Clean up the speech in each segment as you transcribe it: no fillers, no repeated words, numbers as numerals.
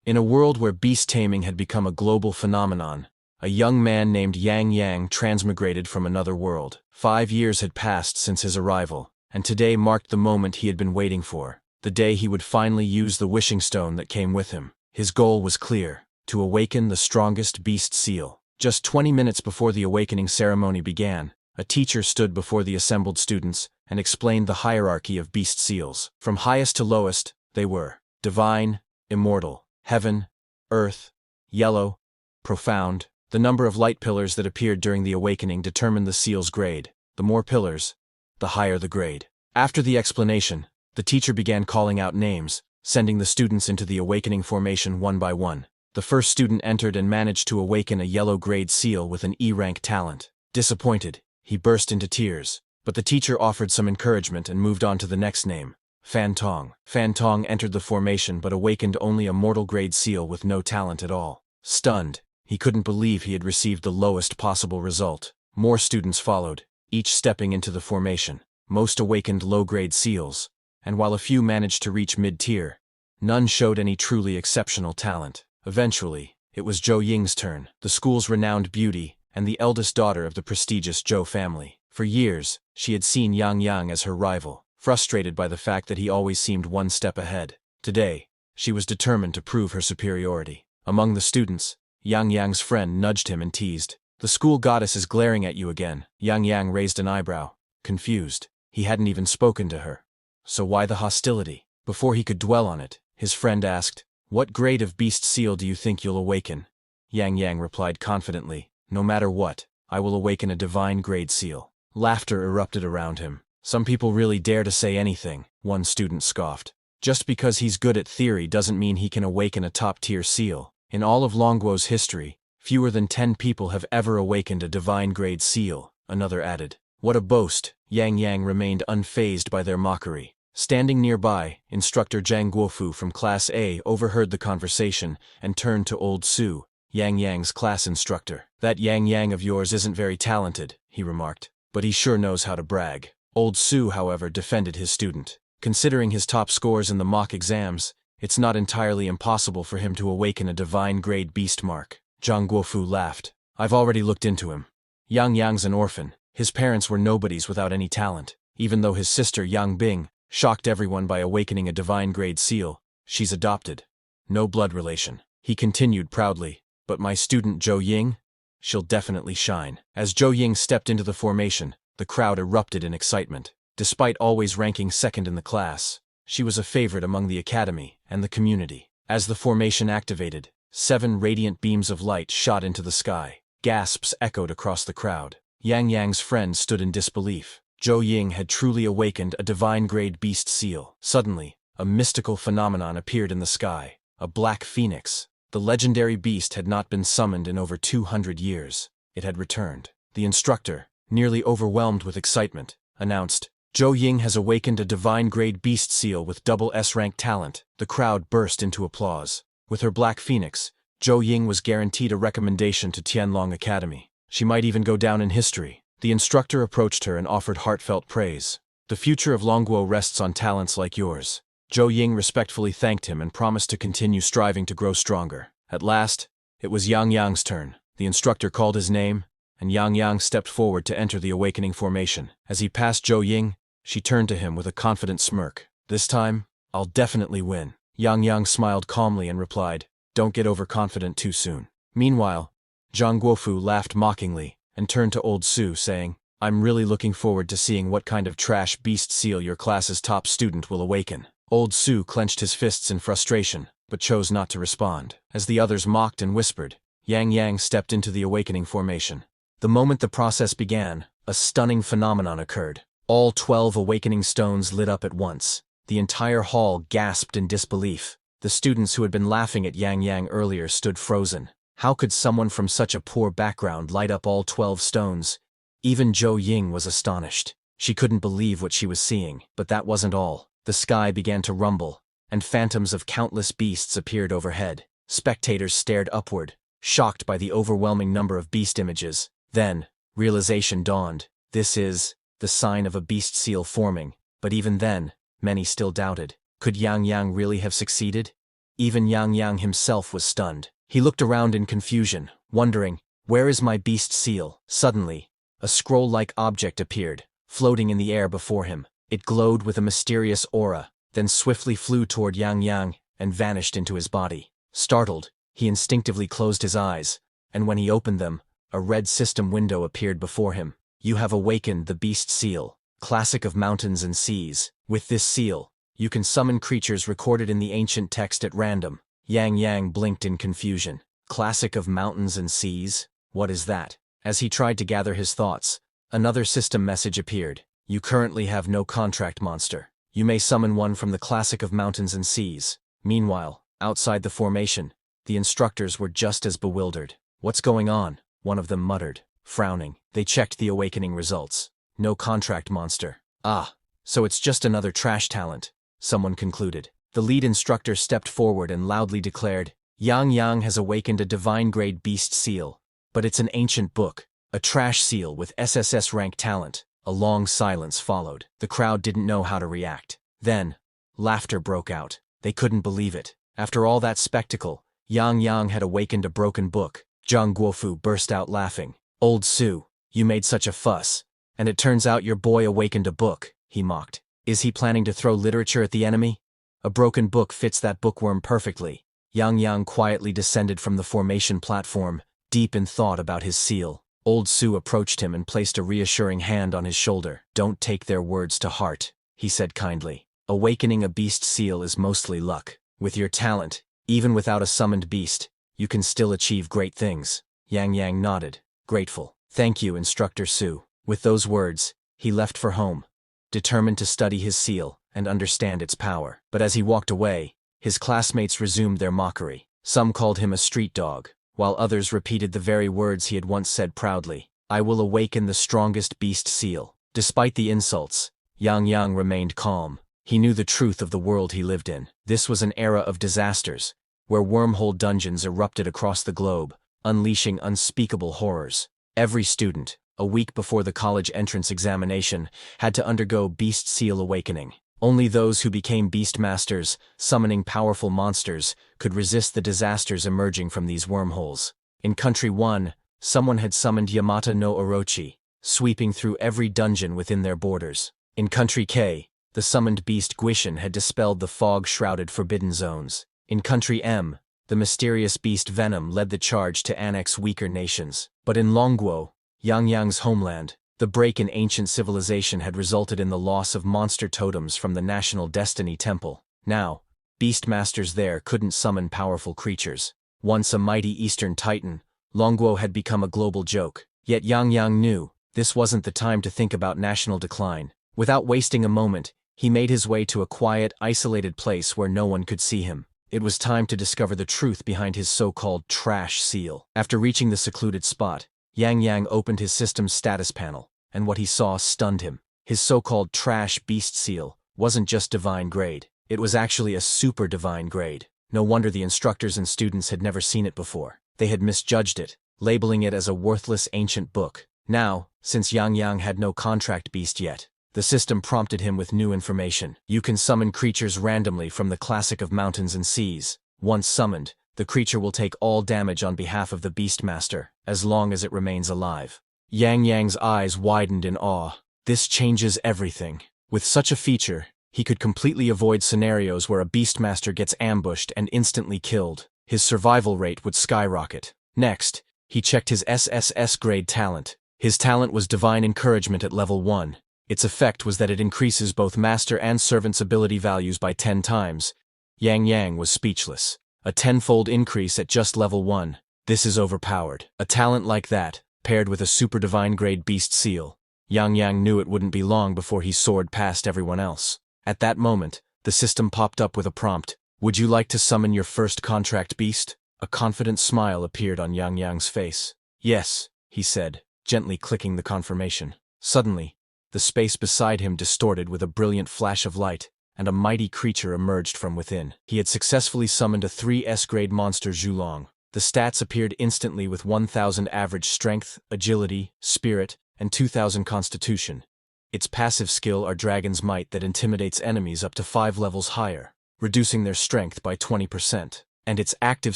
In a world where beast taming had become a global phenomenon, a young man named Yang Yang transmigrated from another world. 5 years had passed since his arrival, and today marked the moment he had been waiting for, the day he would finally use the wishing stone that came with him. His goal was clear: to awaken the strongest beast seal. Just 20 minutes before the awakening ceremony began, a teacher stood before the assembled students and explained the hierarchy of beast seals. From highest to lowest, they were divine, immortal, heaven, earth, yellow, profound. The number of light pillars that appeared during the awakening determined the seal's grade. The more pillars, the higher the grade. After the explanation, the teacher began calling out names, sending the students into the awakening formation one by one. The first student entered and managed to awaken a yellow grade seal with an E-rank talent. Disappointed, he burst into tears, but the teacher offered some encouragement and moved on to the next name. Fan Tong. Fan Tong entered the formation but awakened only a mortal grade seal with no talent at all. Stunned, he couldn't believe he had received the lowest possible result. More students followed, each stepping into the formation. Most awakened low-grade seals, and while a few managed to reach mid-tier, none showed any truly exceptional talent. Eventually, it was Zhou Ying's turn, the school's renowned beauty and the eldest daughter of the prestigious Zhou family. For years, she had seen Yang Yang as her rival, frustrated by the fact that he always seemed one step ahead. Today, she was determined to prove her superiority. Among the students, Yang Yang's friend nudged him and teased, "The school goddess is glaring at you again." Yang Yang raised an eyebrow, confused. He hadn't even spoken to her. So why the hostility? Before he could dwell on it, his friend asked, "What grade of beast seal do you think you'll awaken?" Yang Yang replied confidently, "No matter what, I will awaken a divine grade seal." Laughter erupted around him. "Some people really dare to say anything," one student scoffed. "Just because he's good at theory doesn't mean he can awaken a top-tier seal. In all of Longguo's history, fewer than 10 people have ever awakened a divine grade seal," another added. "What a boast." Yang Yang remained unfazed by their mockery. Standing nearby, Instructor Zhang Guofu from Class A overheard the conversation and turned to Old Su, Yang Yang's class instructor. "That Yang Yang of yours isn't very talented," he remarked, "but he sure knows how to brag." Old Su, however, defended his student. Considering his top scores in the mock exams, it's not entirely impossible for him to awaken a divine grade beast mark. Zhang Guofu laughed. "I've already looked into him. Yang Yang's an orphan. His parents were nobodies without any talent. Even though his sister Yang Bing shocked everyone by awakening a divine grade seal, she's adopted. No blood relation." He continued proudly, "But my student Zhou Ying? She'll definitely shine." As Zhou Ying stepped into the formation, the crowd erupted in excitement. Despite always ranking second in the class, she was a favorite among the academy and the community. As the formation activated, 7 radiant beams of light shot into the sky. Gasps echoed across the crowd. Yang Yang's friend stood in disbelief. Zhou Ying had truly awakened a divine-grade beast seal. Suddenly, a mystical phenomenon appeared in the sky, a black phoenix. The legendary beast had not been summoned in over 200 years. It had returned. The instructor, nearly overwhelmed with excitement, announced, "Zhou Ying has awakened a divine-grade beast seal with double S-rank talent." The crowd burst into applause. With her black phoenix, Zhou Ying was guaranteed a recommendation to Tianlong Academy. She might even go down in history. The instructor approached her and offered heartfelt praise. "The future of Longguo rests on talents like yours." Zhou Ying respectfully thanked him and promised to continue striving to grow stronger. At last, it was Yang Yang's turn. The instructor called his name, and Yang Yang stepped forward to enter the awakening formation. As he passed Zhou Ying, she turned to him with a confident smirk. "This time, I'll definitely win." Yang Yang smiled calmly and replied, "Don't get overconfident too soon." Meanwhile, Zhang Guofu laughed mockingly and turned to Old Su, saying, "I'm really looking forward to seeing what kind of trash beast seal your class's top student will awaken." Old Su clenched his fists in frustration, but chose not to respond. As the others mocked and whispered, Yang Yang stepped into the awakening formation. The moment the process began, a stunning phenomenon occurred. All 12 awakening stones lit up at once. The entire hall gasped in disbelief. The students who had been laughing at Yang Yang earlier stood frozen. How could someone from such a poor background light up all 12 stones? Even Zhou Ying was astonished. She couldn't believe what she was seeing. But that wasn't all. The sky began to rumble, and phantoms of countless beasts appeared overhead. Spectators stared upward, shocked by the overwhelming number of beast images. Then, realization dawned. This is the sign of a beast seal forming. But even then, many still doubted. Could Yang Yang really have succeeded? Even Yang Yang himself was stunned. He looked around in confusion, wondering, where is my beast seal? Suddenly, a scroll-like object appeared, floating in the air before him. It glowed with a mysterious aura, then swiftly flew toward Yang Yang and vanished into his body. Startled, he instinctively closed his eyes, and when he opened them, a red system window appeared before him. You have awakened the beast seal, classic of mountains and seas. With this seal, you can summon creatures recorded in the ancient text at random. Yang Yang blinked in confusion. Classic of mountains and seas? What is that? As he tried to gather his thoughts, another system message appeared. You currently have no contract monster. You may summon one from the classic of mountains and seas. Meanwhile, outside the formation, the instructors were just as bewildered. What's going on? One of them muttered, frowning. They checked the awakening results. No contract monster. Ah, so it's just another trash talent, someone concluded. The lead instructor stepped forward and loudly declared, Yang Yang has awakened a divine-grade beast seal, but it's an ancient book, a trash seal with SSS rank talent. A long silence followed. The crowd didn't know how to react. Then, laughter broke out. They couldn't believe it. After all that spectacle, Yang Yang had awakened a broken book. Zhang Guofu burst out laughing. Old Su, you made such a fuss, and it turns out your boy awakened a book, he mocked. Is he planning to throw literature at the enemy? A broken book fits that bookworm perfectly. Yang Yang quietly descended from the formation platform, deep in thought about his seal. Old Su approached him and placed a reassuring hand on his shoulder. Don't take their words to heart, he said kindly. Awakening a beast seal is mostly luck. With your talent, even without a summoned beast, you can still achieve great things. Yang Yang nodded, grateful. Thank you, Instructor Su. With those words, he left for home, determined to study his seal and understand its power. But as he walked away, his classmates resumed their mockery. Some called him a street dog, while others repeated the very words he had once said proudly. I will awaken the strongest beast seal. Despite the insults, Yang Yang remained calm. He knew the truth of the world he lived in. This was an era of disasters, where wormhole dungeons erupted across the globe, unleashing unspeakable horrors. Every student, a week before the college entrance examination, had to undergo beast seal awakening. Only those who became beast masters, summoning powerful monsters, could resist the disasters emerging from these wormholes. In Country 1, someone had summoned Yamata no Orochi, sweeping through every dungeon within their borders. In Country K, the summoned beast Guishan had dispelled the fog-shrouded forbidden zones. In Country M, the mysterious beast Venom led the charge to annex weaker nations. But in Longguo, Yang Yang's homeland, the break in ancient civilization had resulted in the loss of monster totems from the National Destiny Temple. Now, beastmasters there couldn't summon powerful creatures. Once a mighty Eastern Titan, Longguo had become a global joke. Yet Yang Yang knew this wasn't the time to think about national decline. Without wasting a moment, he made his way to a quiet, isolated place where no one could see him. It was time to discover the truth behind his so-called trash seal. After reaching the secluded spot, Yang Yang opened his system's status panel, and what he saw stunned him. His so-called trash beast seal wasn't just divine grade. It was actually a super divine grade. No wonder the instructors and students had never seen it before. They had misjudged it, labeling it as a worthless ancient book. Now, since Yang Yang had no contract beast yet, the system prompted him with new information. You can summon creatures randomly from the classic of mountains and seas. Once summoned, the creature will take all damage on behalf of the Beastmaster, as long as it remains alive. Yang Yang's eyes widened in awe. This changes everything. With such a feature, he could completely avoid scenarios where a Beastmaster gets ambushed and instantly killed. His survival rate would skyrocket. Next, he checked his SSS grade talent. His talent was Divine Encouragement at level 1. Its effect was that it increases both master and servant's ability values by 10 times. Yang Yang was speechless. A 10-fold increase at just level 1. This is overpowered. A talent like that, paired with a super divine grade beast seal. Yang Yang knew it wouldn't be long before he soared past everyone else. At that moment, the system popped up with a prompt. Would you like to summon your first contract beast? A confident smile appeared on Yang Yang's face. Yes, he said, gently clicking the confirmation. Suddenly, the space beside him distorted with a brilliant flash of light, and a mighty creature emerged from within. He had successfully summoned a 3S-grade monster Zhulong. The stats appeared instantly with 1,000 average strength, agility, spirit, and 2,000 constitution. Its passive skill are Dragon's Might that intimidates enemies up to 5 levels higher. reducing their strength by 20%. And its active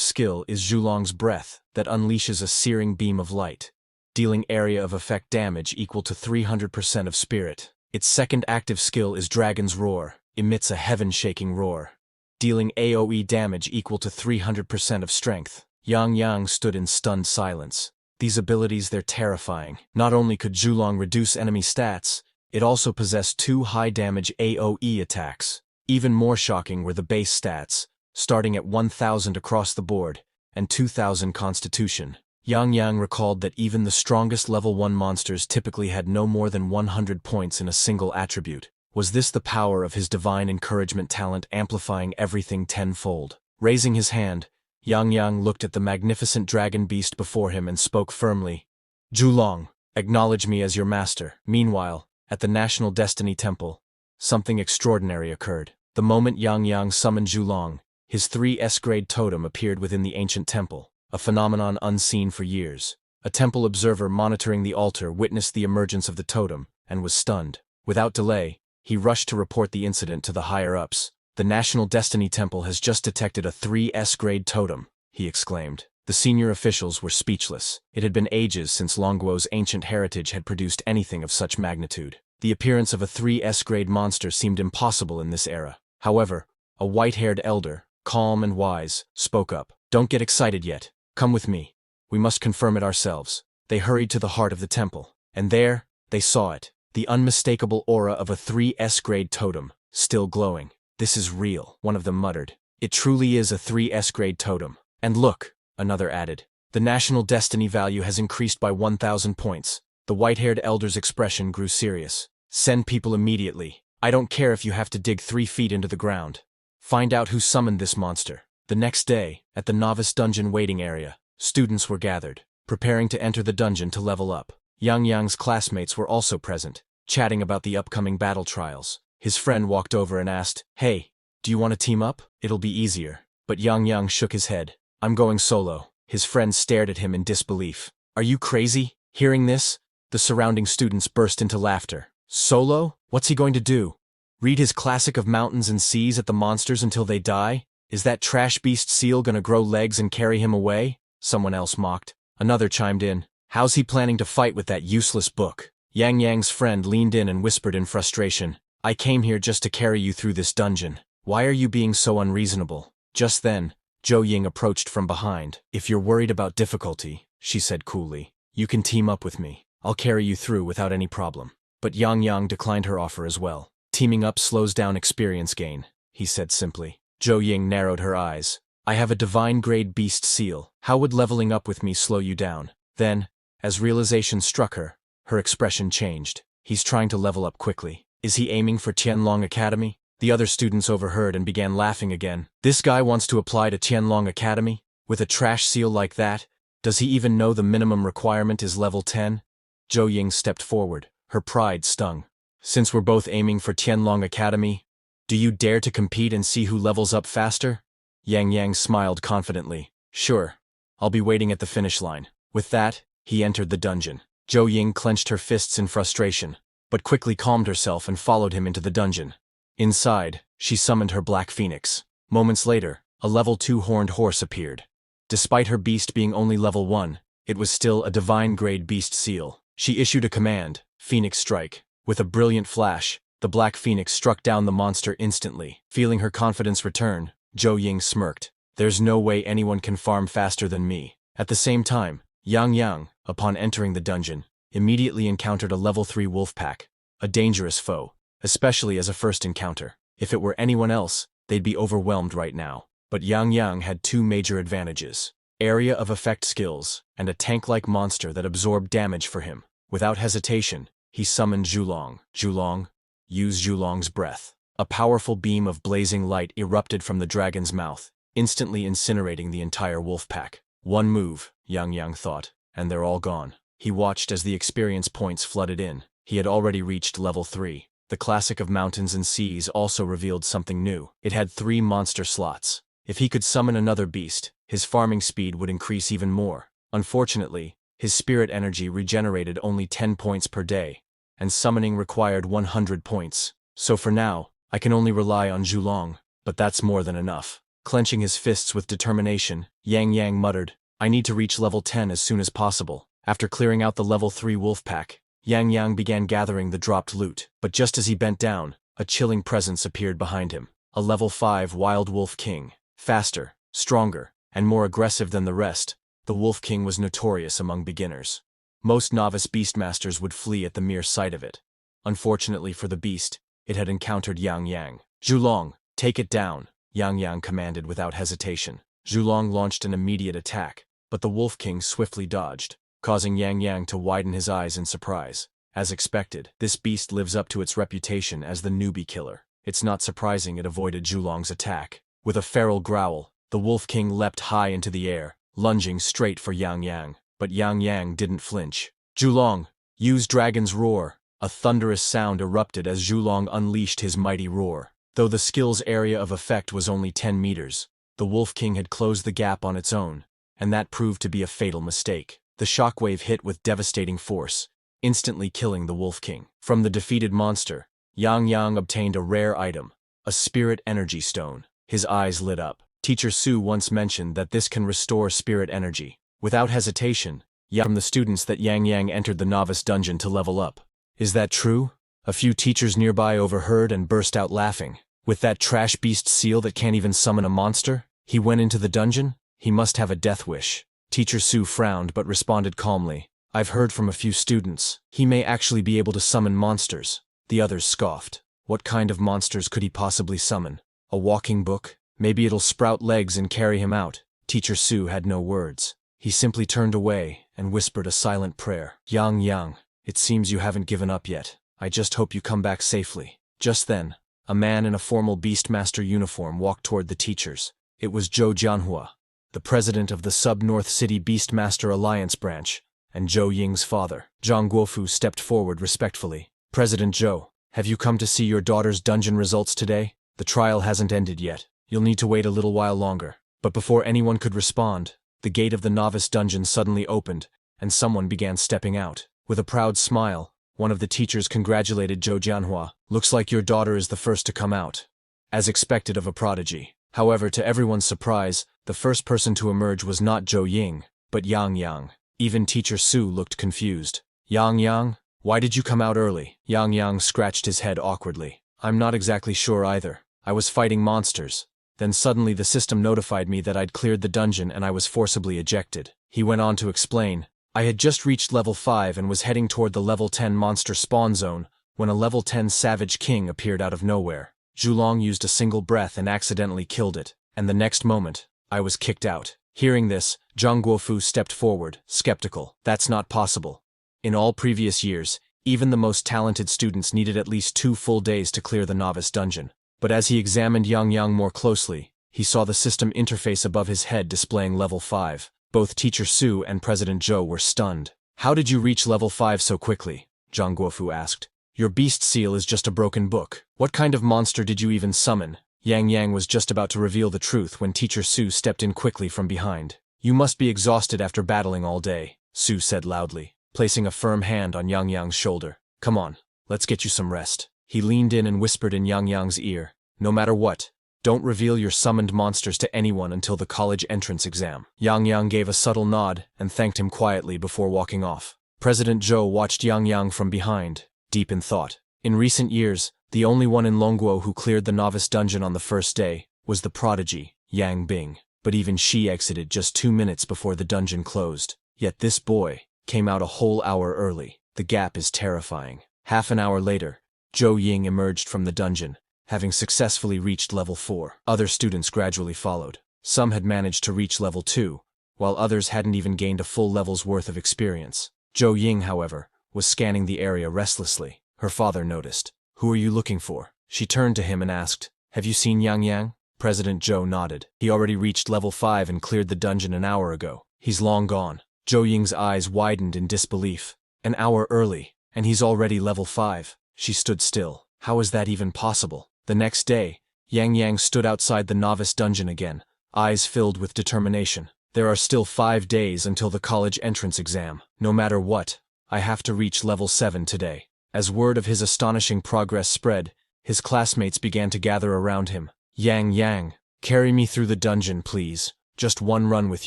skill is Zhulong's breath that unleashes a searing beam of light, dealing area of effect damage equal to 300% of spirit. Its second active skill is Dragon's Roar, emits a heaven-shaking roar, dealing AoE damage equal to 300% of strength. Yang Yang stood in stunned silence. These abilities, they're terrifying. Not only could Zhulong reduce enemy stats, it also possessed 2 high-damage AoE attacks. Even more shocking were the base stats, starting at 1,000 across the board, and 2,000 constitution. Yang Yang recalled that even the strongest level 1 monsters typically had no more than 100 points in a single attribute. Was this the power of his divine encouragement talent amplifying everything tenfold? Raising his hand, Yang Yang looked at the magnificent dragon beast before him and spoke firmly. Zhulong, acknowledge me as your master. Meanwhile, at the National Destiny Temple, something extraordinary occurred. The moment Yang Yang summoned Zhulong, his 3 S-grade totem appeared within the ancient temple, a phenomenon unseen for years. A temple observer monitoring the altar witnessed the emergence of the totem and was stunned. Without delay, he rushed to report the incident to the higher-ups. The National Destiny Temple has just detected a 3 S-grade totem, he exclaimed. The senior officials were speechless. It had been ages since Longguo's ancient heritage had produced anything of such magnitude. The appearance of a 3 S-grade monster seemed impossible in this era. However, a white-haired elder, calm and wise, spoke up. Don't get excited yet. Come with me. We must confirm it ourselves. They hurried to the heart of the temple, and there, they saw it. The unmistakable aura of a 3 S-grade totem, still glowing. This is real, one of them muttered. It truly is a 3 S-grade totem. And look, another added. The national destiny value has increased by 1,000 points. The white-haired elder's expression grew serious. Send people immediately. I don't care if you have to dig 3 feet into the ground. Find out who summoned this monster. The next day, at the novice dungeon waiting area, students were gathered, preparing to enter the dungeon to level up. Yang Yang's classmates were also present, chatting about the upcoming battle trials. His friend walked over and asked, "Hey, do you want to team up? It'll be easier." But Yang Yang shook his head. "I'm going solo." His friend stared at him in disbelief. "Are you crazy?" Hearing this, the surrounding students burst into laughter. "Solo? What's he going to do? Read his classic of mountains and seas at the monsters until they die? Is that trash beast seal gonna grow legs and carry him away?" Someone else mocked. Another chimed in. "How's he planning to fight with that useless book?" Yang Yang's friend leaned in and whispered in frustration, "I came here just to carry you through this dungeon. Why are you being so unreasonable?" Just then, Zhou Ying approached from behind. "If you're worried about difficulty," she said coolly, "you can team up with me. I'll carry you through without any problem." But Yang Yang declined her offer as well. "Teaming up slows down experience gain," he said simply. Zhou Ying narrowed her eyes. "I have a divine-grade beast seal. How would leveling up with me slow you down?" Then, as realization struck her, her expression changed. "He's trying to level up quickly. Is he aiming for Tianlong Academy?" The other students overheard and began laughing again. "This guy wants to apply to Tianlong Academy? With a trash seal like that? Does he even know the minimum requirement is level 10? Zhou Ying stepped forward, her pride stung. "Since we're both aiming for Tianlong Academy, do you dare to compete and see who levels up faster?" Yang Yang smiled confidently. "Sure. I'll be waiting at the finish line." With that, he entered the dungeon. Zhou Ying clenched her fists in frustration, but quickly calmed herself and followed him into the dungeon. Inside, she summoned her Black Phoenix. Moments later, a level 2 horned horse appeared. Despite her beast being only level 1, it was still a divine-grade beast seal. She issued a command, Phoenix Strike. With a brilliant flash, the Black Phoenix struck down the monster instantly. Feeling her confidence return, Zhou Ying smirked. "There's no way anyone can farm faster than me." At the same time, Yang Yang, upon entering the dungeon, immediately encountered a level 3 wolf pack, a dangerous foe, especially as a first encounter. If it were anyone else, they'd be overwhelmed right now. But Yang Yang had 2 major advantages: area of effect skills, and a tank-like monster that absorbed damage for him. Without hesitation, he summoned Zhulong. "Zhulong, use Zhulong's breath." A powerful beam of blazing light erupted from the dragon's mouth, instantly incinerating the entire wolf pack. One move, Yang Yang thought, and they're all gone. He watched as the experience points flooded in. He had already reached level 3. The classic of mountains and seas also revealed something new. It had 3 monster slots. If he could summon another beast, his farming speed would increase even more. Unfortunately, his spirit energy regenerated only 10 points per day, and summoning required 100 points. So for now, I can only rely on Zhulong. but that's more than enough. Clenching his fists with determination, Yang Yang muttered, I need to reach level 10 as soon as possible. After clearing out the level 3 wolf pack, Yang Yang began gathering the dropped loot, but just as he bent down, a chilling presence appeared behind him. A level 5 wild wolf king. Faster, stronger, and more aggressive than the rest, the Wolf King was notorious among beginners. Most novice beastmasters would flee at the mere sight of it. Unfortunately for the beast, it had encountered Yang Yang. Zhulong, take it down, Yang Yang commanded without hesitation. Zhulong launched an immediate attack, but the Wolf King swiftly dodged, causing Yang Yang to widen his eyes in surprise. As expected, this beast lives up to its reputation as the newbie killer. It's not surprising it avoided Zhulong's attack. With a feral growl, the Wolf King leapt high into the air, lunging straight for Yang Yang. But Yang Yang didn't flinch. Zhulong, use Dragon's Roar. A thunderous sound erupted as Zhulong unleashed his mighty roar. Though the skill's area of effect was only 10 meters, the Wolf King had closed the gap on its own, and that proved to be a fatal mistake. The shockwave hit with devastating force, instantly killing the Wolf King. From the defeated monster, Yang Yang obtained a rare item, a spirit energy stone. His eyes lit up. Teacher Su once mentioned that this can restore spirit energy. Without hesitation, from the students that Yang Yang entered the novice dungeon to level up. Is that true? A few teachers nearby overheard and burst out laughing. With that trash beast seal that can't even summon a monster? He went into the dungeon? He must have a death wish. Teacher Su frowned but responded calmly. I've heard from a few students. He may actually be able to summon monsters. The others scoffed. What kind of monsters could he possibly summon? A walking book? Maybe it'll sprout legs and carry him out. Teacher Su had no words. He simply turned away and whispered a silent prayer. Yang Yang, it seems you haven't given up yet. I just hope you come back safely. Just then, a man in a formal Beastmaster uniform walked toward the teachers. It was Zhou Jianhua, the president of the Sub-North City Beastmaster Alliance branch, and Zhou Ying's father. Zhang Guofu stepped forward respectfully. President Zhou, have you come to see your daughter's dungeon results today? The trial hasn't ended yet. You'll need to wait a little while longer. But before anyone could respond, the gate of the novice dungeon suddenly opened, and someone began stepping out. With a proud smile, one of the teachers congratulated Zhou Jianhua. Looks like your daughter is the first to come out. As expected of a prodigy. However, to everyone's surprise, the first person to emerge was not Zhou Ying, but Yang Yang. Even Teacher Su looked confused. Yang Yang, why did you come out early? Yang Yang scratched his head awkwardly. I'm not exactly sure either. I was fighting monsters. Then suddenly the system notified me that I'd cleared the dungeon and I was forcibly ejected. He went on to explain. I had just reached level 5 and was heading toward the level 10 monster spawn zone when a level 10 Savage King appeared out of nowhere. Zhulong used a single breath and accidentally killed it, and the next moment, I was kicked out. Hearing this, Zhang Guofu stepped forward, skeptical. That's not possible. In all previous years, even the most talented students needed at least 2 full days to clear the novice dungeon. But as he examined Yang Yang more closely, he saw the system interface above his head displaying level 5. Both Teacher Su and President Zhou were stunned. How did you reach level 5 so quickly? Zhang Guofu asked. Your beast seal is just a broken book. What kind of monster did you even summon? Yang Yang was just about to reveal the truth when Teacher Su stepped in quickly from behind. You must be exhausted after battling all day, Su said loudly, placing a firm hand on Yang Yang's shoulder. Come on, let's get you some rest. He leaned in and whispered in Yang Yang's ear, no matter what, don't reveal your summoned monsters to anyone until the college entrance exam. Yang Yang gave a subtle nod and thanked him quietly before walking off. President Zhou watched Yang Yang from behind, deep in thought. In recent years, the only one in Longguo who cleared the novice dungeon on the first day was the prodigy, Yang Bing. But even she exited just 2 minutes before the dungeon closed. Yet this boy came out a whole hour early. The gap is terrifying. Half an hour later, Zhou Ying emerged from the dungeon, having successfully reached level 4. Other students gradually followed. Some had managed to reach level 2, while others hadn't even gained a full level's worth of experience. Zhou Ying, however, was scanning the area restlessly. Her father noticed. Who are you looking for? She turned to him and asked, have you seen Yang Yang? President Zhou nodded. He already reached level 5 and cleared the dungeon an hour ago. He's long gone. Zhou Ying's eyes widened in disbelief. An hour early, and he's already level 5. She stood still. How is that even possible? The next day, Yang Yang stood outside the novice dungeon again, eyes filled with determination. There are still 5 days until the college entrance exam. No matter what, I have to reach level 7 today. As word of his astonishing progress spread, his classmates began to gather around him. Yang Yang, carry me through the dungeon, please. Just one run with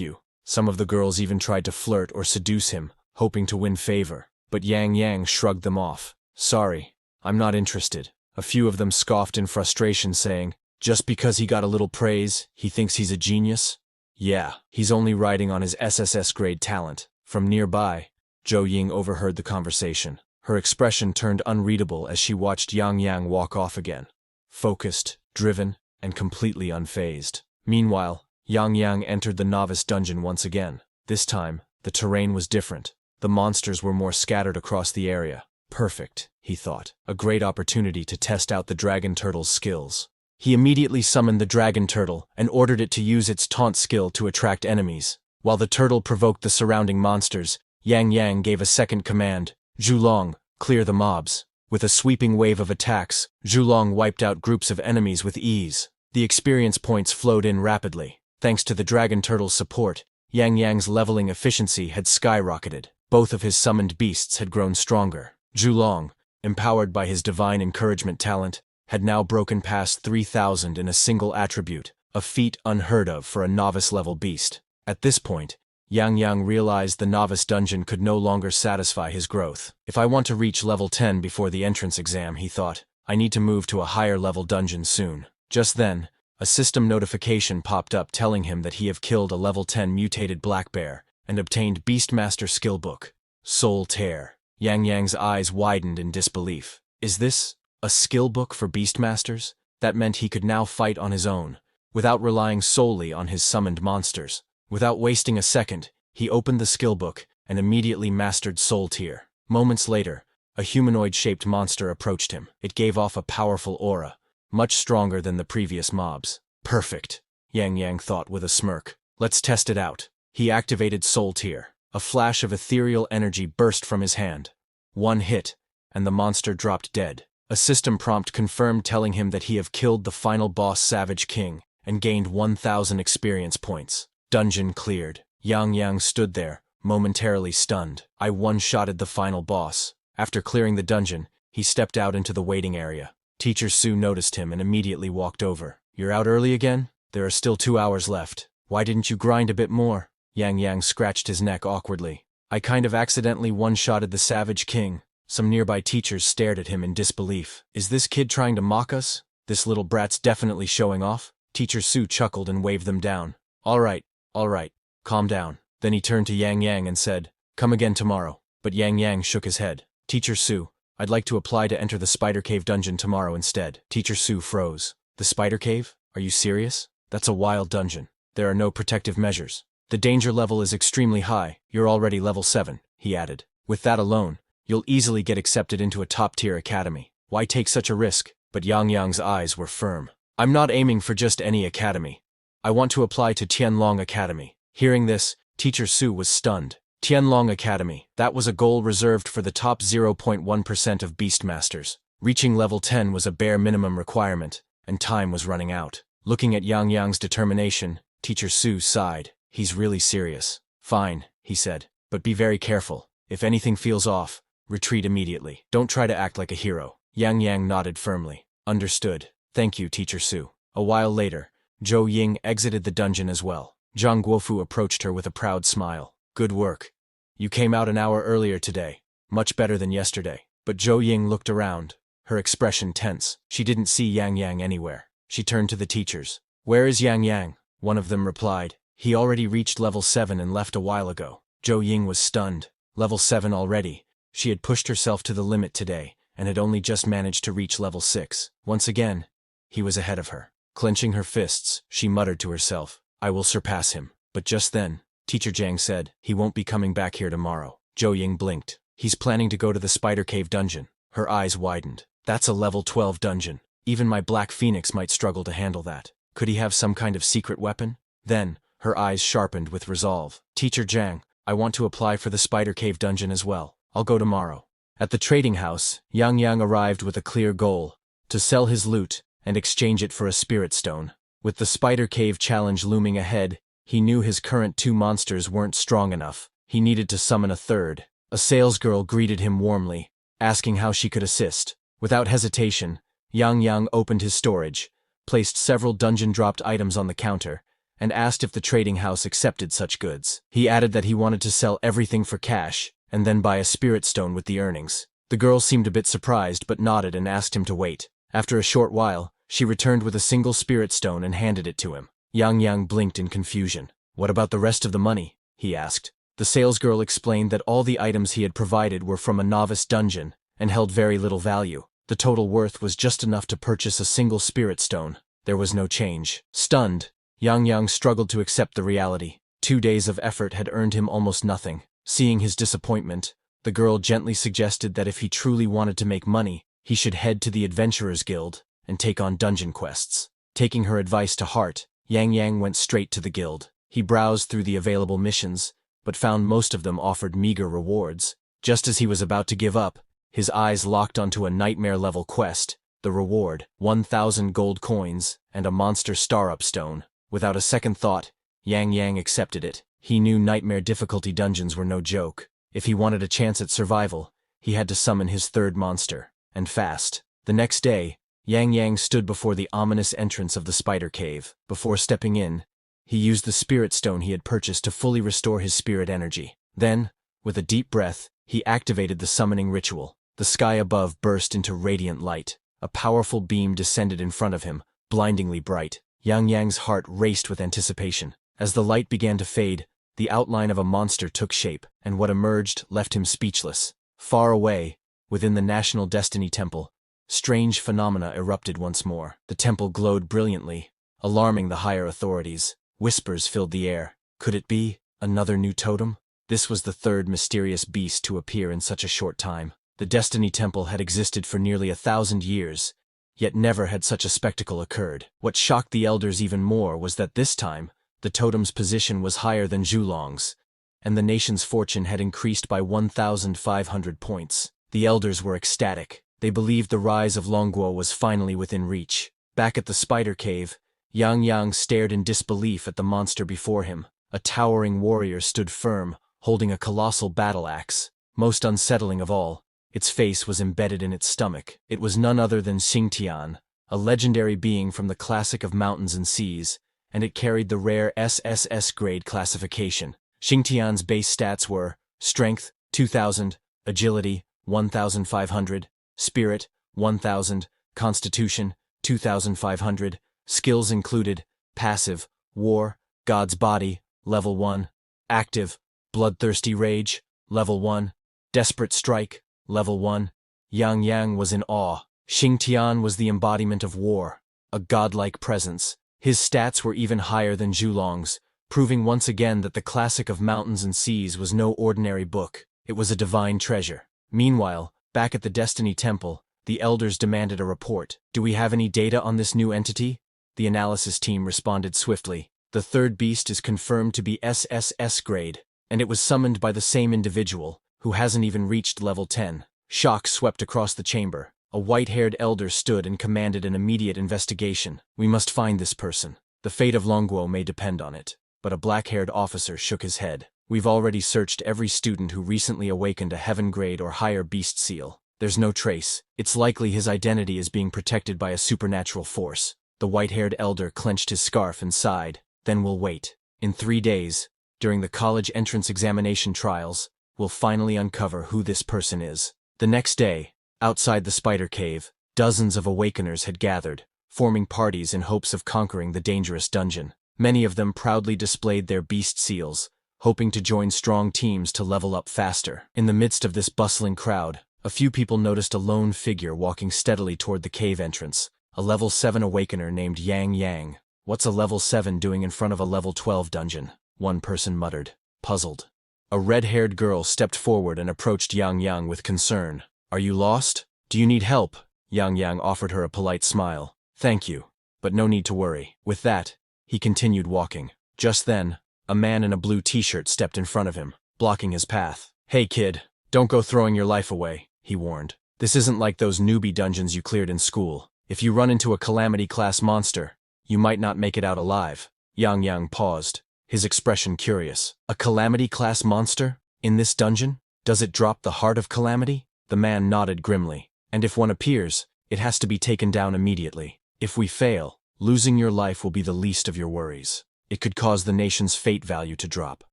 you. Some of the girls even tried to flirt or seduce him, hoping to win favor. But Yang Yang shrugged them off. Sorry, I'm not interested. A few of them scoffed in frustration, saying, just because he got a little praise, he thinks he's a genius? Yeah, he's only riding on his SSS grade talent. From nearby, Zhou Ying overheard the conversation. Her expression turned unreadable as she watched Yang Yang walk off again. Focused, driven, and completely unfazed. Meanwhile, Yang Yang entered the novice dungeon once again. This time, the terrain was different. The monsters were more scattered across the area. Perfect, he thought. A great opportunity to test out the dragon turtle's skills. He immediately summoned the dragon turtle and ordered it to use its taunt skill to attract enemies. While the turtle provoked the surrounding monsters, Yang Yang gave a second command, Zhulong, clear the mobs. With a sweeping wave of attacks, Zhulong wiped out groups of enemies with ease. The experience points flowed in rapidly. Thanks to the dragon turtle's support, Yang Yang's leveling efficiency had skyrocketed. Both of his summoned beasts had grown stronger. Zhulong, empowered by his divine encouragement talent, had now broken past 3,000 in a single attribute, a feat unheard of for a novice-level beast. At this point, Yang Yang realized the novice dungeon could no longer satisfy his growth. If I want to reach level 10 before the entrance exam, he thought, I need to move to a higher-level dungeon soon. Just then, a system notification popped up telling him that he had killed a level 10 mutated black bear and obtained Beastmaster skill book. Soul Tear. Yang Yang's eyes widened in disbelief. Is this a skill book for Beastmasters? That meant he could now fight on his own, without relying solely on his summoned monsters. Without wasting a second, he opened the skill book and immediately mastered Soul Tear. Moments later, a humanoid-shaped monster approached him. It gave off a powerful aura, much stronger than the previous mobs. Perfect, Yang Yang thought with a smirk. Let's test it out. He activated Soul Tear. A flash of ethereal energy burst from his hand. One hit, and the monster dropped dead. A system prompt confirmed telling him that he had killed the final boss Savage King and gained 1,000 experience points. Dungeon cleared. Yang Yang stood there, momentarily stunned. I one-shotted the final boss. After clearing the dungeon, he stepped out into the waiting area. Teacher Su noticed him and immediately walked over. You're out early again? There are still 2 hours left. Why didn't you grind a bit more? Yang Yang scratched his neck awkwardly. I kind of accidentally one-shotted the Savage King. Some nearby teachers stared at him in disbelief. Is this kid trying to mock us? This little brat's definitely showing off. Teacher Su chuckled and waved them down. All right, calm down. Then he turned to Yang Yang and said, come again tomorrow. But Yang Yang shook his head. Teacher Su, I'd like to apply to enter the Spider Cave dungeon tomorrow instead. Teacher Su froze. The Spider Cave? Are you serious? That's a wild dungeon. There are no protective measures. The danger level is extremely high. You're already level 7, he added. With that alone, you'll easily get accepted into a top-tier academy. Why take such a risk? But Yang Yang's eyes were firm. I'm not aiming for just any academy. I want to apply to Tianlong Academy. Hearing this, Teacher Su was stunned. Tianlong Academy, that was a goal reserved for the top 0.1% of Beastmasters. Reaching level 10 was a bare minimum requirement, and time was running out. Looking at Yang Yang's determination, Teacher Su sighed. He's really serious. Fine, he said, but be very careful. If anything feels off, retreat immediately. Don't try to act like a hero. Yang Yang nodded firmly. Understood. Thank you, Teacher Su. A while later, Zhou Ying exited the dungeon as well. Zhang Guofu approached her with a proud smile. Good work. You came out an hour earlier today. Much better than yesterday. But Zhou Ying looked around, her expression tense. She didn't see Yang Yang anywhere. She turned to the teachers. Where is Yang Yang? One of them replied. He already reached level 7 and left a while ago. Zhou Ying was stunned. Level 7 already. She had pushed herself to the limit today, and had only just managed to reach level 6. Once again, he was ahead of her. Clenching her fists, she muttered to herself, I will surpass him. But just then, Teacher Zhang said, he won't be coming back here tomorrow. Zhou Ying blinked. He's planning to go to the Spider Cave dungeon. Her eyes widened. That's a level 12 dungeon. Even my Black Phoenix might struggle to handle that. Could he have some kind of secret weapon? Then, her eyes sharpened with resolve. Teacher Zhang, I want to apply for the Spider Cave dungeon as well. I'll go tomorrow. At the trading house, Yang Yang arrived with a clear goal, to sell his loot and exchange it for a spirit stone. With the Spider Cave challenge looming ahead, he knew his current 2 monsters weren't strong enough. He needed to summon a third. A salesgirl greeted him warmly, asking how she could assist. Without hesitation, Yang Yang opened his storage, placed several dungeon-dropped items on the counter, and asked if the trading house accepted such goods. He added that he wanted to sell everything for cash, and then buy a spirit stone with the earnings. The girl seemed a bit surprised but nodded and asked him to wait. After a short while, she returned with a single spirit stone and handed it to him. Yang blinked in confusion. "What about the rest of the money?" he asked. The salesgirl explained that all the items he had provided were from a novice dungeon and held very little value. The total worth was just enough to purchase a single spirit stone. There was no change. Stunned, Yang struggled to accept the reality. 2 days of effort had earned him almost nothing. Seeing his disappointment, the girl gently suggested that if he truly wanted to make money, he should head to the Adventurers Guild and take on dungeon quests. Taking her advice to heart, Yang went straight to the guild. He browsed through the available missions, but found most of them offered meager rewards. Just as he was about to give up, his eyes locked onto a nightmare-level quest. The reward, 1,000 gold coins and a monster star-up stone. Without a second thought, Yang accepted it. He knew nightmare difficulty dungeons were no joke. If he wanted a chance at survival, he had to summon his third monster, and fast. The next day, Yang stood before the ominous entrance of the spider cave. Before stepping in, he used the spirit stone he had purchased to fully restore his spirit energy. Then, with a deep breath, he activated the summoning ritual. The sky above burst into radiant light. A powerful beam descended in front of him, blindingly bright. Yang's heart raced with anticipation. As the light began to fade, the outline of a monster took shape, and what emerged left him speechless. Far away, within the National Destiny Temple, strange phenomena erupted once more. The temple glowed brilliantly, alarming the higher authorities. Whispers filled the air. Could it be another new totem? This was the third mysterious beast to appear in such a short time. The Destiny Temple had existed for nearly 1,000 years, yet never had such a spectacle occurred. What shocked the elders even more was that this time, the totem's position was higher than Zhulong's, and the nation's fortune had increased by 1,500 points. The elders were ecstatic. They believed the rise of Longguo was finally within reach. Back at the spider cave, Yang stared in disbelief at the monster before him. A towering warrior stood firm, holding a colossal battle axe. Most unsettling of all, its face was embedded in its stomach. It was none other than Xingtian, a legendary being from the classic of mountains and seas, and it carried the rare SSS grade classification. Xingtian's base stats were Strength, 2,000, Agility, 1,500, Spirit, 1,000, Constitution, 2,500, Skills included, Passive, War, God's Body, Level 1, Active, Bloodthirsty Rage, Level 1, Desperate Strike, Level 1. Yang was in awe. Xingtian was the embodiment of war, a godlike presence. His stats were even higher than Zhulong's, proving once again that the classic of mountains and seas was no ordinary book. It was a divine treasure. Meanwhile, back at the Destiny Temple, the elders demanded a report. "Do we have any data on this new entity?" The analysis team responded swiftly. "The third beast is confirmed to be SSS grade, and it was summoned by the same individual, who hasn't even reached level 10. Shock swept across the chamber. A white-haired elder stood and commanded an immediate investigation. "We must find this person. The fate of Longguo may depend on it." But a black-haired officer shook his head. "We've already searched every student who recently awakened a heaven grade or higher beast seal. There's no trace. It's likely his identity is being protected by a supernatural force." The white-haired elder clenched his scarf and sighed. "Then we'll wait. In 3 days, during the college entrance examination trials, we'll finally uncover who this person is." The next day, outside the spider cave, dozens of awakeners had gathered, forming parties in hopes of conquering the dangerous dungeon. Many of them proudly displayed their beast seals, hoping to join strong teams to level up faster. In the midst of this bustling crowd, a few people noticed a lone figure walking steadily toward the cave entrance, a level 7 awakener named Yang. "What's a level 7 doing in front of a level 12 dungeon?" one person muttered, puzzled. A red-haired girl stepped forward and approached Yang with concern. "Are you lost? Do you need help?" Yang offered her a polite smile. "Thank you, but no need to worry." With that, he continued walking. Just then, a man in a blue t-shirt stepped in front of him, blocking his path. "Hey kid, don't go throwing your life away," he warned. "This isn't like those newbie dungeons you cleared in school. If you run into a calamity-class monster, you might not make it out alive." Yang paused, his expression curious. "A calamity-class monster? In this dungeon? Does it drop the heart of calamity?" The man nodded grimly. "And if one appears, it has to be taken down immediately. If we fail, Losing your life will be the least of your worries. It could cause the nation's fate value to drop.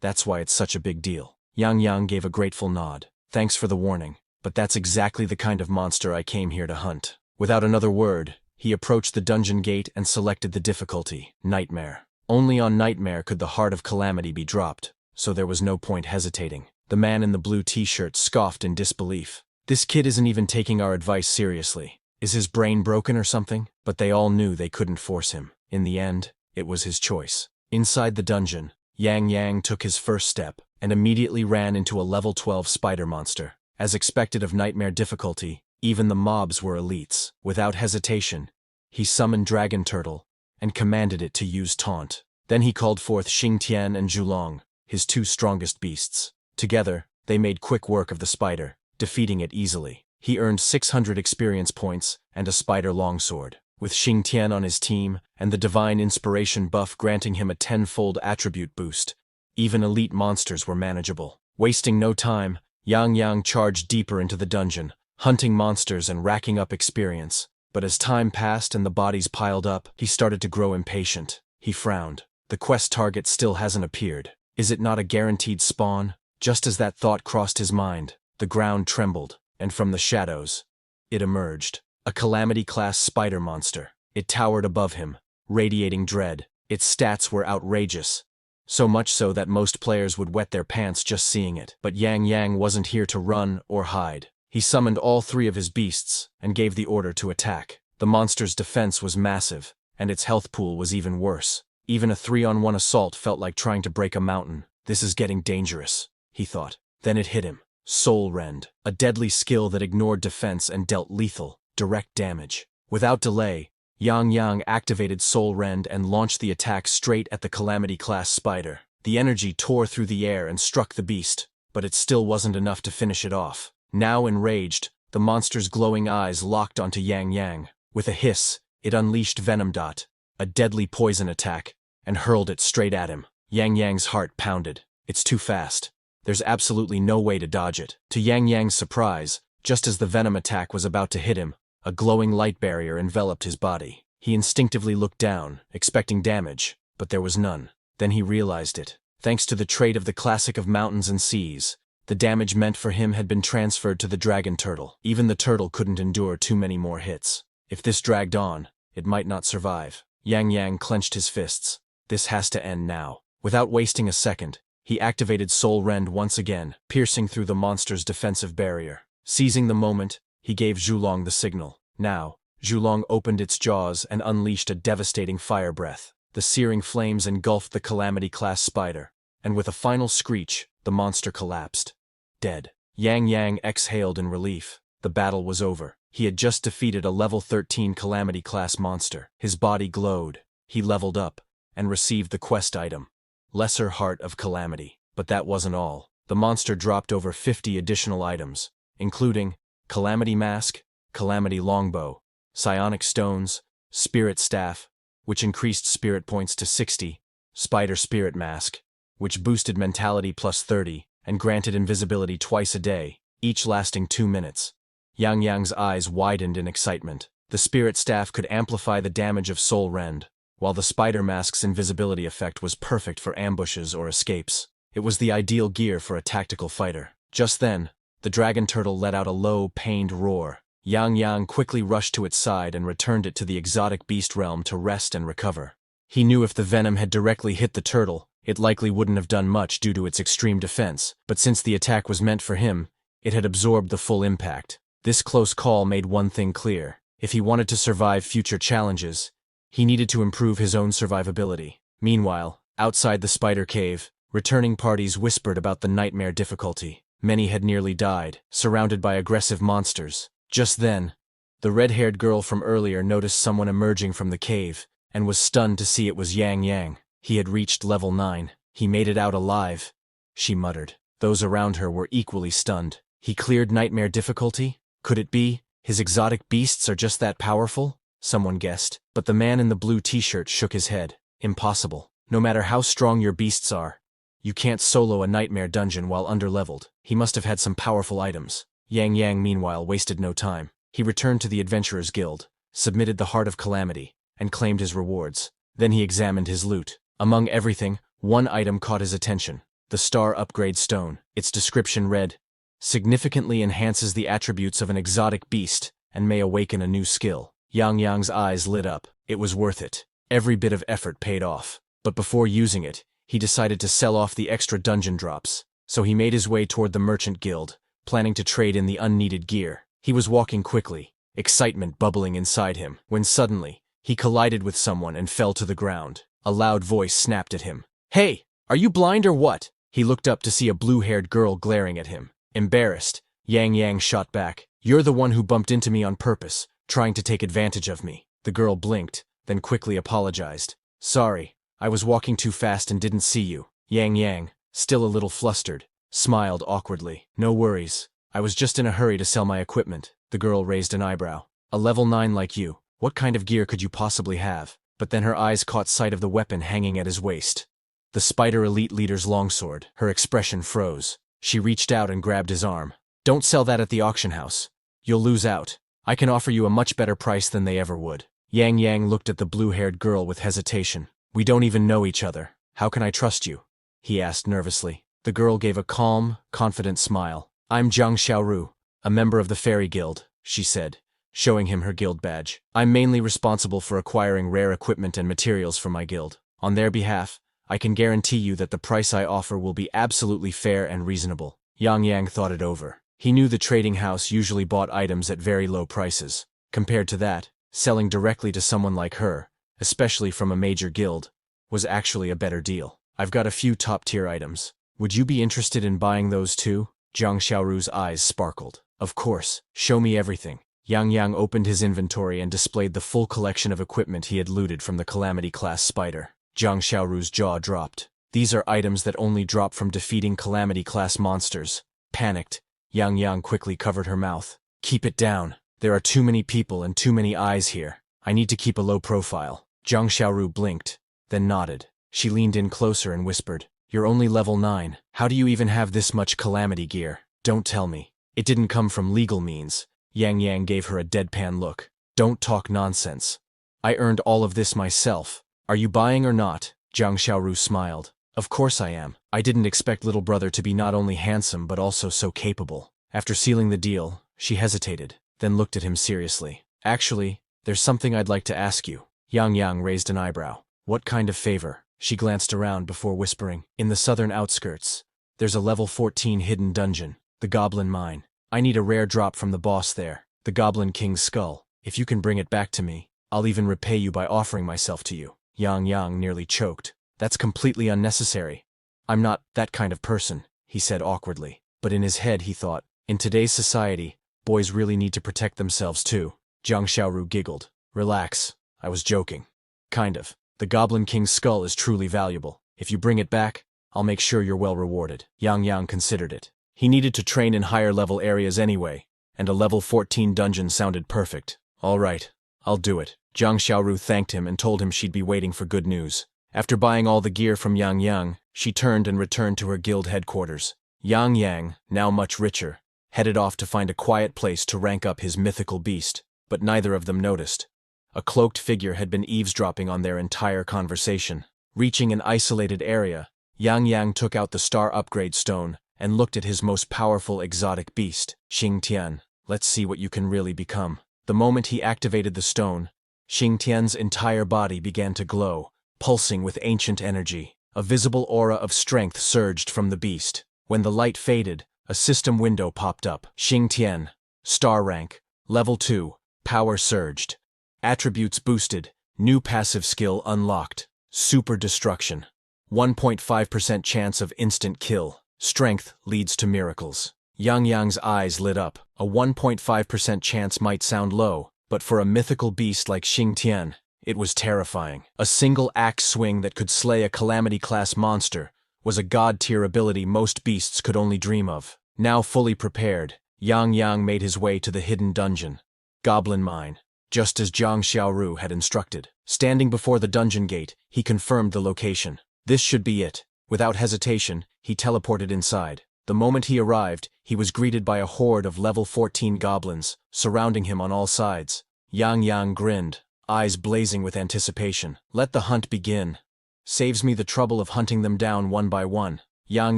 That's why it's such a big deal. Yang Yang gave a grateful nod. Thanks for the warning, but that's exactly the kind of monster I came here to hunt. Without another word, he approached the dungeon gate and selected the difficulty, Nightmare. Only on Nightmare could the heart of Calamity be dropped, so there was no point hesitating. The man in the blue t-shirt scoffed in disbelief. This kid isn't even taking our advice seriously. Is his brain broken or something? But they all knew they couldn't force him. In the end, it was his choice. Inside the dungeon, Yang Yang took his first step and immediately ran into a level 12 spider monster. As expected of Nightmare difficulty, even the mobs were elites. Without hesitation, he summoned Dragon Turtle and commanded it to use Taunt. Then he called forth Xingtian and Zhulong, his two strongest beasts. Together, they made quick work of the spider, defeating it easily. He earned 600 experience points and a spider longsword. With Xingtian on his team and the Divine Inspiration buff granting him a 10-fold attribute boost, even elite monsters were manageable. Wasting no time, Yang Yang charged deeper into the dungeon, hunting monsters and racking up experience. But as time passed and the bodies piled up, he started to grow impatient. He frowned. The quest target still hasn't appeared. Is it not a guaranteed spawn? Just as that thought crossed his mind, the ground trembled, and from the shadows, it emerged. A Calamity-class spider monster. It towered above him, radiating dread. Its stats were outrageous, so much so that most players would wet their pants just seeing it. But Yang Yang wasn't here to run or hide. He summoned all three of his beasts and gave the order to attack. The monster's defense was massive, and its health pool was even worse. Even a 3-on-1 assault felt like trying to break a mountain. This is getting dangerous, he thought. Then it hit him. Soul Rend, a deadly skill that ignored defense and dealt lethal, direct damage. Without delay, Yang Yang activated Soul Rend and launched the attack straight at the Calamity-class spider. The energy tore through the air and struck the beast, but it still wasn't enough to finish it off. Now enraged, the monster's glowing eyes locked onto Yang Yang. With a hiss, it unleashed Venom Dot, a deadly poison attack, and hurled it straight at him. Yang Yang's heart pounded. It's too fast. There's absolutely no way to dodge it. To Yang Yang's surprise, just as the venom attack was about to hit him, a glowing light barrier enveloped his body. He instinctively looked down, expecting damage, but there was none. Then he realized it. Thanks to the trait of the classic of mountains and seas, the damage meant for him had been transferred to the Dragon Turtle. Even the turtle couldn't endure too many more hits. If this dragged on, it might not survive. Yang Yang clenched his fists. This has to end now. Without wasting a second, he activated Soul Rend once again, piercing through the monster's defensive barrier. Seizing the moment, he gave Zhulong the signal. Now, Zhulong opened its jaws and unleashed a devastating fire breath. The searing flames engulfed the Calamity-class spider, and with a final screech, the monster collapsed. Dead. Yang Yang exhaled in relief. The battle was over. He had just defeated a level 13 Calamity-class monster. His body glowed. He leveled up, and received the quest item, Lesser Heart of Calamity. But that wasn't all. The monster dropped over 50 additional items, including Calamity Mask, Calamity Longbow, Psionic Stones, Spirit Staff, which increased spirit points to 60, Spider Spirit Mask, which boosted mentality plus 30, and granted invisibility twice a day, each lasting 2 minutes. Yang Yang's eyes widened in excitement. The Spirit Staff could amplify the damage of Soul Rend, while the Spider Mask's invisibility effect was perfect for ambushes or escapes. It was the ideal gear for a tactical fighter. Just then, the Dragon Turtle let out a low, pained roar. Yang Yang quickly rushed to its side and returned it to the exotic beast realm to rest and recover. He knew if the venom had directly hit the turtle, it likely wouldn't have done much due to its extreme defense, but since the attack was meant for him, it had absorbed the full impact. This close call made one thing clear. If he wanted to survive future challenges, he needed to improve his own survivability. Meanwhile, outside the spider cave, returning parties whispered about the nightmare difficulty. Many had nearly died, surrounded by aggressive monsters. Just then, the red-haired girl from earlier noticed someone emerging from the cave, and was stunned to see it was Yang Yang. He had reached level 9. He made it out alive, she muttered. Those around her were equally stunned. He cleared nightmare difficulty? Could it be? His exotic beasts are just that powerful? Someone guessed. But the man in the blue t-shirt shook his head. Impossible. No matter how strong your beasts are, you can't solo a nightmare dungeon while underleveled. He must have had some powerful items. Yang Yang, meanwhile, wasted no time. He returned to the Adventurers Guild, submitted the Heart of Calamity, and claimed his rewards. Then he examined his loot. Among everything, one item caught his attention: the Star Upgrade Stone. Its description read, "Significantly enhances the attributes of an exotic beast and may awaken a new skill." Yang Yang's eyes lit up. It was worth it. Every bit of effort paid off. But before using it, he decided to sell off the extra dungeon drops. So he made his way toward the Merchant Guild, planning to trade in the unneeded gear. He was walking quickly, excitement bubbling inside him, when suddenly, he collided with someone and fell to the ground. A loud voice snapped at him. "Hey, are you blind or what?" He looked up to see a blue-haired girl glaring at him. Embarrassed, Yang Yang shot back. "You're the one who bumped into me on purpose, trying to take advantage of me." The girl blinked, then quickly apologized. "Sorry, I was walking too fast and didn't see you." Yang Yang, still a little flustered, smiled awkwardly. "No worries. I was just in a hurry to sell my equipment." The girl raised an eyebrow. "A level 9 like you, what kind of gear could you possibly have?" But then her eyes caught sight of the weapon hanging at his waist. The Spider Elite Leader's longsword. Her expression froze. She reached out and grabbed his arm. "Don't sell that at the auction house. You'll lose out. I can offer you a much better price than they ever would." Yang Yang looked at the blue-haired girl with hesitation. "We don't even know each other. How can I trust you?" he asked nervously. The girl gave a calm, confident smile. "I'm Zhang Xiaoru, a member of the Fairy Guild," she said, showing him her guild badge. "I'm mainly responsible for acquiring rare equipment and materials for my guild. On their behalf, I can guarantee you that the price I offer will be absolutely fair and reasonable." Yang Yang thought it over. He knew the trading house usually bought items at very low prices. Compared to that, selling directly to someone like her, especially from a major guild, was actually a better deal. "I've got a few top-tier items. Would you be interested in buying those too?" Zhang Xiaoru's eyes sparkled. "Of course, show me everything." Yang Yang opened his inventory and displayed the full collection of equipment he had looted from the Calamity-class spider. Zhang Xiaoru's jaw dropped. These are items that only drop from defeating Calamity-class monsters. Panicked, Yang Yang quickly covered her mouth. "Keep it down. There are too many people and too many eyes here. I need to keep a low profile." Zhang Xiaoru blinked, then nodded. She leaned in closer and whispered, "You're only level 9. How do you even have this much Calamity gear? Don't tell me it didn't come from legal means." Yang Yang gave her a deadpan look. "Don't talk nonsense. I earned all of this myself. Are you buying or not?" Zhang Xiaoru smiled. "Of course I am. I didn't expect little brother to be not only handsome but also so capable." After sealing the deal, she hesitated, then looked at him seriously. "Actually, there's something I'd like to ask you." Yang Yang raised an eyebrow. "What kind of favor?" She glanced around before whispering. "In the southern outskirts, there's a level 14 hidden dungeon, the Goblin Mine. I need a rare drop from the boss there, the Goblin King's skull. If you can bring it back to me, I'll even repay you by offering myself to you." Yang Yang nearly choked. "That's completely unnecessary. I'm not that kind of person," he said awkwardly. But in his head he thought, in today's society, boys really need to protect themselves too. Zhang Xiaoru giggled. "Relax, I was joking." "Kind of. The Goblin King's skull is truly valuable. If you bring it back, I'll make sure you're well rewarded." Yang Yang considered it. He needed to train in higher level areas anyway, and a level 14 dungeon sounded perfect. "All right, I'll do it." Zhang Xiaoru thanked him and told him she'd be waiting for good news. After buying all the gear from Yang Yang, she turned and returned to her guild headquarters. Yang Yang, now much richer, headed off to find a quiet place to rank up his mythical beast, but neither of them noticed. A cloaked figure had been eavesdropping on their entire conversation. Reaching an isolated area, Yang Yang took out the Star Upgrade Stone and looked at his most powerful exotic beast, Xing Tian. "Let's see what you can really become." The moment he activated the stone, Xing Tian's entire body began to glow, pulsing with ancient energy. A visible aura of strength surged from the beast. When the light faded, a system window popped up. Xing Tian, Star Rank, Level 2, Power surged. Attributes boosted, new passive skill unlocked. Super Destruction. 1.5% chance of instant kill. Strength leads to miracles. Yang Yang's eyes lit up. A 1.5% chance might sound low, but for a mythical beast like Xing Tian, it was terrifying. A single axe swing that could slay a Calamity-class monster was a god-tier ability most beasts could only dream of. Now fully prepared, Yang Yang made his way to the hidden dungeon, Goblin Mine, just as Zhang Xiaoru had instructed. Standing before the dungeon gate, he confirmed the location. This should be it. Without hesitation, he teleported inside. The moment he arrived, he was greeted by a horde of level 14 goblins, surrounding him on all sides. Yang Yang grinned, eyes blazing with anticipation. Let the hunt begin. Saves me the trouble of hunting them down one by one. Yang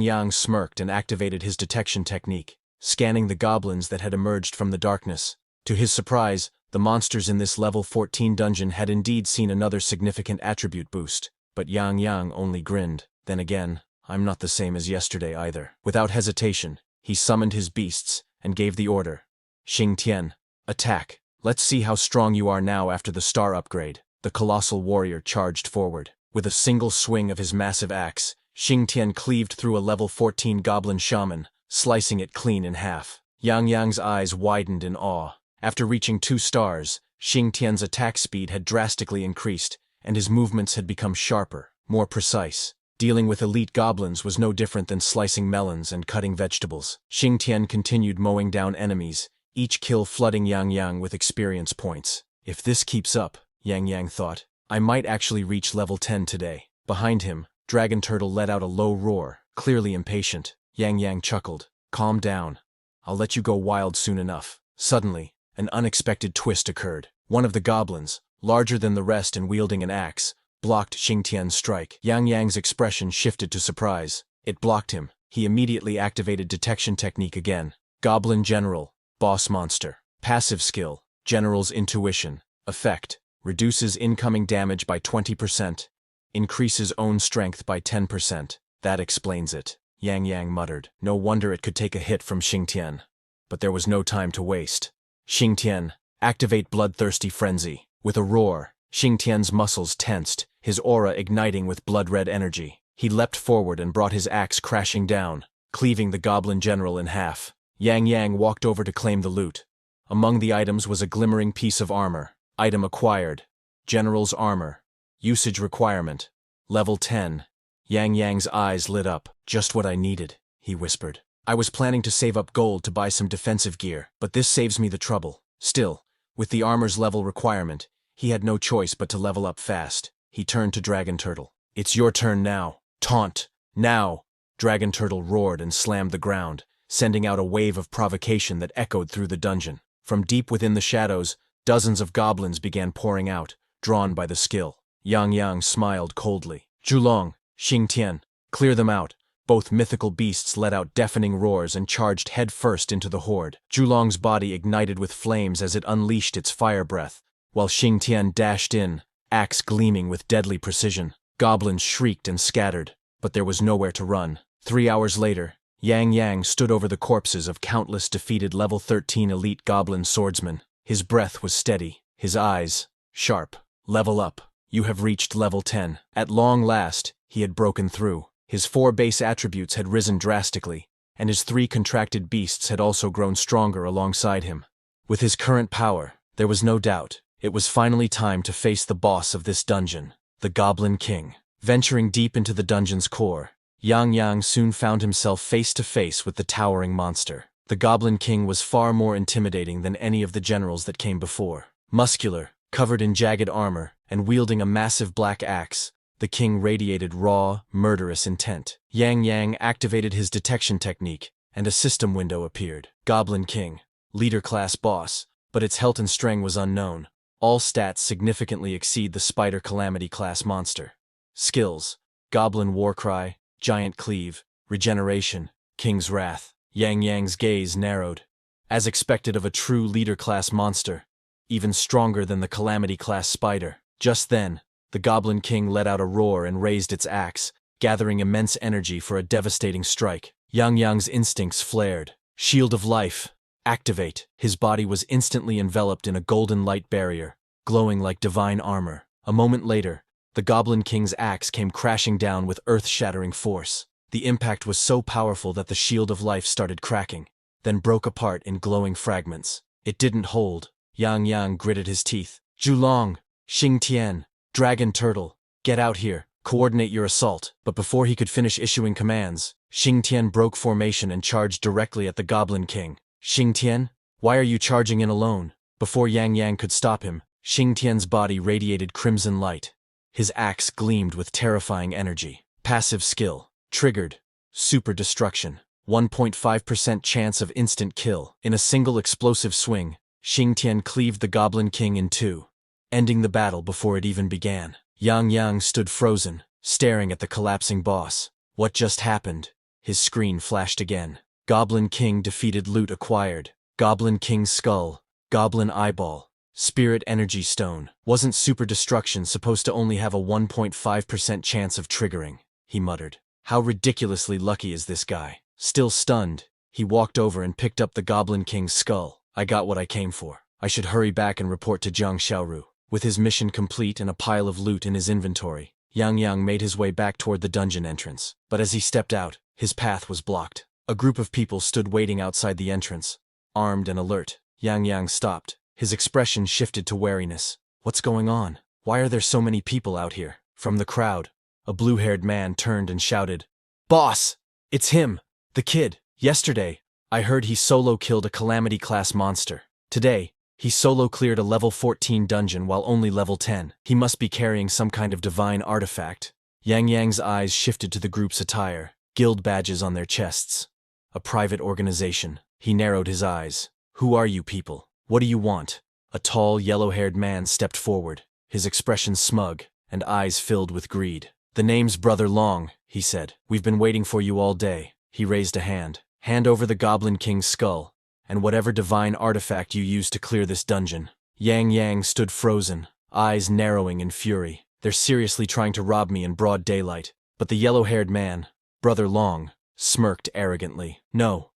Yang smirked and activated his detection technique, scanning the goblins that had emerged from the darkness. To his surprise, the monsters in this level 14 dungeon had indeed seen another significant attribute boost, but Yang Yang only grinned. Then again, I'm not the same as yesterday either. Without hesitation, he summoned his beasts and gave the order. Xing Tian, attack. Let's see how strong you are now after the star upgrade. The colossal warrior charged forward. With a single swing of his massive axe, Xing Tian cleaved through a level 14 goblin shaman, slicing it clean in half. Yang Yang's eyes widened in awe. After reaching 2 stars, Xing Tian's attack speed had drastically increased, and his movements had become sharper, more precise. Dealing with elite goblins was no different than slicing melons and cutting vegetables. Xing Tian continued mowing down enemies, each kill flooding Yang Yang with experience points. If this keeps up, Yang Yang thought, I might actually reach level 10 today. Behind him, Dragon Turtle let out a low roar, clearly impatient. Yang Yang chuckled. Calm down. I'll let you go wild soon enough. Suddenly, an unexpected twist occurred. One of the goblins, larger than the rest and wielding an axe, blocked Xing Tian's strike. Yang Yang's expression shifted to surprise. It blocked him. He immediately activated detection technique again. Goblin General, boss monster. Passive skill, General's intuition. Effect, reduces incoming damage by 20%. Increases own strength by 10%. That explains it, Yang Yang muttered. No wonder it could take a hit from Xing Tian. But there was no time to waste. Xing Tian, activate Bloodthirsty Frenzy. With a roar, Xing Tian's muscles tensed, his aura igniting with blood-red energy. He leapt forward and brought his axe crashing down, cleaving the goblin general in half. Yang Yang walked over to claim the loot. Among the items was a glimmering piece of armor. Item acquired. General's armor. Usage requirement. Level 10. Yang Yang's eyes lit up. Just what I needed, he whispered. I was planning to save up gold to buy some defensive gear, but this saves me the trouble. Still, with the armor's level requirement, he had no choice but to level up fast. He turned to Dragon Turtle. It's your turn now. Taunt. Now! Dragon Turtle roared and slammed the ground, sending out a wave of provocation that echoed through the dungeon. From deep within the shadows, dozens of goblins began pouring out, drawn by the skill. Yang Yang smiled coldly. Zhulong, Xing Tian, clear them out. Both mythical beasts let out deafening roars and charged headfirst into the horde. Zhulong's body ignited with flames as it unleashed its fire breath, while Xing Tian dashed in, axe gleaming with deadly precision. Goblins shrieked and scattered, but there was nowhere to run. 3 hours later, Yang Yang stood over the corpses of countless defeated level 13 elite goblin swordsmen. His breath was steady, his eyes sharp. Level up. You have reached level 10. At long last, he had broken through. His 4 base attributes had risen drastically, and his 3 contracted beasts had also grown stronger alongside him. With his current power, there was no doubt, it was finally time to face the boss of this dungeon, the Goblin King. Venturing deep into the dungeon's core, Yang Yang soon found himself face to face with the towering monster. The Goblin King was far more intimidating than any of the generals that came before. Muscular, covered in jagged armor, and wielding a massive black axe, the king radiated raw, murderous intent. Yang Yang activated his detection technique, and a system window appeared. Goblin King, leader class boss, but its health and strength was unknown. All stats significantly exceed the Spider Calamity class monster. Skills: Goblin Warcry, Giant Cleave, Regeneration, King's Wrath. Yang Yang's gaze narrowed. As expected of a true leader class monster, even stronger than the Calamity class spider. Just then, the Goblin King let out a roar and raised its axe, gathering immense energy for a devastating strike. Yang Yang's instincts flared. Shield of Life, activate. His body was instantly enveloped in a golden light barrier, glowing like divine armor. A moment later, the Goblin King's axe came crashing down with earth-shattering force. The impact was so powerful that the Shield of Life started cracking, then broke apart in glowing fragments. It didn't hold. Yang Yang gritted his teeth. Zhulong, Xing Tian, Dragon Turtle, get out here, coordinate your assault. But before he could finish issuing commands, Xing Tian broke formation and charged directly at the Goblin King. Xing Tian, why are you charging in alone? Before Yang Yang could stop him, Xing Tian's body radiated crimson light. His axe gleamed with terrifying energy. Passive skill, triggered, super destruction, 1.5% chance of instant kill. In a single explosive swing, Xing Tian cleaved the Goblin King in 2. ending the battle before it even began. Yang Yang stood frozen, staring at the collapsing boss. What just happened? His screen flashed again. Goblin King defeated, loot acquired. Goblin King's skull, Goblin eyeball, Spirit Energy Stone. Wasn't super destruction supposed to only have a 1.5% chance of triggering? He muttered. How ridiculously lucky is this guy? Still stunned, he walked over and picked up the Goblin King's skull. I got what I came for. I should hurry back and report to Zhang Xiaoru. With his mission complete and a pile of loot in his inventory, Yang Yang made his way back toward the dungeon entrance. But as he stepped out, his path was blocked. A group of people stood waiting outside the entrance, armed and alert. Yang Yang stopped. His expression shifted to wariness. What's going on? Why are there so many people out here? From the crowd, a blue-haired man turned and shouted, "Boss! It's him! The kid! Yesterday, I heard he solo killed a Calamity-class monster. Today, he solo cleared a level 14 dungeon while only level 10. He must be carrying some kind of divine artifact." Yang Yang's eyes shifted to the group's attire, guild badges on their chests. A private organization. He narrowed his eyes. Who are you people? What do you want? A tall, yellow-haired man stepped forward, his expression smug and eyes filled with greed. The name's Brother Long, he said. We've been waiting for you all day. He raised a hand. Hand over the Goblin King's skull, and whatever divine artifact you used to clear this dungeon. Yang Yang stood frozen, eyes narrowing in fury. They're seriously trying to rob me in broad daylight. But the yellow-haired man, Brother Long, smirked arrogantly. No,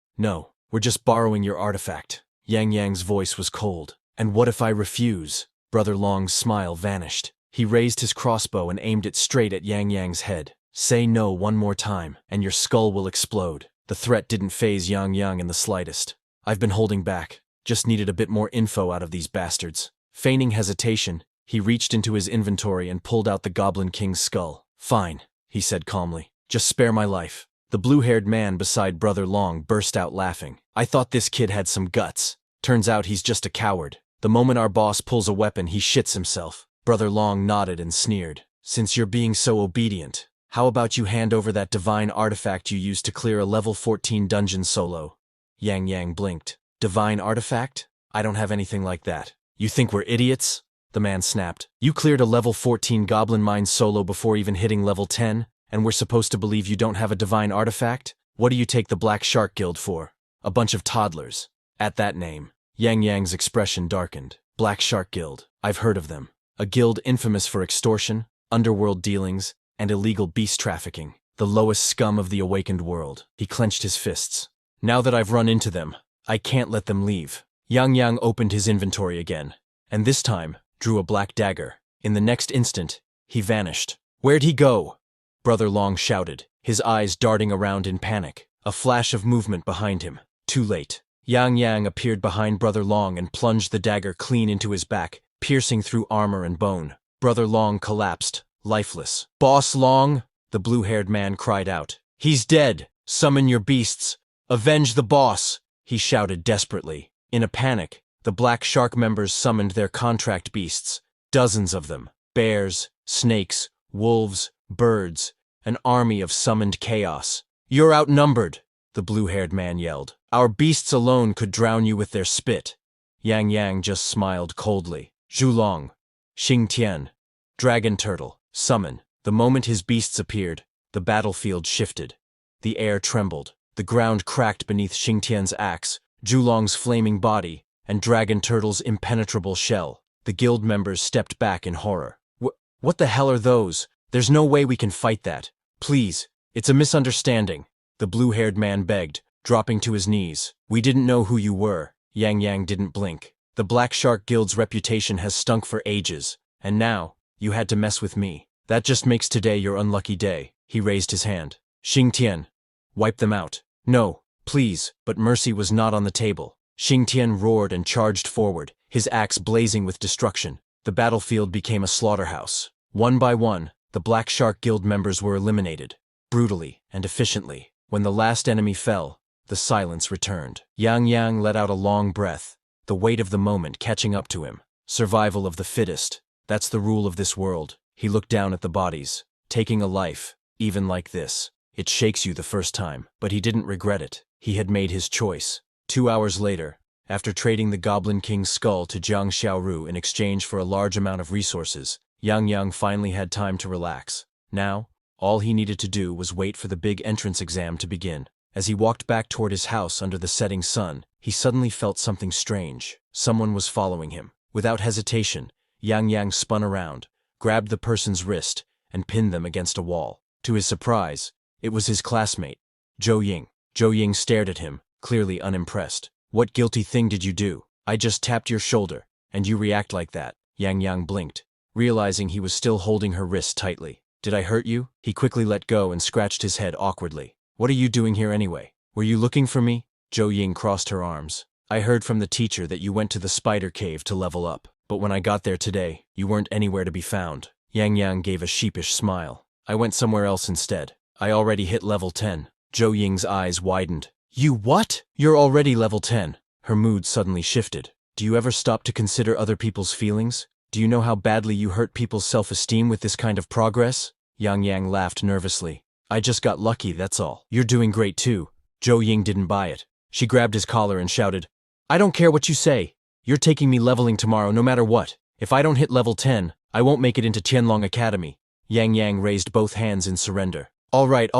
we're just borrowing your artifact. Yang Yang's voice was cold. And what if I refuse? Brother Long's smile vanished. He raised his crossbow and aimed it straight at Yang Yang's head. Say no one more time, and your skull will explode. The threat didn't faze Yang Yang in the slightest. I've been holding back. Just needed a bit more info out of these bastards. Feigning hesitation, he reached into his inventory and pulled out the Goblin King's skull. Fine, he said calmly. Just spare my life. The blue-haired man beside Brother Long burst out laughing. I thought this kid had some guts. Turns out he's just a coward. The moment our boss pulls a weapon, he shits himself. Brother Long nodded and sneered. Since you're being so obedient, how about you hand over that divine artifact you used to clear a level 14 dungeon solo? Yang Yang blinked. Divine artifact? I don't have anything like that. You think we're idiots? The man snapped. You cleared a level 14 goblin mine solo before even hitting level 10? And we're supposed to believe you don't have a divine artifact? What do you take the Black Shark Guild for? A bunch of toddlers. At that name, Yang Yang's expression darkened. Black Shark Guild. I've heard of them. A guild infamous for extortion, underworld dealings, and illegal beast trafficking. The lowest scum of the awakened world. He clenched his fists. Now that I've run into them, I can't let them leave. Yang Yang opened his inventory again, and this time drew a black dagger. In the next instant, he vanished. Where'd he go? Brother Long shouted, his eyes darting around in panic. A flash of movement behind him. Too late. Yang Yang appeared behind Brother Long and plunged the dagger clean into his back, piercing through armor and bone. Brother Long collapsed, lifeless. Boss Long, the blue-haired man cried out. He's dead. Summon your beasts. Avenge the boss, he shouted desperately. In a panic, the Black Shark members summoned their contract beasts. Dozens of them. Bears, snakes, wolves, birds, an army of summoned chaos. You're outnumbered, the blue-haired man yelled. Our beasts alone could drown you with their spit. Yang Yang just smiled coldly. Zhulong, Xing Tian, Dragon Turtle, summon. The moment his beasts appeared, the battlefield shifted. The air trembled. The ground cracked beneath Xing Tian's axe, Zhulong's flaming body, and Dragon Turtle's impenetrable shell. The guild members stepped back in horror. What the hell are those? There's no way we can fight that. Please, it's a misunderstanding, the blue-haired man begged, dropping to his knees. We didn't know who you were. Yang Yang didn't blink. The Black Shark Guild's reputation has stunk for ages, and now, you had to mess with me. That just makes today your unlucky day. He raised his hand. Xing Tian, wipe them out. No, please, but mercy was not on the table. Xing Tian roared and charged forward, his axe blazing with destruction. The battlefield became a slaughterhouse. One by one, the Black Shark Guild members were eliminated, brutally and efficiently. When the last enemy fell, the silence returned. Yang Yang let out a long breath, the weight of the moment catching up to him. Survival of the fittest. That's the rule of this world. He looked down at the bodies. Taking a life, even like this, it shakes you the first time. But he didn't regret it. He had made his choice. 2 hours later, After trading the Goblin King's skull to Jiang Xiaoru in exchange for a large amount of resources, Yang Yang finally had time to relax. Now, all he needed to do was wait for the big entrance exam to begin. As he walked back toward his house under the setting sun, he suddenly felt something strange. Someone was following him. Without hesitation, Yang Yang spun around, grabbed the person's wrist, and pinned them against a wall. To his surprise, it was his classmate, Zhou Ying. Zhou Ying stared at him, clearly unimpressed. "What guilty thing did you do? I just tapped your shoulder, and you react like that." Yang Yang blinked, realizing he was still holding her wrist tightly. "Did I hurt you?" He quickly let go and scratched his head awkwardly. "What are you doing here anyway? Were you looking for me?" Zhou Ying crossed her arms. "I heard from the teacher that you went to the spider cave to level up, but when I got there today, you weren't anywhere to be found." Yang Yang gave a sheepish smile. "I went somewhere else instead. I already hit level 10. Zhou Ying's eyes widened. "You what? You're already level 10. Her mood suddenly shifted. "Do you ever stop to consider other people's feelings? Do you know how badly you hurt people's self-esteem with this kind of progress?" Yang Yang laughed nervously. "I just got lucky, that's all." "You're doing great too." Zhou Ying didn't buy it. She grabbed his collar and shouted, "I don't care what you say. You're taking me leveling tomorrow no matter what. If I don't hit level 10, I won't make it into Tianlong Academy." Yang Yang raised both hands in surrender. All right,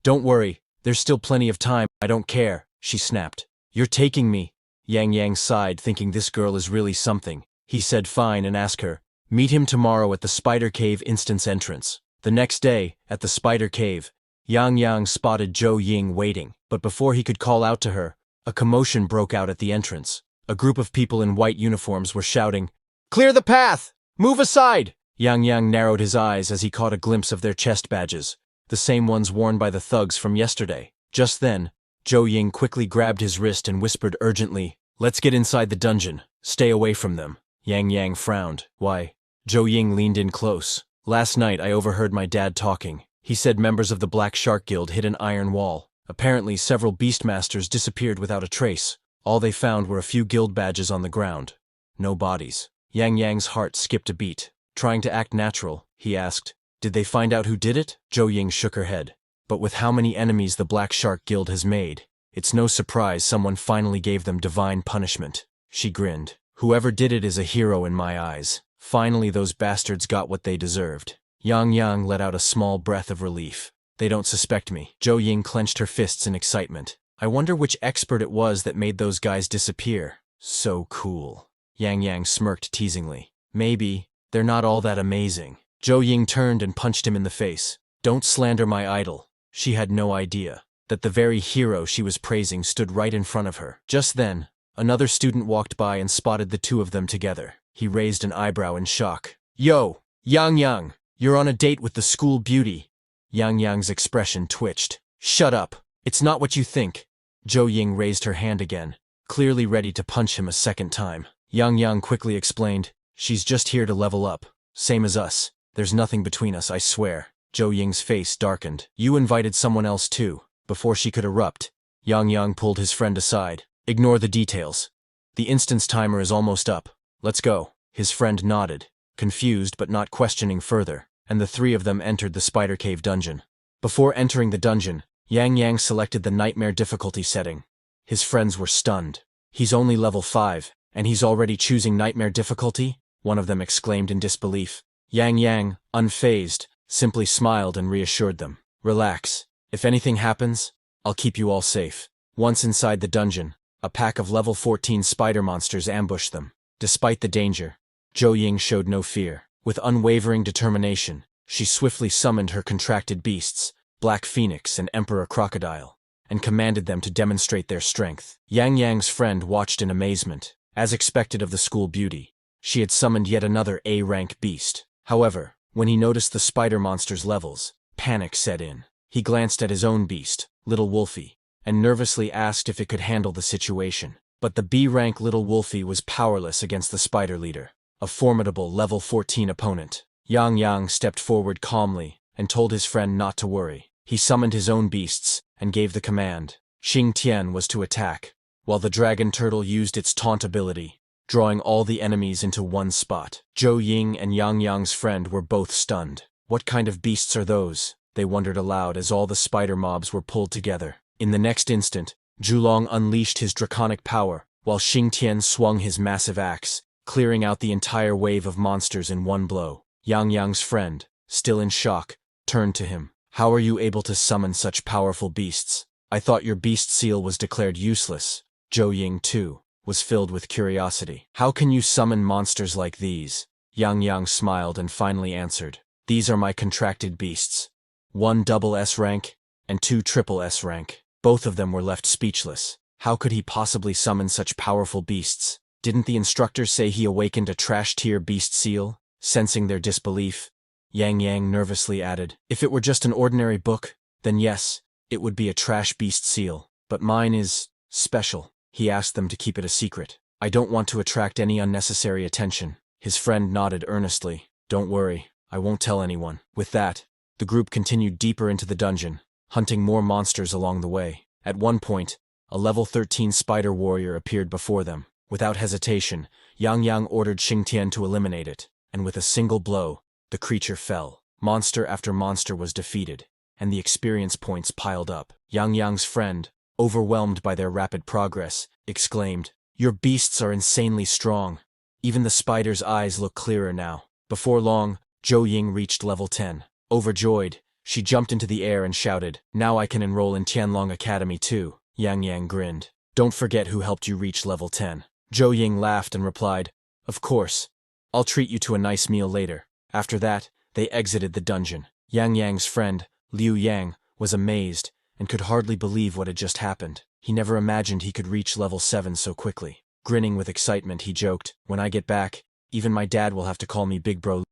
don't worry. There's still plenty of time. I don't care," she snapped. "You're taking me." Yang Yang sighed, thinking this girl is really something. He said fine and asked her, "Meet him tomorrow at the Spider Cave instance entrance." The next day, at the Spider Cave, Yang Yang spotted Zhou Ying waiting, but before he could call out to her, a commotion broke out at the entrance. A group of people in white uniforms were shouting, "Clear the path! Move aside!" Yang Yang narrowed his eyes as he caught a glimpse of their chest badges, the same ones worn by the thugs from yesterday. Just then, Zhou Ying quickly grabbed his wrist and whispered urgently, "Let's get inside the dungeon. Stay away from them." Yang Yang frowned. "Why?" Zhou Ying leaned in close. "Last night I overheard my dad talking. He said members of the Black Shark Guild hit an iron wall. Apparently several beastmasters disappeared without a trace. All they found were a few guild badges on the ground. No bodies." Yang Yang's heart skipped a beat. Trying to act natural, he asked, "Did they find out who did it?" Zhou Ying shook her head. "But with how many enemies the Black Shark Guild has made, it's no surprise someone finally gave them divine punishment." She grinned. "Whoever did it is a hero in my eyes. Finally those bastards got what they deserved." Yang Yang let out a small breath of relief. "They don't suspect me." Zhou Ying clenched her fists in excitement. "I wonder which expert it was that made those guys disappear. So cool." Yang Yang smirked teasingly. "Maybe they're not all that amazing." Zhou Ying turned and punched him in the face. "Don't slander my idol." She had no idea that the very hero she was praising stood right in front of her. Just then, another student walked by and spotted the two of them together. He raised an eyebrow in shock. "Yo, Yang Yang, you're on a date with the school beauty." Yang Yang's expression twitched. "Shut up. It's not what you think." Zhou Ying raised her hand again, clearly ready to punch him a second time. Yang Yang quickly explained, "She's just here to level up. Same as us. There's nothing between us, I swear." Zhou Ying's face darkened. "You invited someone else too." Before she could erupt, Yang Yang pulled his friend aside. "Ignore the details. The instance timer is almost up. Let's go." His friend nodded, confused but not questioning further, and the three of them entered the Spider Cave dungeon. Before entering the dungeon, Yang Yang selected the nightmare difficulty setting. His friends were stunned. "He's only level 5, and he's already choosing nightmare difficulty?" One of them exclaimed in disbelief. Yang Yang, unfazed, simply smiled and reassured them. "Relax. If anything happens, I'll keep you all safe." Once inside the dungeon, a pack of level 14 spider monsters ambushed them. Despite the danger, Zhou Ying showed no fear. With unwavering determination, she swiftly summoned her contracted beasts, Black Phoenix and Emperor Crocodile, and commanded them to demonstrate their strength. Yang Yang's friend watched in amazement. As expected of the school beauty, she had summoned yet another A-rank beast. However, when he noticed the spider monster's levels, panic set in. He glanced at his own beast, Little Wolfie, and nervously asked if it could handle the situation. But the B-rank Little Wolfie was powerless against the spider leader, a formidable level 14 opponent. Yang Yang stepped forward calmly and told his friend not to worry. He summoned his own beasts and gave the command. Xing Tian was to attack, while the dragon turtle used its taunt ability, drawing all the enemies into one spot. Zhou Ying and Yang Yang's friend were both stunned. What kind of beasts are those? They wondered aloud as all the spider mobs were pulled together. In the next instant, Zhulong unleashed his draconic power, while Xing Tian swung his massive axe, clearing out the entire wave of monsters in one blow. Yang Yang's friend, still in shock, turned to him. How are you able to summon such powerful beasts? I thought your beast seal was declared useless. Zhou Ying, too, was filled with curiosity. How can you summon monsters like these? Yang Yang smiled and finally answered. These are my contracted beasts. 1 double S rank and 2 triple S rank. Both of them were left speechless. How could he possibly summon such powerful beasts? Didn't the instructor say he awakened a trash-tier beast seal? Sensing their disbelief, Yang Yang nervously added, if it were just an ordinary book, then yes, it would be a trash beast seal. But mine is special. He asked them to keep it a secret. I don't want to attract any unnecessary attention. His friend nodded earnestly. Don't worry, I won't tell anyone. With that, the group continued deeper into the dungeon, hunting more monsters along the way. At one point, a level 13 spider warrior appeared before them. Without hesitation, Yang Yang ordered Xing Tian to eliminate it, and with a single blow, the creature fell. Monster after monster was defeated, and the experience points piled up. Yang Yang's friend, overwhelmed by their rapid progress, exclaimed, Your beasts are insanely strong. Even the spider's eyes look clearer now. Before long, Zhou Ying reached level 10. Overjoyed, she jumped into the air and shouted, Now I can enroll in Tianlong Academy too. Yang Yang grinned. Don't forget who helped you reach level 10. Zhou Ying laughed and replied, Of course. I'll treat you to a nice meal later. After that, they exited the dungeon. Yang Yang's friend, Liu Yang, was amazed and could hardly believe what had just happened. He never imagined he could reach level 7 so quickly. Grinning with excitement, he joked, When I get back, even my dad will have to call me Big Bro.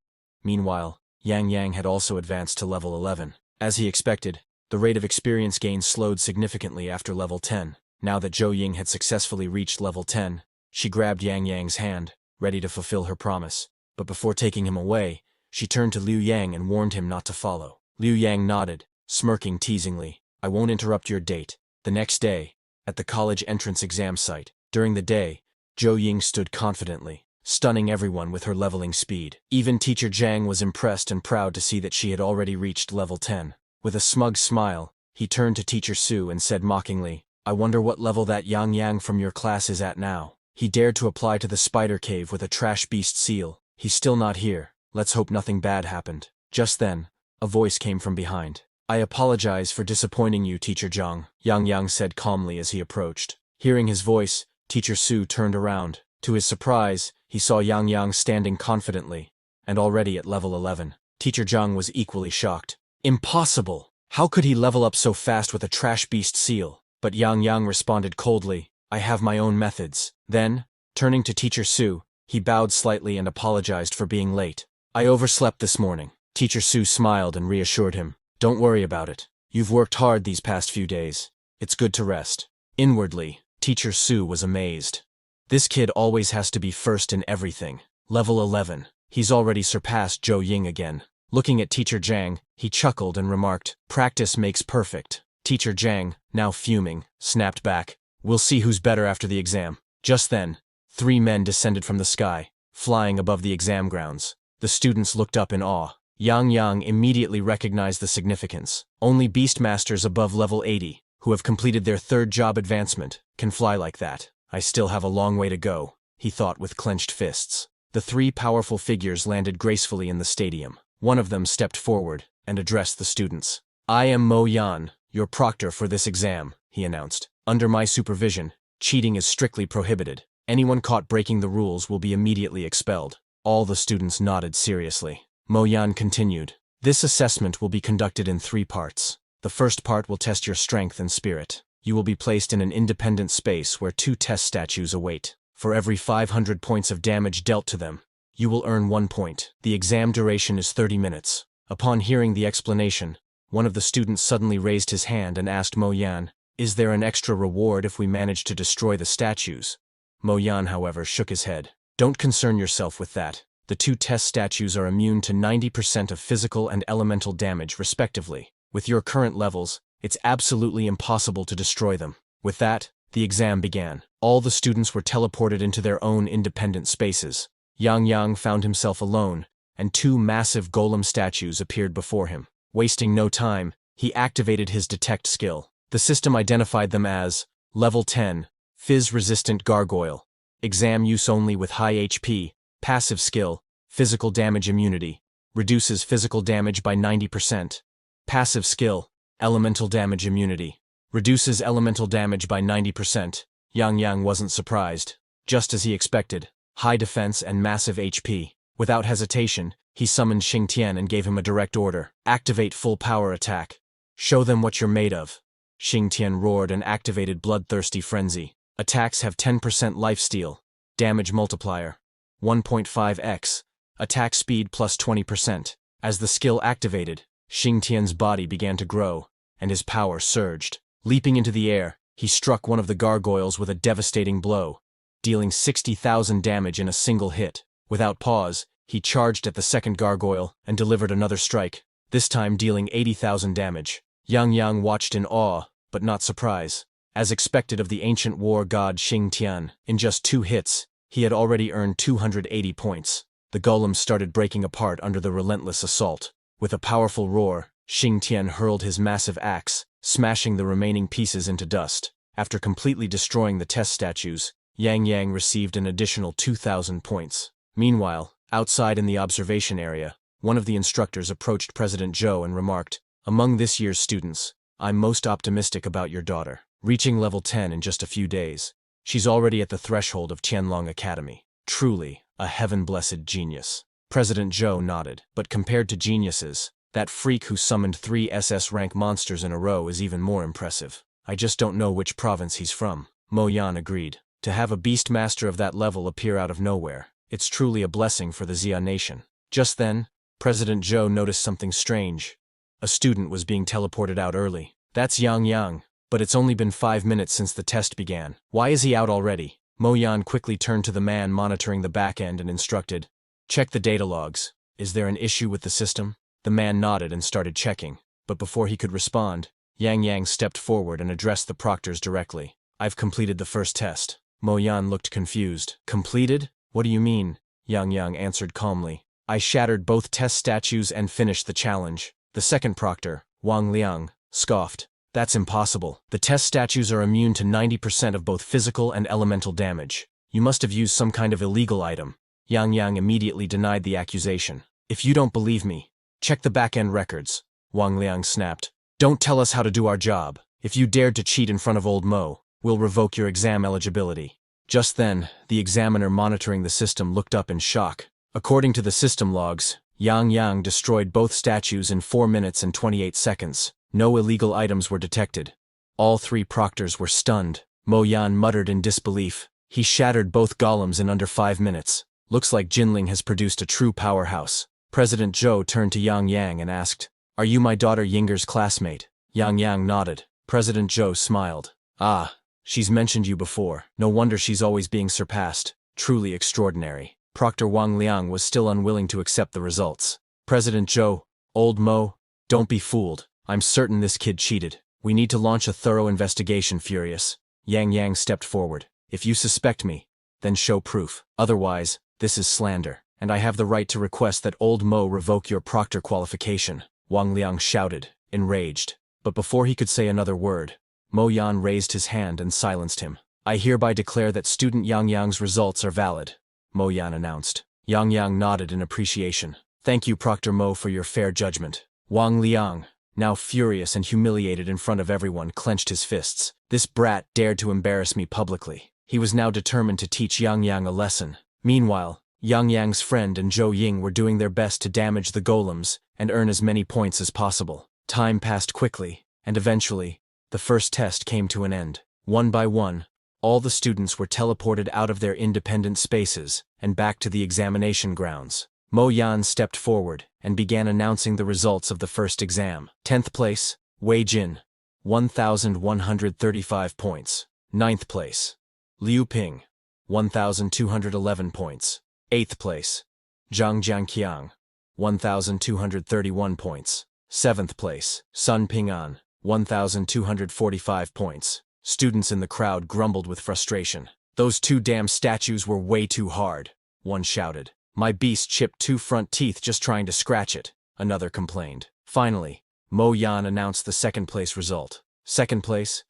Meanwhile, Yang Yang had also advanced to level 11. As he expected, the rate of experience gain slowed significantly after level 10. Now that Zhou Ying had successfully reached level 10, she grabbed Yang Yang's hand, ready to fulfill her promise. But before taking him away, she turned to Liu Yang and warned him not to follow. Liu Yang nodded, smirking teasingly. I won't interrupt your date. The next day, at the college entrance exam site. During the day, Zhou Ying stood confidently, stunning everyone with her leveling speed. Even Teacher Zhang was impressed and proud to see that she had already reached level 10. With a smug smile, he turned to Teacher Su and said mockingly, I wonder what level that Yang Yang from your class is at now. He dared to apply to the spider cave with a trash beast seal. He's still not here. Let's hope nothing bad happened. Just then, a voice came from behind. I apologize for disappointing you, Teacher Zhang, Yang Yang said calmly as he approached. Hearing his voice, Teacher Su turned around. To his surprise, he saw Yang Yang standing confidently, and already at level 11. Teacher Zhang was equally shocked. Impossible! How could he level up so fast with a trash beast seal? But Yang Yang responded coldly, I have my own methods. Then, turning to Teacher Su, he bowed slightly and apologized for being late. I overslept this morning. Teacher Su smiled and reassured him. Don't worry about it. You've worked hard these past few days. It's good to rest. Inwardly, Teacher Su was amazed. This kid always has to be first in everything. Level 11. He's already surpassed Zhou Ying again. Looking at Teacher Zhang, he chuckled and remarked, Practice makes perfect. Teacher Zhang, now fuming, snapped back. We'll see who's better after the exam. Just then, 3 men descended from the sky, flying above the exam grounds. The students looked up in awe. Yang Yang immediately recognized the significance. Only Beastmasters above level 80, who have completed their 3rd job advancement, can fly like that. I still have a long way to go, he thought with clenched fists. The 3 powerful figures landed gracefully in the stadium. One of them stepped forward and addressed the students. I am Mo Yan, your proctor for this exam, he announced. Under my supervision, cheating is strictly prohibited. Anyone caught breaking the rules will be immediately expelled. All the students nodded seriously. Mo Yan continued, This assessment will be conducted in 3 parts. The first part will test your strength and spirit. You will be placed in an independent space where 2 test statues await. For every 500 points of damage dealt to them, you will earn 1 point. The exam duration is 30 minutes. Upon hearing the explanation, one of the students suddenly raised his hand and asked Mo Yan, Is there an extra reward if we manage to destroy the statues? Mo Yan, however, shook his head. Don't concern yourself with that. The 2 test statues are immune to 90% of physical and elemental damage, respectively. With your current levels, it's absolutely impossible to destroy them. With that, the exam began. All the students were teleported into their own independent spaces. Yang Yang found himself alone, and 2 massive golem statues appeared before him. Wasting no time, he activated his detect skill. The system identified them as Level 10, Fizz-resistant gargoyle. Exam use only with high HP, passive skill, physical damage immunity. Reduces physical damage by 90%. Passive skill, elemental damage immunity. Reduces elemental damage by 90%. Yang Yang wasn't surprised. Just as he expected. High defense and massive HP. Without hesitation, he summoned Xingtian and gave him a direct order. Activate full power attack. Show them what you're made of. Xingtian roared and activated Bloodthirsty Frenzy. Attacks have 10% lifesteal. Damage multiplier. 1.5x. Attack speed plus 20%. As the skill activated, Xingtian's body began to grow, and his power surged. Leaping into the air, he struck one of the gargoyles with a devastating blow, dealing 60,000 damage in a single hit. Without pause, he charged at the second gargoyle and delivered another strike, this time dealing 80,000 damage. Yang Yang watched in awe, but not surprise. As expected of the ancient war god Xingtian, in just 2 hits, he had already earned 280 points. The golems started breaking apart under the relentless assault. With a powerful roar, Xingtian hurled his massive axe, smashing the remaining pieces into dust. After completely destroying the test statues, Yang Yang received an additional 2,000 points. Meanwhile, outside in the observation area, one of the instructors approached President Zhou and remarked, "Among this year's students, I'm most optimistic about your daughter, reaching level 10 in just a few days. She's already at the threshold of Qianlong Academy. Truly, a heaven-blessed genius." President Zhou nodded. But compared to geniuses, that freak who summoned 3 SS-rank monsters in a row is even more impressive. I just don't know which province he's from. Mo Yan agreed. To have a beastmaster of that level appear out of nowhere, it's truly a blessing for the Xia nation. Just then, President Zhou noticed something strange. A student was being teleported out early. That's Yang Yang, but it's only been 5 minutes since the test began. Why is he out already? Mo Yan quickly turned to the man monitoring the back end and instructed, "Check the data logs. Is there an issue with the system?" The man nodded and started checking, but before he could respond, Yang Yang stepped forward and addressed the proctors directly. "I've completed the first test." Mo Yan looked confused. "Completed? What do you mean?" Yang Yang answered calmly. "I shattered both test statues and finished the challenge." The second proctor, Wang Liang, scoffed. "That's impossible. The test statues are immune to 90% of both physical and elemental damage. You must have used some kind of illegal item." Yang Yang immediately denied the accusation. "If you don't believe me, check the back-end records," Wang Liang snapped. "Don't tell us how to do our job. If you dared to cheat in front of old Mo, we'll revoke your exam eligibility." Just then, the examiner monitoring the system looked up in shock. According to the system logs, Yang Yang destroyed both statues in 4 minutes and 28 seconds. No illegal items were detected. All 3 proctors were stunned. Mo Yan muttered in disbelief. He shattered both golems in under 5 minutes. Looks like Jinling has produced a true powerhouse. President Zhou turned to Yang Yang and asked, "Are you my daughter Yinger's classmate?" Yang Yang nodded. President Zhou smiled. "Ah, she's mentioned you before. No wonder she's always being surpassed. Truly extraordinary." Proctor Wang Liang was still unwilling to accept the results. "President Zhou, old Mo, don't be fooled. I'm certain this kid cheated. We need to launch a thorough investigation, Furious." Yang Yang stepped forward. "If you suspect me, then show proof. Otherwise, this is slander, and I have the right to request that old Mo revoke your proctor qualification," Wang Liang shouted, enraged. But before he could say another word, Mo Yan raised his hand and silenced him. "I hereby declare that student Yang Yang's results are valid," Mo Yan announced. Yang Yang nodded in appreciation. "Thank you, Proctor Mo, for your fair judgment." Wang Liang, now furious and humiliated in front of everyone, clenched his fists. This brat dared to embarrass me publicly. He was now determined to teach Yang Yang a lesson. Meanwhile, Yang Yang's friend and Zhou Ying were doing their best to damage the golems and earn as many points as possible. Time passed quickly, and eventually, the first test came to an end. One by one, all the students were teleported out of their independent spaces and back to the examination grounds. Mo Yan stepped forward and began announcing the results of the first exam. 10th place, Wei Jin, 1,135 points. 9th place, Liu Ping, 1,211 points. 8th place, Zhang Jiangqiang, 1,231 points. 7th place, Sun Ping'an, 1,245 points. Students in the crowd grumbled with frustration. "Those 2 damn statues were way too hard," one shouted. "My beast chipped 2 front teeth just trying to scratch it," another complained. Finally, Mo Yan announced the second place result. Second place,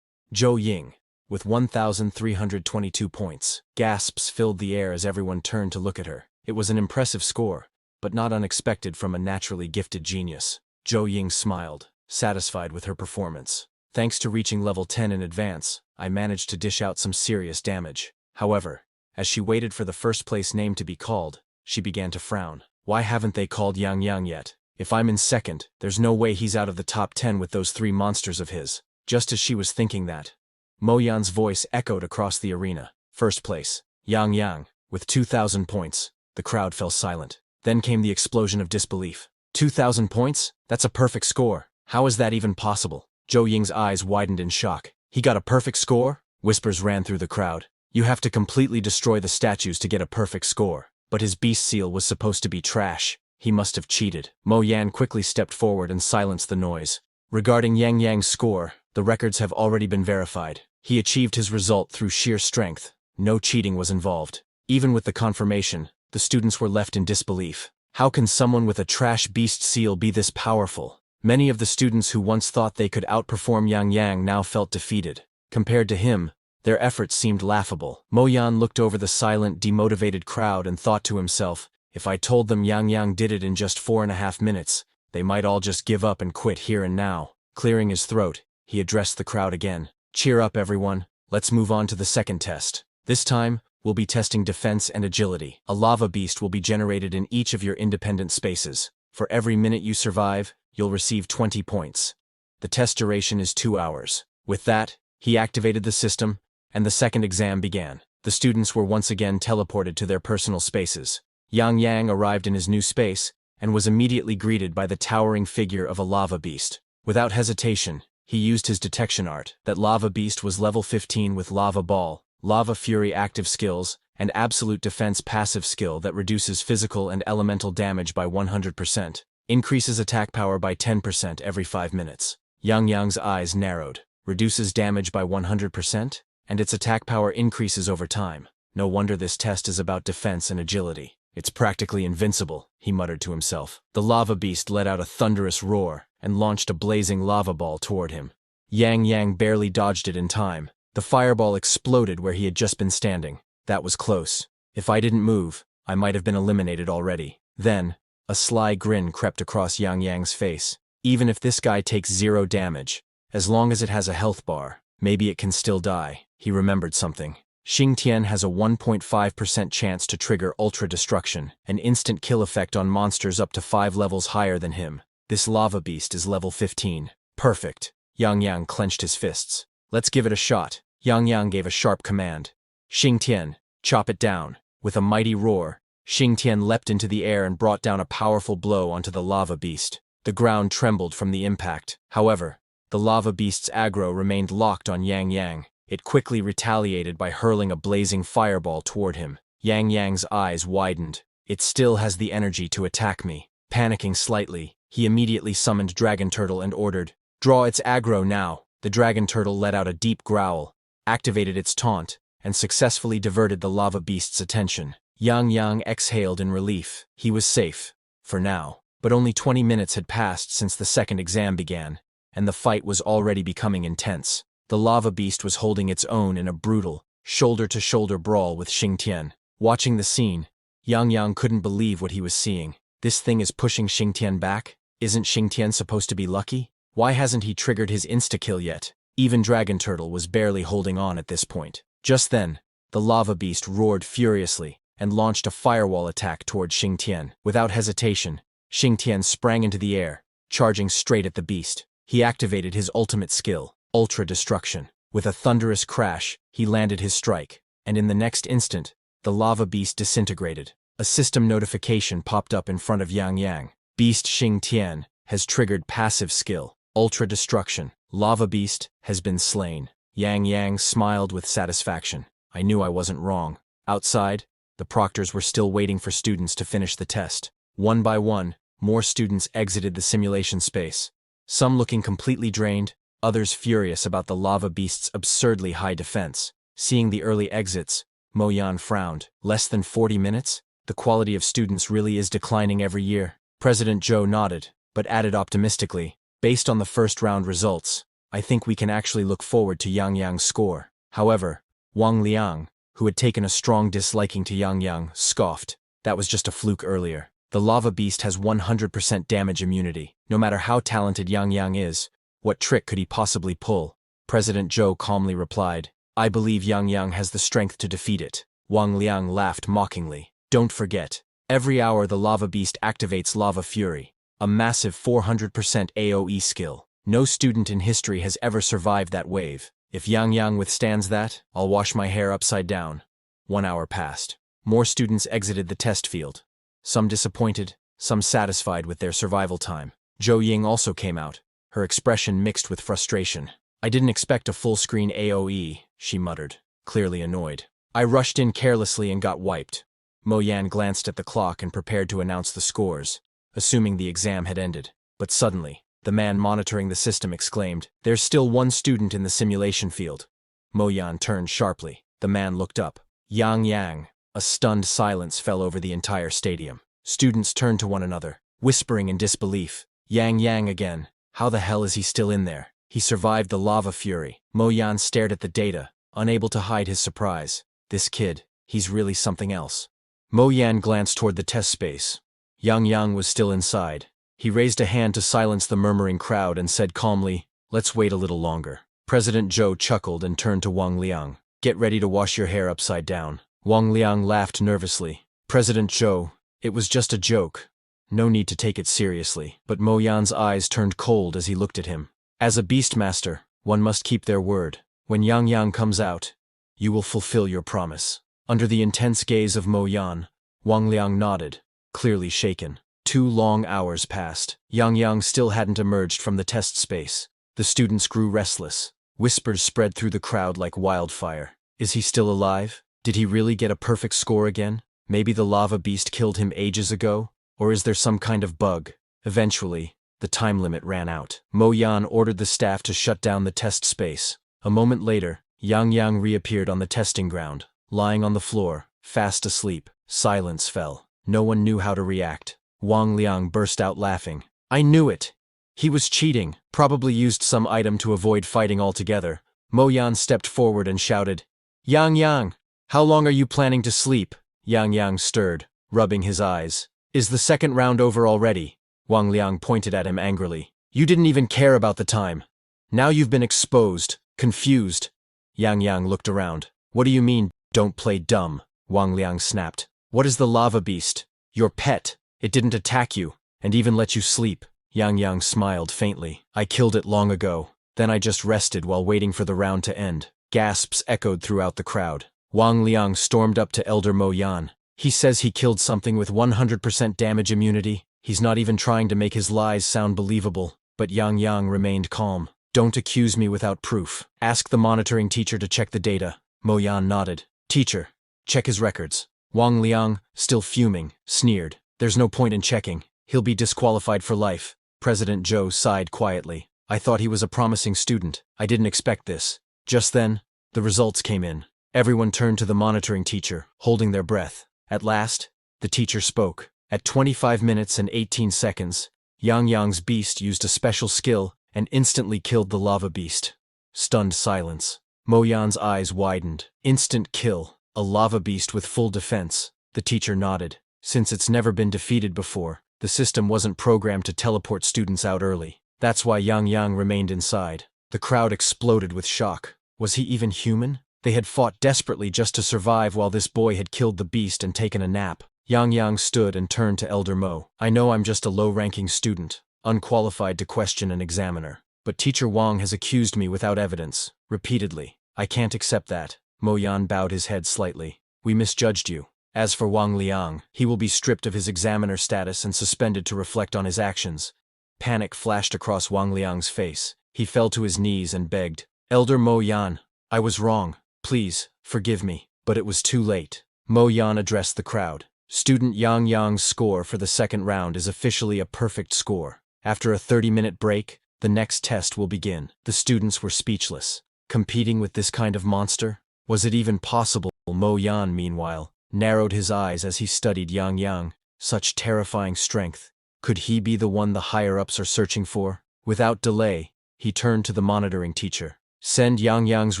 Zhou Ying, with 1,322 points. Gasps filled the air as everyone turned to look at her. It was an impressive score, but not unexpected from a naturally gifted genius. Zhou Ying smiled, satisfied with her performance. Thanks to reaching level 10 in advance, I managed to dish out some serious damage. However, as she waited for the first-place name to be called, she began to frown. Why haven't they called Yang Yang yet? If I'm in second, there's no way he's out of the top 10 with those 3 monsters of his. Just as she was thinking that, Mo Yan's voice echoed across the arena. First place, Yang Yang, with 2,000 points. The crowd fell silent. Then came the explosion of disbelief. 2,000 points? That's a perfect score. How is that even possible? Zhou Ying's eyes widened in shock. He got a perfect score? Whispers ran through the crowd. You have to completely destroy the statues to get a perfect score. But his beast seal was supposed to be trash. He must have cheated. Mo Yan quickly stepped forward and silenced the noise. Regarding Yang Yang's score, the records have already been verified. He achieved his result through sheer strength. No cheating was involved. Even with the confirmation, the students were left in disbelief. How can someone with a trash beast seal be this powerful? Many of the students who once thought they could outperform Yang Yang now felt defeated. Compared to him, their efforts seemed laughable. Mo Yan looked over the silent, demotivated crowd and thought to himself, if I told them Yang Yang did it in just 4.5 minutes, they might all just give up and quit here and now. Clearing his throat, he addressed the crowd again. Cheer up, everyone. Let's move on to the second test. This time, we'll be testing defense and agility. A lava beast will be generated in each of your independent spaces. For every minute you survive, you'll receive 20 points. The test duration is 2 hours. With that, he activated the system, and the second exam began. The students were once again teleported to their personal spaces. Yang Yang arrived in his new space, and was immediately greeted by the towering figure of a lava beast. Without hesitation, he used his detection art. That lava beast was level 15 with Lava Ball, Lava Fury active skills, and Absolute Defense passive skill that reduces physical and elemental damage by 100%, increases attack power by 10% every 5 minutes. Yang Yang's eyes narrowed. Reduces damage by 100%, and its attack power increases over time. No wonder this test is about defense and agility. It's practically invincible, he muttered to himself. The lava beast let out a thunderous roar and launched a blazing lava ball toward him. Yang Yang barely dodged it in time. The fireball exploded where he had just been standing. That was close. If I didn't move, I might have been eliminated already. Then, a sly grin crept across Yang Yang's face. Even if this guy takes 0 damage, as long as it has a health bar, maybe it can still die. He remembered something. Xing Tian has a 1.5% chance to trigger Ultra Destruction, an instant kill effect on monsters up to 5 levels higher than him. This lava beast is level 15. Perfect. Yang Yang clenched his fists. Let's give it a shot. Yang Yang gave a sharp command. Xing Tian, chop it down. With a mighty roar, Xing Tian leapt into the air and brought down a powerful blow onto the lava beast. The ground trembled from the impact. However, the lava beast's aggro remained locked on Yang Yang. It quickly retaliated by hurling a blazing fireball toward him. Yang Yang's eyes widened. It still has the energy to attack me. Panicking slightly, he immediately summoned Dragon Turtle and ordered, "Draw its aggro now." The Dragon Turtle let out a deep growl, activated its taunt, and successfully diverted the lava beast's attention. Yang Yang exhaled in relief. He was safe, for now. But only 20 minutes had passed since the second exam began, and the fight was already becoming intense. The lava beast was holding its own in a brutal, shoulder-to-shoulder brawl with Xing Tian. Watching the scene, Yang Yang couldn't believe what he was seeing. This thing is pushing Xing Tian back? Isn't Xing Tian supposed to be lucky? Why hasn't he triggered his insta-kill yet? Even Dragon Turtle was barely holding on at this point. Just then, the lava beast roared furiously and launched a firewall attack toward Xing Tian. Without hesitation, Xing Tian sprang into the air, charging straight at the beast. He activated his ultimate skill, Ultra Destruction. With a thunderous crash, he landed his strike, and in the next instant, the lava beast disintegrated. A system notification popped up in front of Yang Yang. Beast Xing Tian has triggered passive skill, Ultra Destruction. Lava beast has been slain. Yang Yang smiled with satisfaction. I knew I wasn't wrong. Outside, the proctors were still waiting for students to finish the test. One by one, more students exited the simulation space. Some looking completely drained, others furious about the lava beast's absurdly high defense. Seeing the early exits, Mo Yan frowned. Less than 40 minutes? The quality of students really is declining every year. President Zhou nodded, but added optimistically, based on the first round results, I think we can actually look forward to Yang Yang's score. However, Wang Liang, who had taken a strong disliking to Yang Yang, scoffed. That was just a fluke earlier. The lava beast has 100% damage immunity. No matter how talented Yang Yang is, what trick could he possibly pull? President Zhou calmly replied, I believe Yang Yang has the strength to defeat it. Wang Liang laughed mockingly. Don't forget, every hour the lava beast activates Lava Fury, a massive 400% AoE skill. No student in history has ever survived that wave. If Yang Yang withstands that, I'll wash my hair upside down. 1 hour passed. More students exited the test field. Some disappointed, some satisfied with their survival time. Zhou Ying also came out, her expression mixed with frustration. I didn't expect a full-screen AoE, she muttered, clearly annoyed. I rushed in carelessly and got wiped. Mo Yan glanced at the clock and prepared to announce the scores, assuming the exam had ended. But suddenly, the man monitoring the system exclaimed, There's still one student in the simulation field. Mo Yan turned sharply. The man looked up. Yang Yang. A stunned silence fell over the entire stadium. Students turned to one another, whispering in disbelief. Yang Yang again. How the hell is he still in there? He survived the lava fury. Mo Yan stared at the data, unable to hide his surprise. This kid, he's really something else. Mo Yan glanced toward the test space. Yang Yang was still inside. He raised a hand to silence the murmuring crowd and said calmly, Let's wait a little longer. President Zhou chuckled and turned to Wang Liang. Get ready to wash your hair upside down. Wang Liang laughed nervously. President Zhou, it was just a joke. No need to take it seriously. But Mo Yan's eyes turned cold as he looked at him. As a beastmaster, one must keep their word. When Yang Yang comes out, you will fulfill your promise. Under the intense gaze of Mo Yan, Wang Liang nodded, clearly shaken. 2 long hours passed. Yang Yang still hadn't emerged from the test space. The students grew restless. Whispers spread through the crowd like wildfire. Is he still alive? Did he really get a perfect score again? Maybe the lava beast killed him ages ago? Or is there some kind of bug? Eventually, the time limit ran out. Mo Yan ordered the staff to shut down the test space. A moment later, Yang Yang reappeared on the testing ground, lying on the floor, fast asleep. Silence fell. No one knew how to react. Wang Liang burst out laughing. I knew it! He was cheating, probably used some item to avoid fighting altogether. Mo Yan stepped forward and shouted, Yang Yang, how long are you planning to sleep? Yang Yang stirred, rubbing his eyes. Is the second round over already? Wang Liang pointed at him angrily. You didn't even care about the time. Now you've been exposed, confused. Yang Yang looked around. What do you mean, don't play dumb? Wang Liang snapped. What is the lava beast? Your pet. It didn't attack you, and even let you sleep. Yang Yang smiled faintly. I killed it long ago. Then I just rested while waiting for the round to end. Gasps echoed throughout the crowd. Wang Liang stormed up to Elder Mo Yan. He says he killed something with 100% damage immunity. He's not even trying to make his lies sound believable. But Yang Yang remained calm. Don't accuse me without proof. Ask the monitoring teacher to check the data. Mo Yan nodded. Teacher, check his records. Wang Liang, still fuming, sneered. There's no point in checking. He'll be disqualified for life. President Zhou sighed quietly. I thought he was a promising student. I didn't expect this. Just then, the results came in. Everyone turned to the monitoring teacher, holding their breath. At last, the teacher spoke. At 25 minutes and 18 seconds, Yang Yang's beast used a special skill and instantly killed the lava beast. Stunned silence. Mo Yan's eyes widened. Instant kill. A lava beast with full defense. The teacher nodded. Since it's never been defeated before, the system wasn't programmed to teleport students out early. That's why Yang Yang remained inside. The crowd exploded with shock. Was he even human? They had fought desperately just to survive while this boy had killed the beast and taken a nap. Yang Yang stood and turned to Elder Mo. I know I'm just a low-ranking student, unqualified to question an examiner. But Teacher Wang has accused me without evidence, repeatedly. I can't accept that. Mo Yan bowed his head slightly. We misjudged you. As for Wang Liang, he will be stripped of his examiner status and suspended to reflect on his actions. Panic flashed across Wang Liang's face. He fell to his knees and begged, Elder Mo Yan, I was wrong. Please, forgive me. But it was too late. Mo Yan addressed the crowd. Student Yang Yang's score for the second round is officially a perfect score. After a 30-minute break, the next test will begin. The students were speechless. Competing with this kind of monster? Was it even possible? Mo Yan, meanwhile, narrowed his eyes as he studied Yang Yang. Such terrifying strength. Could he be the one the higher-ups are searching for? Without delay, he turned to the monitoring teacher. Send Yang Yang's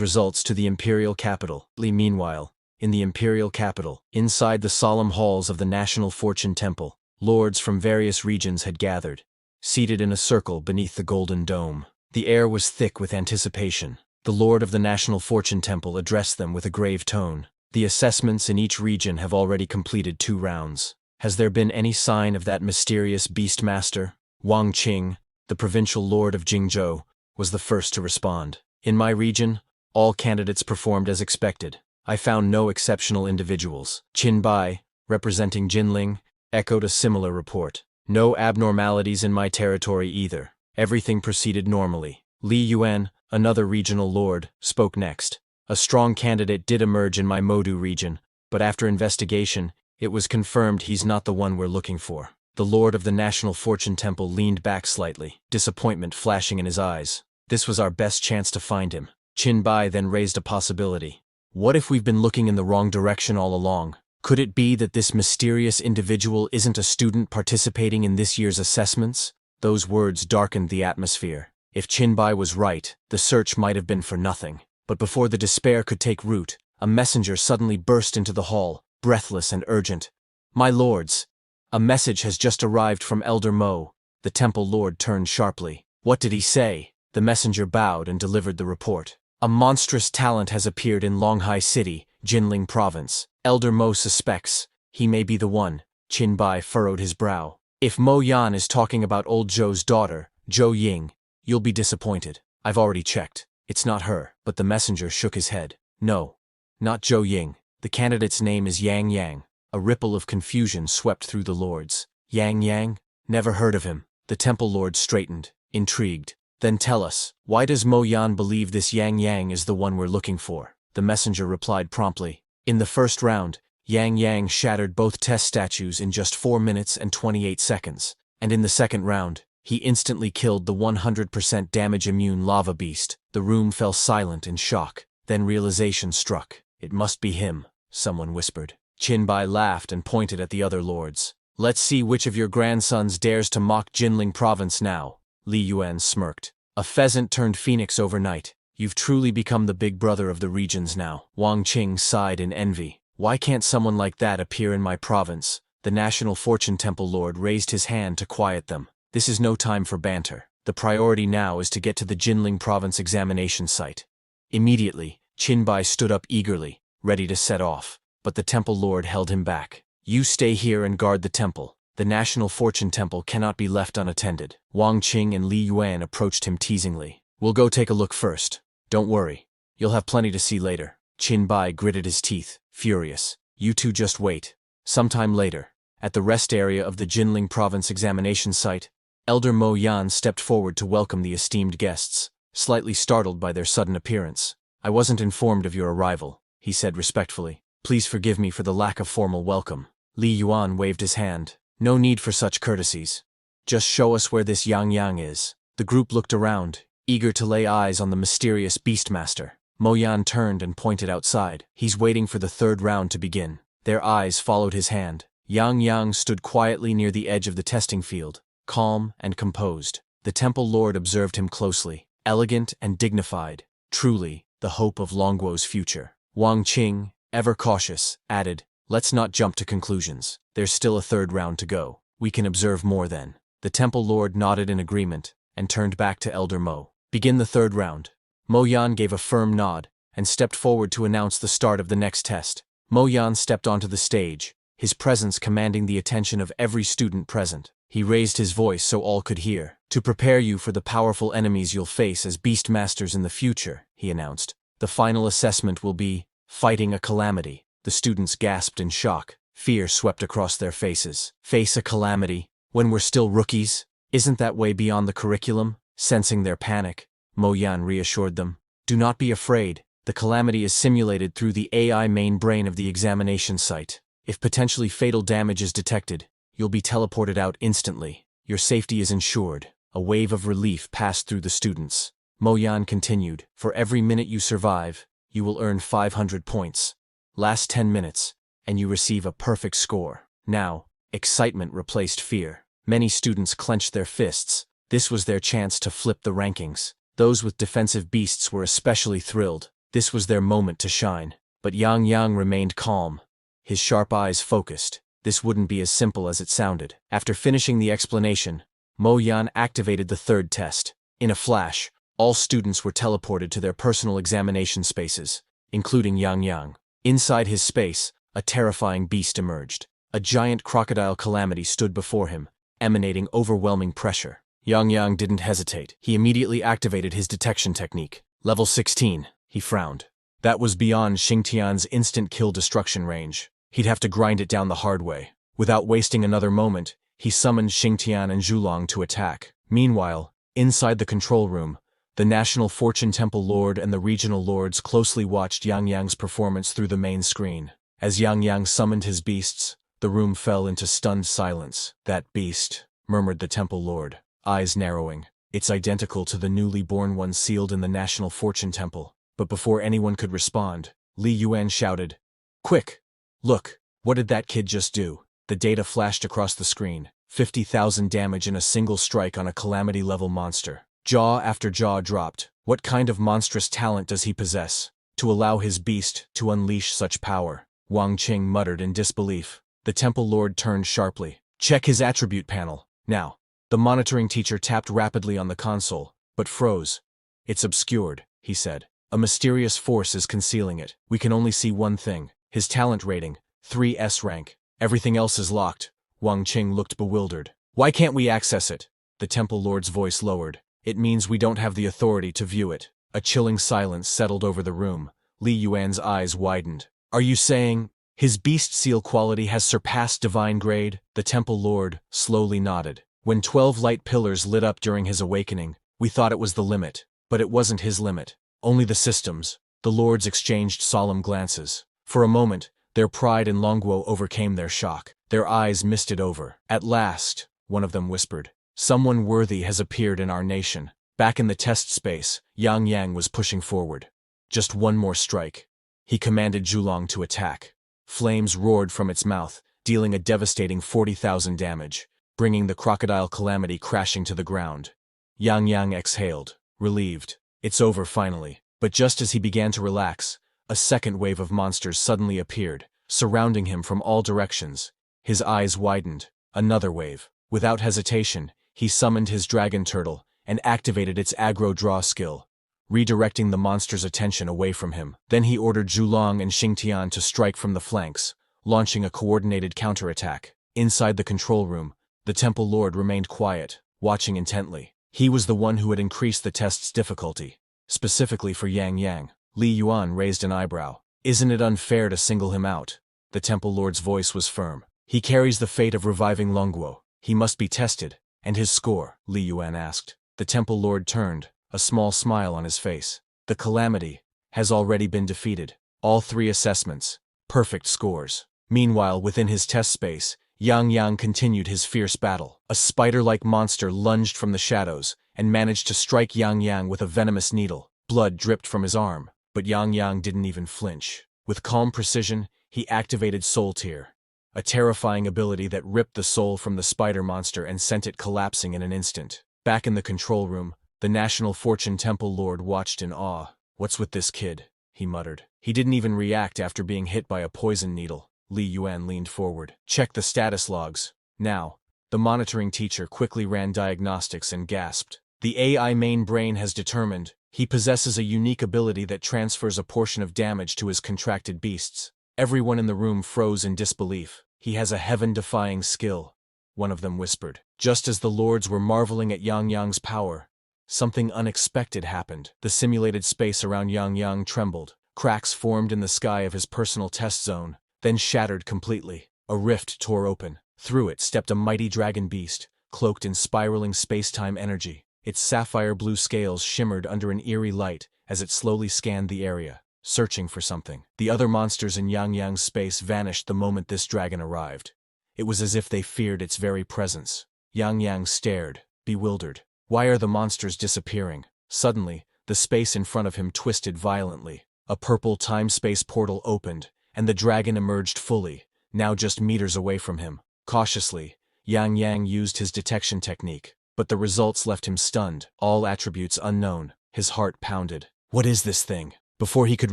results to the imperial capital. Meanwhile, in the imperial capital, inside the solemn halls of the National Fortune Temple, lords from various regions had gathered, seated in a circle beneath the golden dome. The air was thick with anticipation. The lord of the National Fortune Temple addressed them with a grave tone. The assessments in each region have already completed 2 rounds. Has there been any sign of that mysterious beastmaster? Wang Qing, the provincial lord of Jingzhou, was the first to respond. In my region, all candidates performed as expected. I found no exceptional individuals. Qin Bai, representing Jinling, echoed a similar report. No abnormalities in my territory either. Everything proceeded normally. Li Yuan, another regional lord, spoke next. A strong candidate did emerge in my Modu region, but after investigation, it was confirmed he's not the one we're looking for. The lord of the National Fortune Temple leaned back slightly, disappointment flashing in his eyes. This was our best chance to find him. Qin Bai then raised a possibility. What if we've been looking in the wrong direction all along? Could it be that this mysterious individual isn't a student participating in this year's assessments? Those words darkened the atmosphere. If Qin Bai was right, the search might have been for nothing. But before the despair could take root, a messenger suddenly burst into the hall, breathless and urgent. My lords, a message has just arrived from Elder Mo. The temple lord turned sharply. What did he say? The messenger bowed and delivered the report. A monstrous talent has appeared in Longhai City, Jinling Province. Elder Mo suspects he may be the one. Qin Bai furrowed his brow. If Mo Yan is talking about old Zhou's daughter, Zhou Ying, you'll be disappointed. I've already checked. It's not her. But the messenger shook his head. No, not Zhou Ying. The candidate's name is Yang Yang. A ripple of confusion swept through the lords. Yang Yang? Never heard of him. The temple lord straightened, intrigued. Then tell us, why does Mo Yan believe this Yang Yang is the one we're looking for? The messenger replied promptly. In the first round, Yang Yang shattered both test statues in just 4 minutes and 28 seconds. And in the second round, he instantly killed the 100% damage-immune lava beast. The room fell silent in shock. Then realization struck. It must be him, someone whispered. Qin Bai laughed and pointed at the other lords. Let's see which of your grandsons dares to mock Jinling Province now. Li Yuan smirked. A pheasant turned phoenix overnight. You've truly become the big brother of the regions now. Wang Qing sighed in envy. Why can't someone like that appear in my province? The National Fortune Temple Lord raised his hand to quiet them. This is no time for banter. The priority now is to get to the Jinling Province examination site. Immediately, Qin Bai stood up eagerly, ready to set off, but the Temple Lord held him back. You stay here and guard the temple. The National Fortune Temple cannot be left unattended. Wang Qing and Li Yuan approached him teasingly. We'll go take a look first. Don't worry. You'll have plenty to see later. Qin Bai gritted his teeth, furious. You two just wait. Sometime later, at the rest area of the Jinling Province examination site, Elder Mo Yan stepped forward to welcome the esteemed guests, slightly startled by their sudden appearance. I wasn't informed of your arrival, he said respectfully. Please forgive me for the lack of formal welcome. Li Yuan waved his hand. No need for such courtesies. Just show us where this Yang Yang is. The group looked around, eager to lay eyes on the mysterious Beastmaster. Mo Yan turned and pointed outside. He's waiting for the third round to begin. Their eyes followed his hand. Yang Yang stood quietly near the edge of the testing field, calm and composed. The temple lord observed him closely, elegant and dignified, truly the hope of Longguo's future. Wang Qing, ever cautious, added, let's not jump to conclusions. There's still a third round to go. We can observe more then. The temple lord nodded in agreement and turned back to Elder Mo. Begin the third round. Mo Yan gave a firm nod and stepped forward to announce the start of the next test. Mo Yan stepped onto the stage, his presence commanding the attention of every student present. He raised his voice so all could hear. To prepare you for the powerful enemies you'll face as Beastmasters in the future, he announced. The final assessment will be fighting a calamity. The students gasped in shock. Fear swept across their faces. Face a calamity? When we're still rookies? Isn't that way beyond the curriculum? Sensing their panic, Mo Yan reassured them. Do not be afraid. The calamity is simulated through the AI main brain of the examination site. If potentially fatal damage is detected, you'll be teleported out instantly. Your safety is ensured. A wave of relief passed through the students. Mo Yan continued. For every minute you survive, you will earn 500 points. Last 10 minutes, and you receive a perfect score. Now, excitement replaced fear. Many students clenched their fists. This was their chance to flip the rankings. Those with defensive beasts were especially thrilled. This was their moment to shine. But Yang Yang remained calm, his sharp eyes focused. This wouldn't be as simple as it sounded. After finishing the explanation, Mo Yan activated the third test. In a flash, all students were teleported to their personal examination spaces, including Yang Yang. Inside his space, a terrifying beast emerged. A giant crocodile calamity stood before him, emanating overwhelming pressure. Yang Yang didn't hesitate. He immediately activated his detection technique. Level 16, he frowned. That was beyond Xingtian's instant kill destruction range. He'd have to grind it down the hard way. Without wasting another moment, he summoned Xingtian and Zhulong to attack. Meanwhile, inside the control room, the National Fortune Temple Lord and the regional lords closely watched Yang Yang's performance through the main screen. As Yang Yang summoned his beasts, the room fell into stunned silence. That beast, murmured the Temple Lord, eyes narrowing. It's identical to the newly born one sealed in the National Fortune Temple. But before anyone could respond, Li Yuan shouted, "Quick! Look, what did that kid just do?" The data flashed across the screen. 50,000 damage in a single strike on a calamity-level monster. Jaw after jaw dropped. What kind of monstrous talent does he possess to allow his beast to unleash such power? Wang Qing muttered in disbelief. The Temple Lord turned sharply. Check his attribute panel, now. The monitoring teacher tapped rapidly on the console, but froze. It's obscured, he said. A mysterious force is concealing it. We can only see one thing. His talent rating, 3S rank. Everything else is locked. Wang Qing looked bewildered. Why can't we access it? The Temple Lord's voice lowered. It means we don't have the authority to view it. A chilling silence settled over the room. Li Yuan's eyes widened. Are you saying his beast seal quality has surpassed divine grade? The Temple Lord slowly nodded. When 12 light pillars lit up during his awakening, we thought it was the limit. But it wasn't his limit. Only the systems. The lords exchanged solemn glances. For a moment, their pride in Longguo overcame their shock. Their eyes misted over. At last, one of them whispered, someone worthy has appeared in our nation. Back in the test space, Yang Yang was pushing forward. Just one more strike. He commanded Zhulong to attack. Flames roared from its mouth, dealing a devastating 40,000 damage, bringing the crocodile calamity crashing to the ground. Yang Yang exhaled, relieved. It's over finally. But just as he began to relax, a second wave of monsters suddenly appeared, surrounding him from all directions. His eyes widened. Another wave. Without hesitation, he summoned his dragon turtle and activated its aggro draw skill, redirecting the monster's attention away from him. Then he ordered Zhulong and Xingtian to strike from the flanks, launching a coordinated counterattack. Inside the control room, the Temple Lord remained quiet, watching intently. He was the one who had increased the test's difficulty, specifically for Yang Yang. Li Yuan raised an eyebrow. Isn't it unfair to single him out? The Temple Lord's voice was firm. He carries the fate of reviving Longguo. He must be tested. And his score? Li Yuan asked. The Temple Lord turned, a small smile on his face. The calamity has already been defeated. All 3 assessments. Perfect scores. Meanwhile, within his test space, Yang Yang continued his fierce battle. A spider-like monster lunged from the shadows and managed to strike Yang Yang with a venomous needle. Blood dripped from his arm, but Yang Yang didn't even flinch. With calm precision, he activated Soul Tear, a terrifying ability that ripped the soul from the spider monster and sent it collapsing in an instant. Back in the control room, the National Fortune Temple Lord watched in awe. What's with this kid? He muttered. He didn't even react after being hit by a poison needle. Li Yuan leaned forward. Check the status logs. Now. The monitoring teacher quickly ran diagnostics and gasped. The AI main brain has determined he possesses a unique ability that transfers a portion of damage to his contracted beasts. Everyone in the room froze in disbelief. He has a heaven-defying skill, one of them whispered. Just as the lords were marveling at Yang Yang's power, something unexpected happened. The simulated space around Yang Yang trembled. Cracks formed in the sky of his personal test zone, then shattered completely. A rift tore open. Through it stepped a mighty dragon beast, cloaked in spiraling space-time energy. Its sapphire blue scales shimmered under an eerie light as it slowly scanned the area, searching for something. The other monsters in Yang Yang's space vanished the moment this dragon arrived. It was as if they feared its very presence. Yang Yang stared, bewildered. Why are the monsters disappearing? Suddenly, the space in front of him twisted violently. A purple time-space portal opened, and the dragon emerged fully, now just meters away from him. Cautiously, Yang Yang used his detection technique, but the results left him stunned. All attributes unknown. His heart pounded. What is this thing? Before he could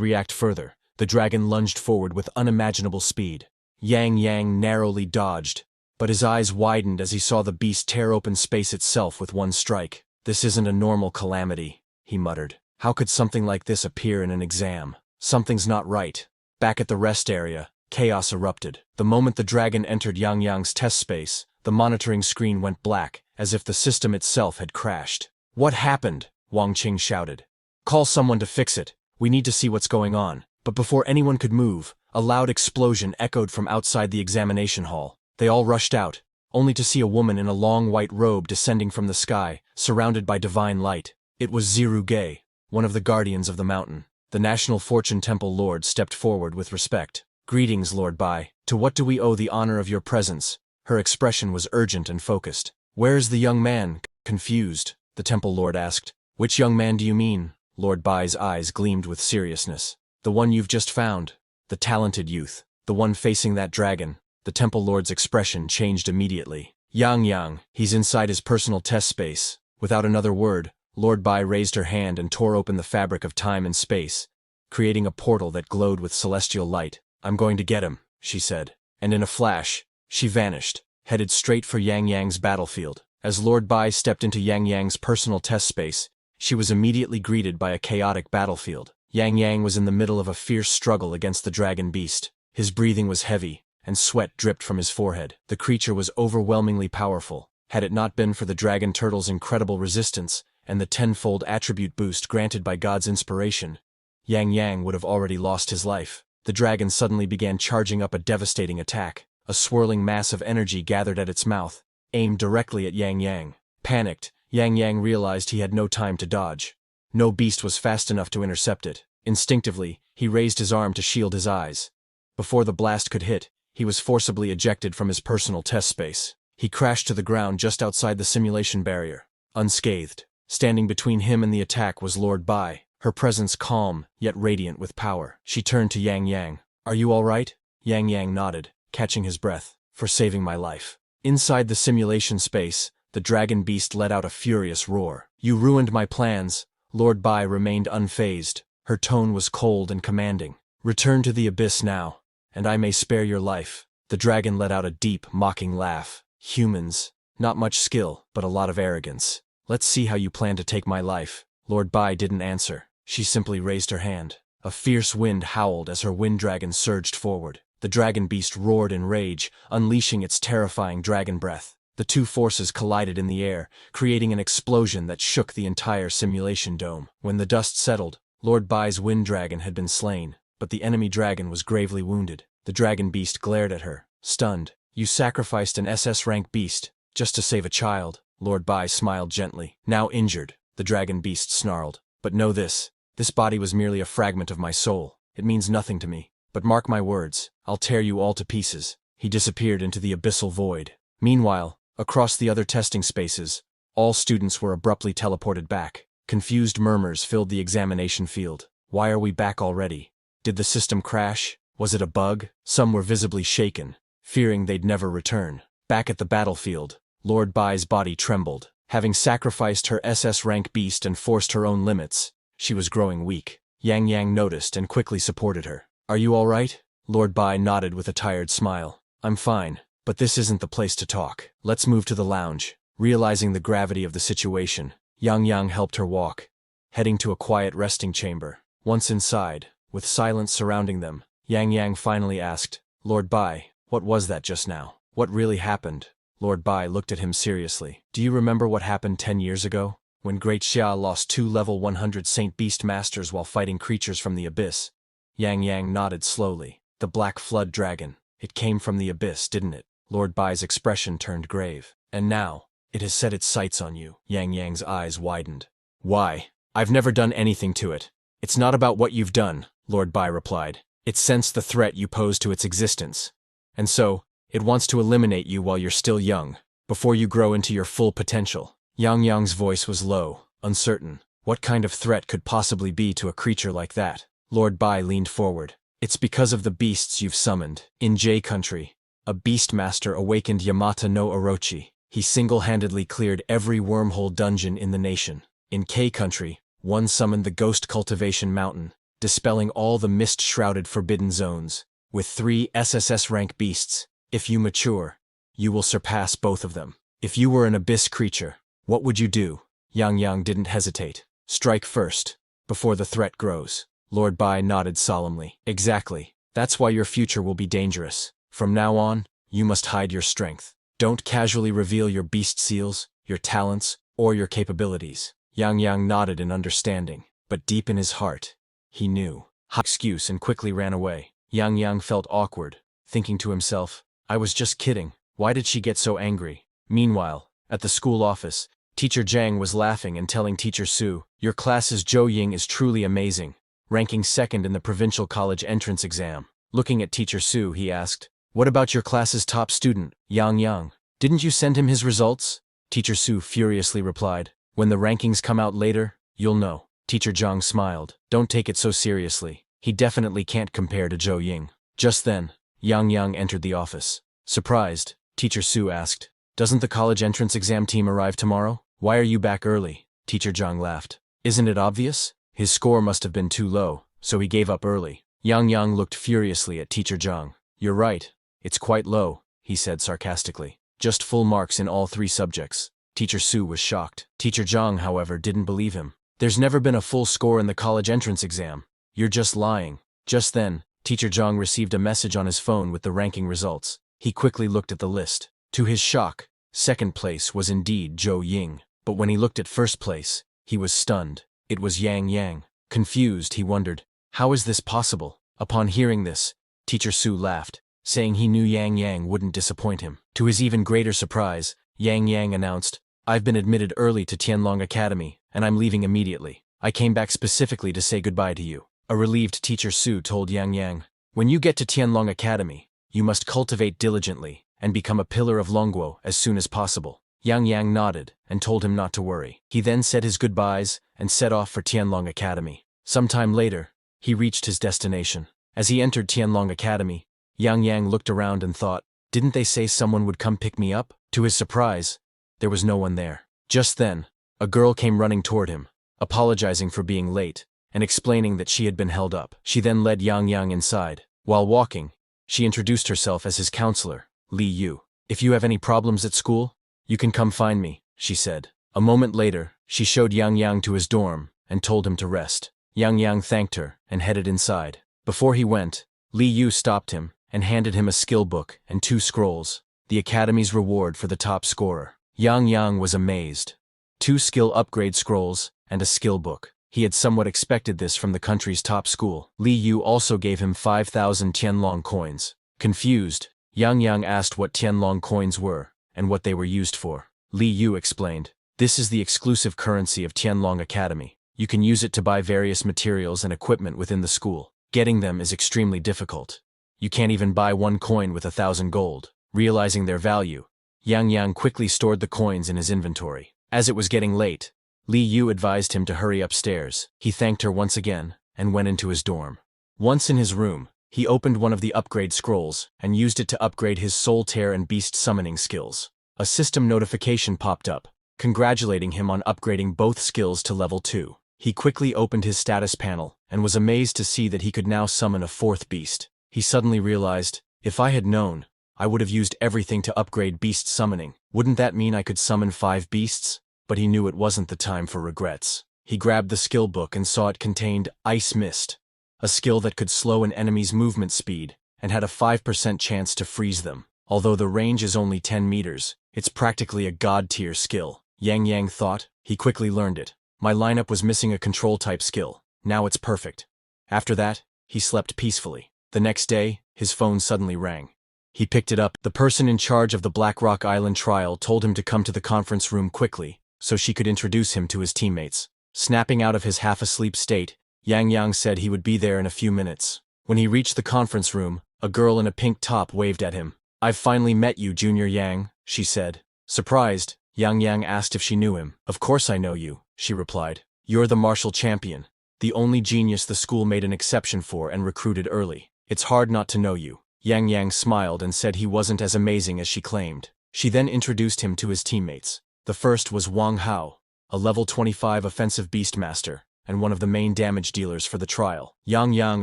react further, the dragon lunged forward with unimaginable speed. Yang Yang narrowly dodged, but his eyes widened as he saw the beast tear open space itself with one strike. This isn't a normal calamity, he muttered. How could something like this appear in an exam? Something's not right. Back at the rest area, chaos erupted. The moment the dragon entered Yang Yang's test space, the monitoring screen went black, as if the system itself had crashed. What happened? Wang Qing shouted. Call someone to fix it. We need to see what's going on. But before anyone could move, a loud explosion echoed from outside the examination hall. They all rushed out, only to see a woman in a long white robe descending from the sky, surrounded by divine light. It was Ziru Ge, one of the guardians of the mountain. The National Fortune Temple Lord stepped forward with respect. Greetings, Lord Bai. To what do we owe the honor of your presence? Her expression was urgent and focused. Where is the young man? Confused, the Temple Lord asked. Which young man do you mean? Lord Bai's eyes gleamed with seriousness. The one you've just found. The talented youth. The one facing that dragon. The Temple Lord's expression changed immediately. Yang Yang, he's inside his personal test space. Without another word, Lord Bai raised her hand and tore open the fabric of time and space, creating a portal that glowed with celestial light. I'm going to get him, she said. And in a flash, she vanished, headed straight for Yang Yang's battlefield. As Lord Bai stepped into Yang Yang's personal test space, she was immediately greeted by a chaotic battlefield. Yang Yang was in the middle of a fierce struggle against the dragon beast. His breathing was heavy, and sweat dripped from his forehead. The creature was overwhelmingly powerful. Had it not been for the dragon turtle's incredible resistance and the tenfold attribute boost granted by God's inspiration, Yang Yang would have already lost his life. The dragon suddenly began charging up a devastating attack. A swirling mass of energy gathered at its mouth, aimed directly at Yang Yang. Panicked, Yang Yang realized he had no time to dodge. No beast was fast enough to intercept it. Instinctively, he raised his arm to shield his eyes. Before the blast could hit, he was forcibly ejected from his personal test space. He crashed to the ground just outside the simulation barrier, unscathed. Standing between him and the attack was Lord Bai, her presence calm, yet radiant with power. She turned to Yang Yang. Are you all right? Yang Yang nodded, catching his breath. For saving my life. Inside the simulation space, the dragon beast let out a furious roar. You ruined my plans. Lord Bai remained unfazed. Her tone was cold and commanding. Return to the abyss now, and I may spare your life. The dragon let out a deep, mocking laugh. Humans. Not much skill, but a lot of arrogance. Let's see how you plan to take my life. Lord Bai didn't answer. She simply raised her hand. A fierce wind howled as her wind dragon surged forward. The dragon beast roared in rage, unleashing its terrifying dragon breath. The two forces collided in the air, creating an explosion that shook the entire simulation dome. When the dust settled, Lord Bai's wind dragon had been slain, but the enemy dragon was gravely wounded. The dragon beast glared at her, stunned. You sacrificed an SS-rank beast, just to save a child. Lord Bai smiled gently. Now injured, the dragon beast snarled. But know this body was merely a fragment of my soul. It means nothing to me. But mark my words, I'll tear you all to pieces. He disappeared into the abyssal void. Meanwhile, across the other testing spaces, all students were abruptly teleported back. Confused murmurs filled the examination field. Why are we back already? Did the system crash? Was it a bug? Some were visibly shaken, fearing they'd never return. Back at the battlefield, Lord Bai's body trembled. Having sacrificed her SS-rank beast and forced her own limits, she was growing weak. Yang Yang noticed and quickly supported her. Are you all right? Lord Bai nodded with a tired smile. I'm fine, but this isn't the place to talk. Let's move to the lounge. Realizing the gravity of the situation, Yang Yang helped her walk, heading to a quiet resting chamber. Once inside, with silence surrounding them, Yang Yang finally asked, Lord Bai, what was that just now? What really happened? Lord Bai looked at him seriously. Do you remember what happened 10 years ago? When Great Xia lost 2 level 100 Saint Beast Masters while fighting creatures from the abyss. Yang Yang nodded slowly. The Black Flood Dragon. It came from the abyss, didn't it? Lord Bai's expression turned grave. And now, it has set its sights on you. Yang Yang's eyes widened. Why? I've never done anything to it. It's not about what you've done, Lord Bai replied. It sensed the threat you pose to its existence. And so, it wants to eliminate you while you're still young, before you grow into your full potential. Yang Yang's voice was low, uncertain. What kind of threat could possibly be to a creature like that? Lord Bai leaned forward. It's because of the beasts you've summoned. In J Country, a Beastmaster awakened Yamata no Orochi. He single-handedly cleared every wormhole dungeon in the nation. In K Country, One summoned the Ghost Cultivation Mountain, dispelling all the mist-shrouded forbidden zones. With 3 SSS-rank beasts, if you mature, you will surpass both of them. If you were an abyss creature, what would you do? Yang Yang didn't hesitate. Strike first, before the threat grows. Lord Bai nodded solemnly. Exactly. That's why your future will be dangerous. From now on, you must hide your strength. Don't casually reveal your beast seals, your talents, or your capabilities. Yang Yang nodded in understanding, but deep in his heart, he knew. Excuse and quickly ran away. Yang Yang felt awkward, thinking to himself, I was just kidding. Why did she get so angry? Meanwhile, at the school office, Teacher Zhang was laughing and telling Teacher Su, your class's Zhou Ying is truly amazing, ranking 2nd in the provincial college entrance exam. Looking at Teacher Su, he asked, what about your class's top student, Yang Yang? Didn't you send him his results? Teacher Su furiously replied, when the rankings come out later, you'll know. Teacher Zhang smiled. Don't take it so seriously. He definitely can't compare to Zhou Ying. Just then, Yang Yang entered the office. Surprised, Teacher Su asked, doesn't the college entrance exam team arrive tomorrow? Why are you back early? Teacher Zhang laughed. Isn't it obvious? His score must have been too low, so he gave up early. Yang Yang looked furiously at Teacher Zhang. You're right, it's quite low, he said sarcastically. Just full marks in all 3 subjects. Teacher Su was shocked. Teacher Zhang, however, didn't believe him. There's never been a full score in the college entrance exam. You're just lying. Just then, Teacher Zhang received a message on his phone with the ranking results. He quickly looked at the list. To his shock, 2nd place was indeed Zhou Ying. But when he looked at 1st place, he was stunned. It was Yang Yang. Confused, he wondered, how is this possible? Upon hearing this, Teacher Su laughed, saying he knew Yang Yang wouldn't disappoint him. To his even greater surprise, Yang Yang announced, I've been admitted early to Tianlong Academy, and I'm leaving immediately. I came back specifically to say goodbye to you. A relieved Teacher Su told Yang Yang, when you get to Tianlong Academy, you must cultivate diligently and become a pillar of Longguo as soon as possible. Yang Yang nodded and told him not to worry. He then said his goodbyes and set off for Tianlong Academy. Sometime later, he reached his destination. As he entered Tianlong Academy, Yang Yang looked around and thought, didn't they say someone would come pick me up? To his surprise, there was no one there. Just then, a girl came running toward him, apologizing for being late and explaining that she had been held up. She then led Yang Yang inside. While walking, she introduced herself as his counselor, Li Yu. If you have any problems at school, you can come find me, she said. A moment later, she showed Yang Yang to his dorm and told him to rest. Yang Yang thanked her and headed inside. Before he went, Li Yu stopped him and handed him a skill book and 2 scrolls, the academy's reward for the top scorer. Yang Yang was amazed. 2 skill upgrade scrolls and a skill book. He had somewhat expected this from the country's top school. Li Yu also gave him 5,000 Tianlong coins. Confused, Yang Yang asked what Tianlong coins were and what they were used for. Li Yu explained, this is the exclusive currency of Tianlong Academy. You can use it to buy various materials and equipment within the school. Getting them is extremely difficult. You can't even buy 1 coin with 1,000 gold. Realizing their value, Yang Yang quickly stored the coins in his inventory. As it was getting late, Li Yu advised him to hurry upstairs. He thanked her once again and went into his dorm. Once in his room, he opened one of the upgrade scrolls and used it to upgrade his soul tear and beast summoning skills. A system notification popped up, congratulating him on upgrading both skills to level 2. He quickly opened his status panel and was amazed to see that he could now summon a 4th beast. He suddenly realized, if I had known, I would have used everything to upgrade beast summoning. Wouldn't that mean I could summon 5 beasts? But he knew it wasn't the time for regrets. He grabbed the skill book and saw it contained Ice Mist, a skill that could slow an enemy's movement speed and had a 5% chance to freeze them. Although the range is only 10 meters, it's practically a god-tier skill. Yang Yang thought. He quickly learned it. My lineup was missing a control-type skill. Now it's perfect. After that, he slept peacefully. The next day, his phone suddenly rang. He picked it up. The person in charge of the Black Rock Island trial told him to come to the conference room quickly, so she could introduce him to his teammates. Snapping out of his half-asleep state, Yang Yang said he would be there in a few minutes. When he reached the conference room, a girl in a pink top waved at him. I've finally met you, Junior Yang, she said. Surprised, Yang Yang asked if she knew him. Of course I know you, she replied. You're the martial champion, the only genius the school made an exception for and recruited early. It's hard not to know you. Yang Yang smiled and said he wasn't as amazing as she claimed. She then introduced him to his teammates. The first was Wang Hao, a level 25 offensive beastmaster. and one of the main damage dealers for the trial. Yang Yang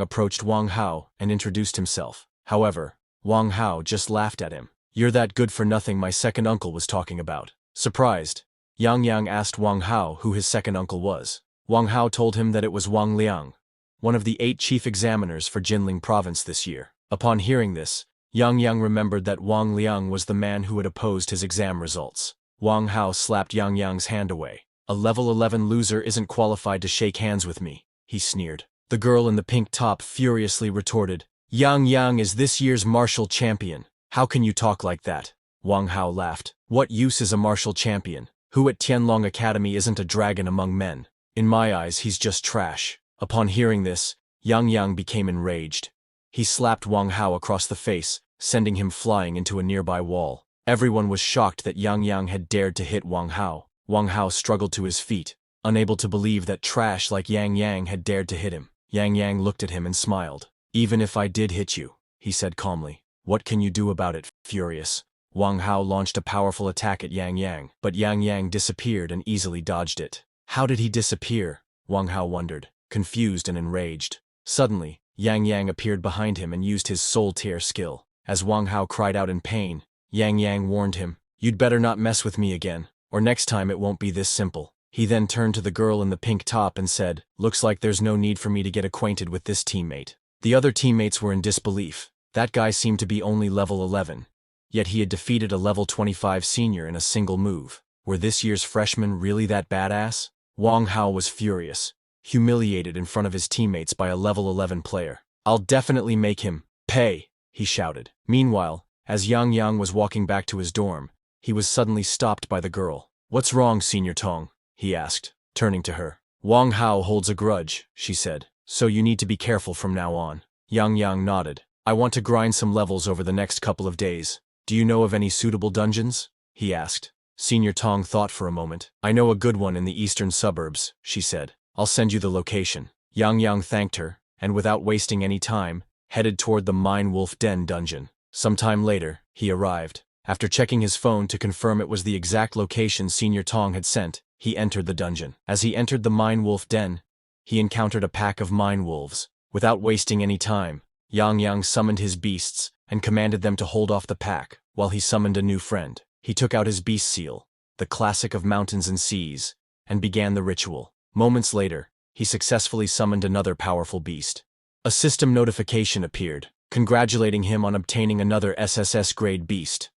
approached Wang Hao and introduced himself. However, Wang Hao just laughed at him. "You're that good for nothing my second uncle was talking about." Surprised, Yang Yang asked Wang Hao who his second uncle was. Wang Hao told him that it was Wang Liang, one of the 8 chief examiners for Jinling province this year. Upon hearing this, Yang Yang remembered that Wang Liang was the man who had opposed his exam results. Wang Hao slapped Yang Yang's hand away. "A level 11 loser isn't qualified to shake hands with me," he sneered. The girl in the pink top furiously retorted, "Yang Yang is this year's martial champion. How can you talk like that?" Wang Hao laughed. "What use is a martial champion? Who at Tianlong Academy isn't a dragon among men? In my eyes, he's just trash." Upon hearing this, Yang Yang became enraged. He slapped Wang Hao across the face, sending him flying into a nearby wall. Everyone was shocked that Yang Yang had dared to hit Wang Hao. Wang Hao struggled to his feet, unable to believe that trash like Yang Yang had dared to hit him. Yang Yang looked at him and smiled. "Even if I did hit you," he said calmly, "what can you do about it?" Furious, Wang Hao launched a powerful attack at Yang Yang, but Yang Yang disappeared and easily dodged it. How did he disappear? Wang Hao wondered, confused and enraged. Suddenly, Yang Yang appeared behind him and used his soul tear skill. As Wang Hao cried out in pain, Yang Yang warned him, "You'd better not mess with me again, or next time it won't be this simple." He then turned to the girl in the pink top and said, "Looks like there's no need for me to get acquainted with this teammate." The other teammates were in disbelief. That guy seemed to be only level 11. Yet he had defeated a level 25 senior in a single move. Were this year's freshmen really that badass? Wang Hao was furious, humiliated in front of his teammates by a level 11 player. "I'll definitely make him pay," he shouted. Meanwhile, as Yang Yang was walking back to his dorm, he was suddenly stopped by the girl. "What's wrong, Senior Tong?" he asked, turning to her. "Wang Hao holds a grudge," she said, "so you need to be careful from now on." Yang Yang nodded. "I want to grind some levels over the next couple of days. Do you know of any suitable dungeons?" he asked. Senior Tong thought for a moment. "I know a good one in the eastern suburbs," she said. "I'll send you the location." Yang Yang thanked her, and without wasting any time, headed toward the Mine Wolf Den dungeon. Some time later, he arrived. After checking his phone to confirm it was the exact location Senior Tong had sent, he entered the dungeon. As he entered the Mine Wolf Den, he encountered a pack of mine wolves. Without wasting any time, Yang Yang summoned his beasts and commanded them to hold off the pack, while he summoned a new friend. He took out his beast seal, the classic of mountains and seas, and began the ritual. Moments later, he successfully summoned another powerful beast. A system notification appeared, congratulating him on obtaining another SSS-grade beast.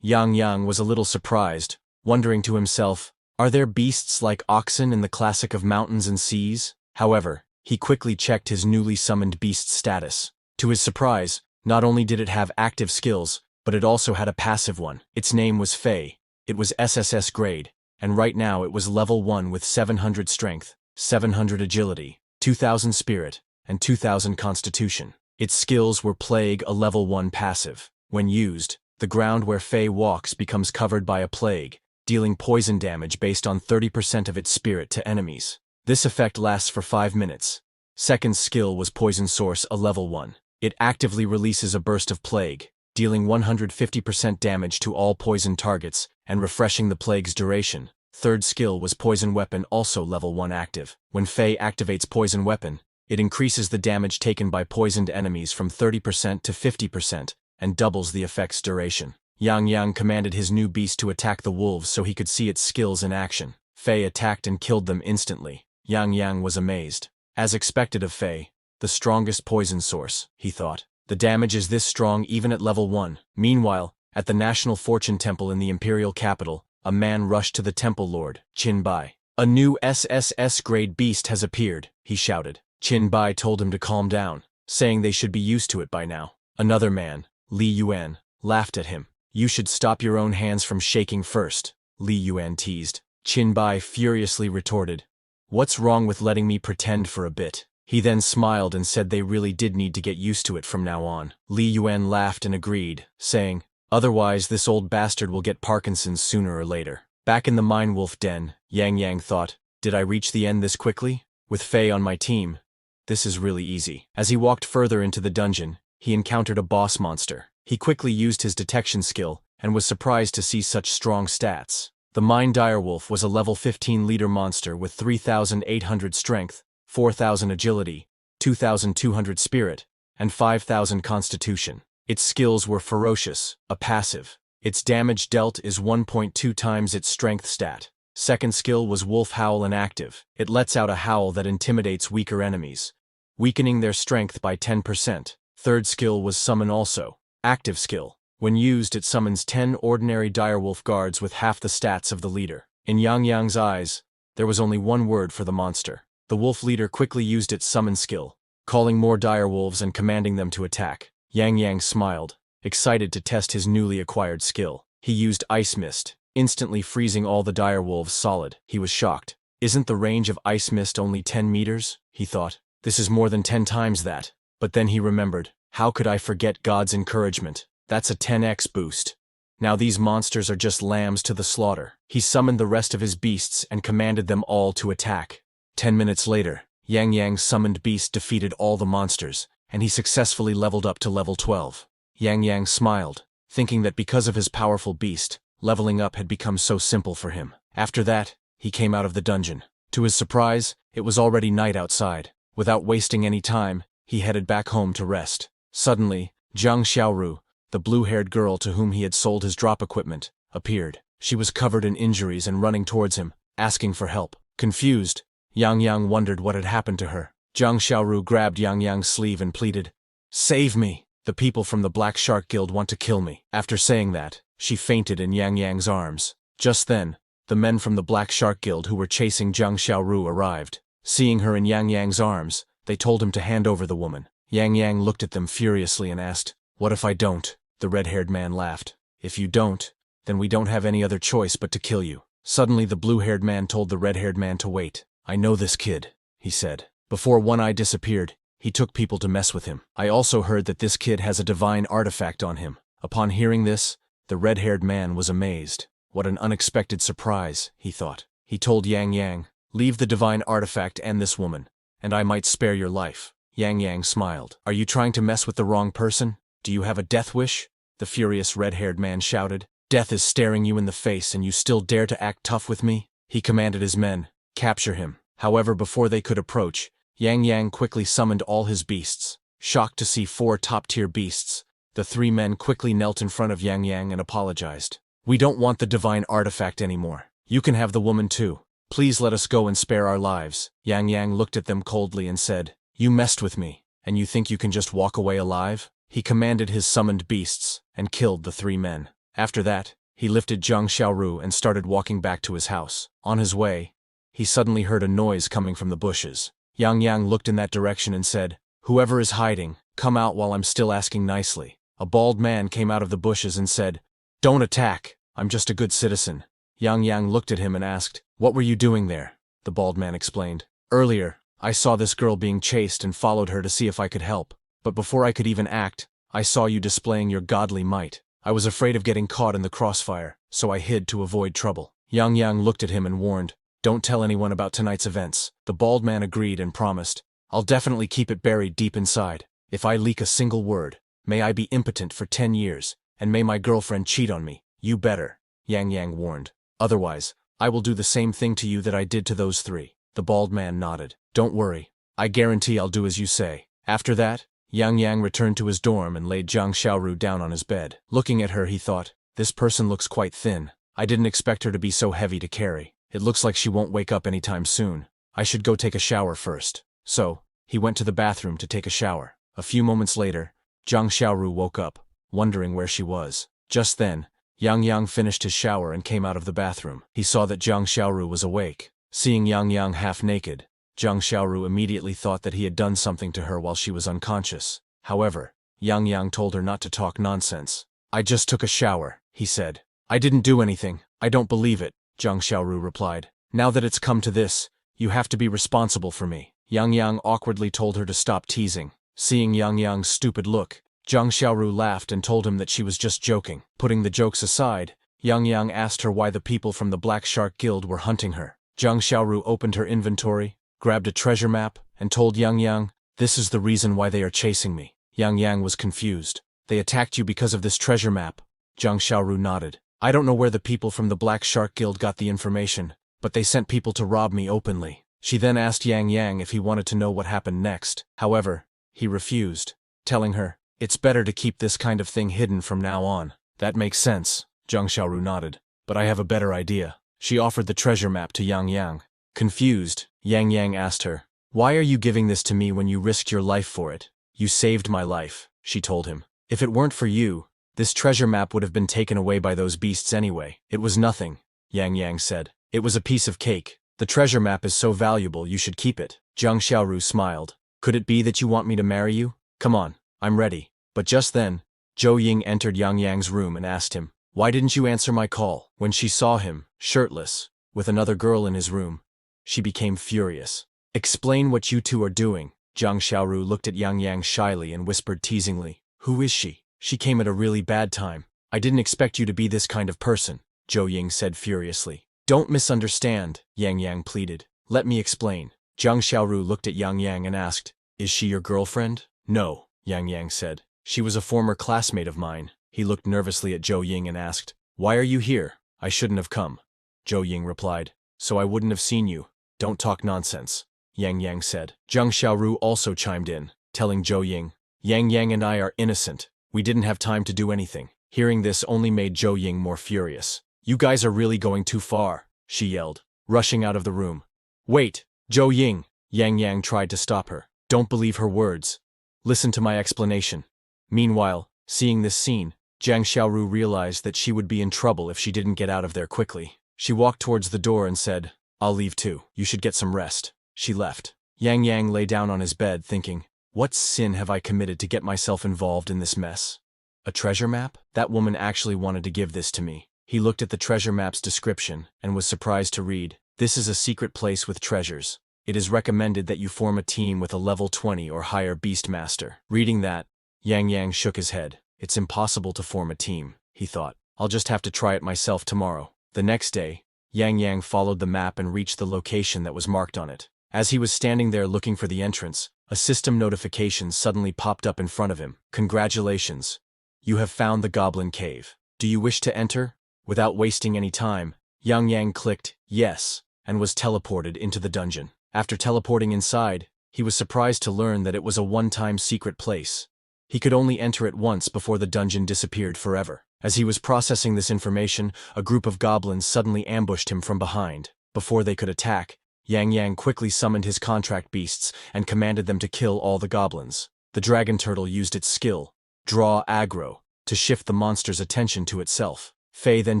Yang Yang was a little surprised, wondering to himself, are there beasts like oxen in the classic of mountains and seas? However, he quickly checked his newly summoned beast's status. To his surprise, not only did it have active skills, but it also had a passive one. Its name was Fei. It was SSS grade, and right now it was level 1 with 700 strength, 700 agility, 2000 spirit, and 2000 constitution. Its skills were Plague, a level 1 passive. When used, the ground where Fei walks becomes covered by a plague, dealing poison damage based on 30% of its spirit to enemies. This effect lasts for 5 minutes. Second skill was Poison Source, a level 1. It actively releases a burst of plague, dealing 150% damage to all poison targets and refreshing the plague's duration. Third skill was Poison Weapon, also level 1 active. When Fei activates Poison Weapon, it increases the damage taken by poisoned enemies from 30% to 50% and doubles the effect's duration. Yang Yang commanded his new beast to attack the wolves so he could see its skills in action. Fei attacked and killed them instantly. Yang Yang was amazed. As expected of Fei, the strongest poison source, he thought. The damage is this strong even at level 1. Meanwhile, at the National Fortune Temple in the Imperial Capital, a man rushed to the Temple Lord, Qin Bai. "A new SSS-grade beast has appeared," he shouted. Qin Bai told him to calm down, saying they should be used to it by now. Another man, Li Yuan, laughed at him. "You should stop your own hands from shaking first," Li Yuan teased. Qin Bai furiously retorted, "What's wrong with letting me pretend for a bit?" He then smiled and said they really did need to get used to it from now on. Li Yuan laughed and agreed, saying, "Otherwise this old bastard will get Parkinson's sooner or later." Back in the Mine Wolf Den, Yang Yang thought, "Did I reach the end this quickly? With Fei on my team, this is really easy." As he walked further into the dungeon, he encountered a boss monster. He quickly used his detection skill and was surprised to see such strong stats. The Mine Direwolf was a level 15 leader monster with 3,800 strength, 4,000 agility, 2,200 spirit, and 5,000 constitution. Its skills were ferocious, a passive. Its damage dealt is 1.2 times its strength stat. Second skill was Wolf Howl and active. It lets out a howl that intimidates weaker enemies, weakening their strength by 10%. Third skill was Summon also. Active skill. When used, it summons 10 ordinary direwolf guards with half the stats of the leader. In Yang Yang's eyes, there was only one word for the monster. The wolf leader quickly used its summon skill, calling more direwolves and commanding them to attack. Yang Yang smiled, excited to test his newly acquired skill. He used Ice Mist, instantly freezing all the direwolves solid. He was shocked. Isn't the range of Ice Mist only 10 meters? He thought. This is more than 10 times that. But then he remembered. How could I forget God's encouragement? That's a 10x boost. Now these monsters are just lambs to the slaughter. He summoned the rest of his beasts and commanded them all to attack. 10 minutes later, Yang Yang's summoned beast defeated all the monsters, and he successfully leveled up to level 12. Yang Yang smiled, thinking that because of his powerful beast, leveling up had become so simple for him. After that, he came out of the dungeon. To his surprise, it was already night outside. Without wasting any time, he headed back home to rest. Suddenly, Zhang Xiaoru, the blue-haired girl to whom he had sold his drop equipment, appeared. She was covered in injuries and running towards him, asking for help. Confused, Yang Yang wondered what had happened to her. Zhang Xiaoru grabbed Yang Yang's sleeve and pleaded, "Save me! The people from the Black Shark Guild want to kill me." After saying that, she fainted in Yang Yang's arms. Just then, the men from the Black Shark Guild who were chasing Zhang Xiaoru arrived. Seeing her in Yang Yang's arms, they told him to hand over the woman. Yang Yang looked at them furiously and asked, "What if I don't?" The red-haired man laughed. "If you don't, then we don't have any other choice but to kill you." Suddenly the blue-haired man told the red-haired man to wait. "I know this kid," he said. Before One Eye disappeared, he took people to mess with him. "I also heard that this kid has a divine artifact on him." Upon hearing this, the red-haired man was amazed. What an unexpected surprise, he thought. He told Yang Yang, "Leave the divine artifact and this woman, and I might spare your life." Yang Yang smiled. "Are you trying to mess with the wrong person? Do you have a death wish?" The furious red-haired man shouted. "Death is staring you in the face and you still dare to act tough with me?" He commanded his men, "Capture him." However, before they could approach, Yang Yang quickly summoned all his beasts. Shocked to see 4 top-tier beasts, the 3 men quickly knelt in front of Yang Yang and apologized. "We don't want the divine artifact anymore. You can have the woman too. Please let us go and spare our lives." Yang Yang looked at them coldly and said, "You messed with me, and you think you can just walk away alive?" He commanded his summoned beasts, and killed the 3 men. After that, he lifted Zhang Xiaoru and started walking back to his house. On his way, he suddenly heard a noise coming from the bushes. Yang Yang looked in that direction and said, "Whoever is hiding, come out while I'm still asking nicely." A bald man came out of the bushes and said, "Don't attack, I'm just a good citizen." Yang Yang looked at him and asked, "What were you doing there?" The bald man explained, "Earlier, I saw this girl being chased and followed her to see if I could help. But before I could even act, I saw you displaying your godly might. I was afraid of getting caught in the crossfire, so I hid to avoid trouble." Yang Yang looked at him and warned, "Don't tell anyone about tonight's events." The bald man agreed and promised, "I'll definitely keep it buried deep inside. If I leak a single word, may I be impotent for 10 years, and may my girlfriend cheat on me." "You better," Yang Yang warned. "Otherwise, I will do the same thing to you that I did to those 3. The bald man nodded. "Don't worry. I guarantee I'll do as you say." After that, Yang Yang returned to his dorm and laid Zhang Xiaoru down on his bed. Looking at her, he thought, "This person looks quite thin. I didn't expect her to be so heavy to carry. It looks like she won't wake up anytime soon. I should go take a shower first." So, he went to the bathroom to take a shower. A few moments later, Zhang Xiaoru woke up, wondering where she was. Just then, Yang Yang finished his shower and came out of the bathroom. He saw that Zhang Xiaoru was awake. Seeing Yang Yang half-naked, Zhang Xiaoru immediately thought that he had done something to her while she was unconscious. However, Yang Yang told her not to talk nonsense. "I just took a shower," he said. "I didn't do anything. I don't believe it," Zhang Xiaoru replied. "Now that it's come to this, you have to be responsible for me." Yang Yang awkwardly told her to stop teasing. Seeing Yang Yang's stupid look, Zhang Xiaoru laughed and told him that she was just joking. Putting the jokes aside, Yang Yang asked her why the people from the Black Shark Guild were hunting her. Zhang Xiaoru opened her inventory, grabbed a treasure map, and told Yang Yang, "This is the reason why they are chasing me." Yang Yang was confused. "They attacked you because of this treasure map?" Zhang Xiaoru nodded. I don't know where the people from the Black Shark Guild got the information, but they sent people to rob me openly. She then asked Yang Yang if he wanted to know what happened next. However, he refused, telling her, "It's better to keep this kind of thing hidden from now on." "That makes sense," Zhang Xiaoru nodded. "But I have a better idea." She offered the treasure map to Yang Yang. Confused, Yang Yang asked her, "Why are you giving this to me when you risked your life for it?" "You saved my life," she told him. "If it weren't for you, this treasure map would have been taken away by those beasts anyway." "It was nothing," Yang Yang said. "It was a piece of cake. The treasure map is so valuable you should keep it." Zhang Xiaoru smiled. "Could it be that you want me to marry you? Come on, I'm ready." But just then, Zhou Ying entered Yang Yang's room and asked him, "Why didn't you answer my call?" When she saw him, shirtless, with another girl in his room, she became furious. "Explain what you two are doing." Zhang Xiaoru looked at Yang Yang shyly and whispered teasingly, "Who is she? She came at a really bad time. I didn't expect you to be this kind of person," Zhou Ying said furiously. "Don't misunderstand," Yang Yang pleaded. "Let me explain." Zhang Xiaoru looked at Yang Yang and asked, "Is she your girlfriend?" "No," Yang Yang said. "She was a former classmate of mine." He looked nervously at Zhou Ying and asked, "Why are you here?" "I shouldn't have come," Zhou Ying replied. "So I wouldn't have seen you." "Don't talk nonsense," Yang Yang said. Zhang Xiaoru also chimed in, telling Zhou Ying, "Yang Yang and I are innocent. We didn't have time to do anything." Hearing this only made Zhou Ying more furious. "You guys are really going too far," she yelled, rushing out of the room. "Wait, Zhou Ying!" Yang Yang tried to stop her. "Don't believe her words. Listen to my explanation." Meanwhile, seeing this scene, Zhang Xiaoru realized that she would be in trouble if she didn't get out of there quickly. She walked towards the door and said, "I'll leave too. You should get some rest." She left. Yang Yang lay down on his bed thinking, "What sin have I committed to get myself involved in this mess? A treasure map? That woman actually wanted to give this to me." He looked at the treasure map's description and was surprised to read, "This is a secret place with treasures. It is recommended that you form a team with a level 20 or higher beastmaster." Reading that, Yang Yang shook his head. "It's impossible to form a team," he thought. "I'll just have to try it myself tomorrow." The next day, Yang Yang followed the map and reached the location that was marked on it. As he was standing there looking for the entrance, a system notification suddenly popped up in front of him. "Congratulations! You have found the Goblin Cave. Do you wish to enter?" Without wasting any time, Yang Yang clicked yes and was teleported into the dungeon. After teleporting inside, he was surprised to learn that it was a one-time secret place. He could only enter it once before the dungeon disappeared forever. As he was processing this information, a group of goblins suddenly ambushed him from behind. Before they could attack, Yang Yang quickly summoned his contract beasts and commanded them to kill all the goblins. The dragon turtle used its skill, Draw Aggro, to shift the monster's attention to itself. Fei then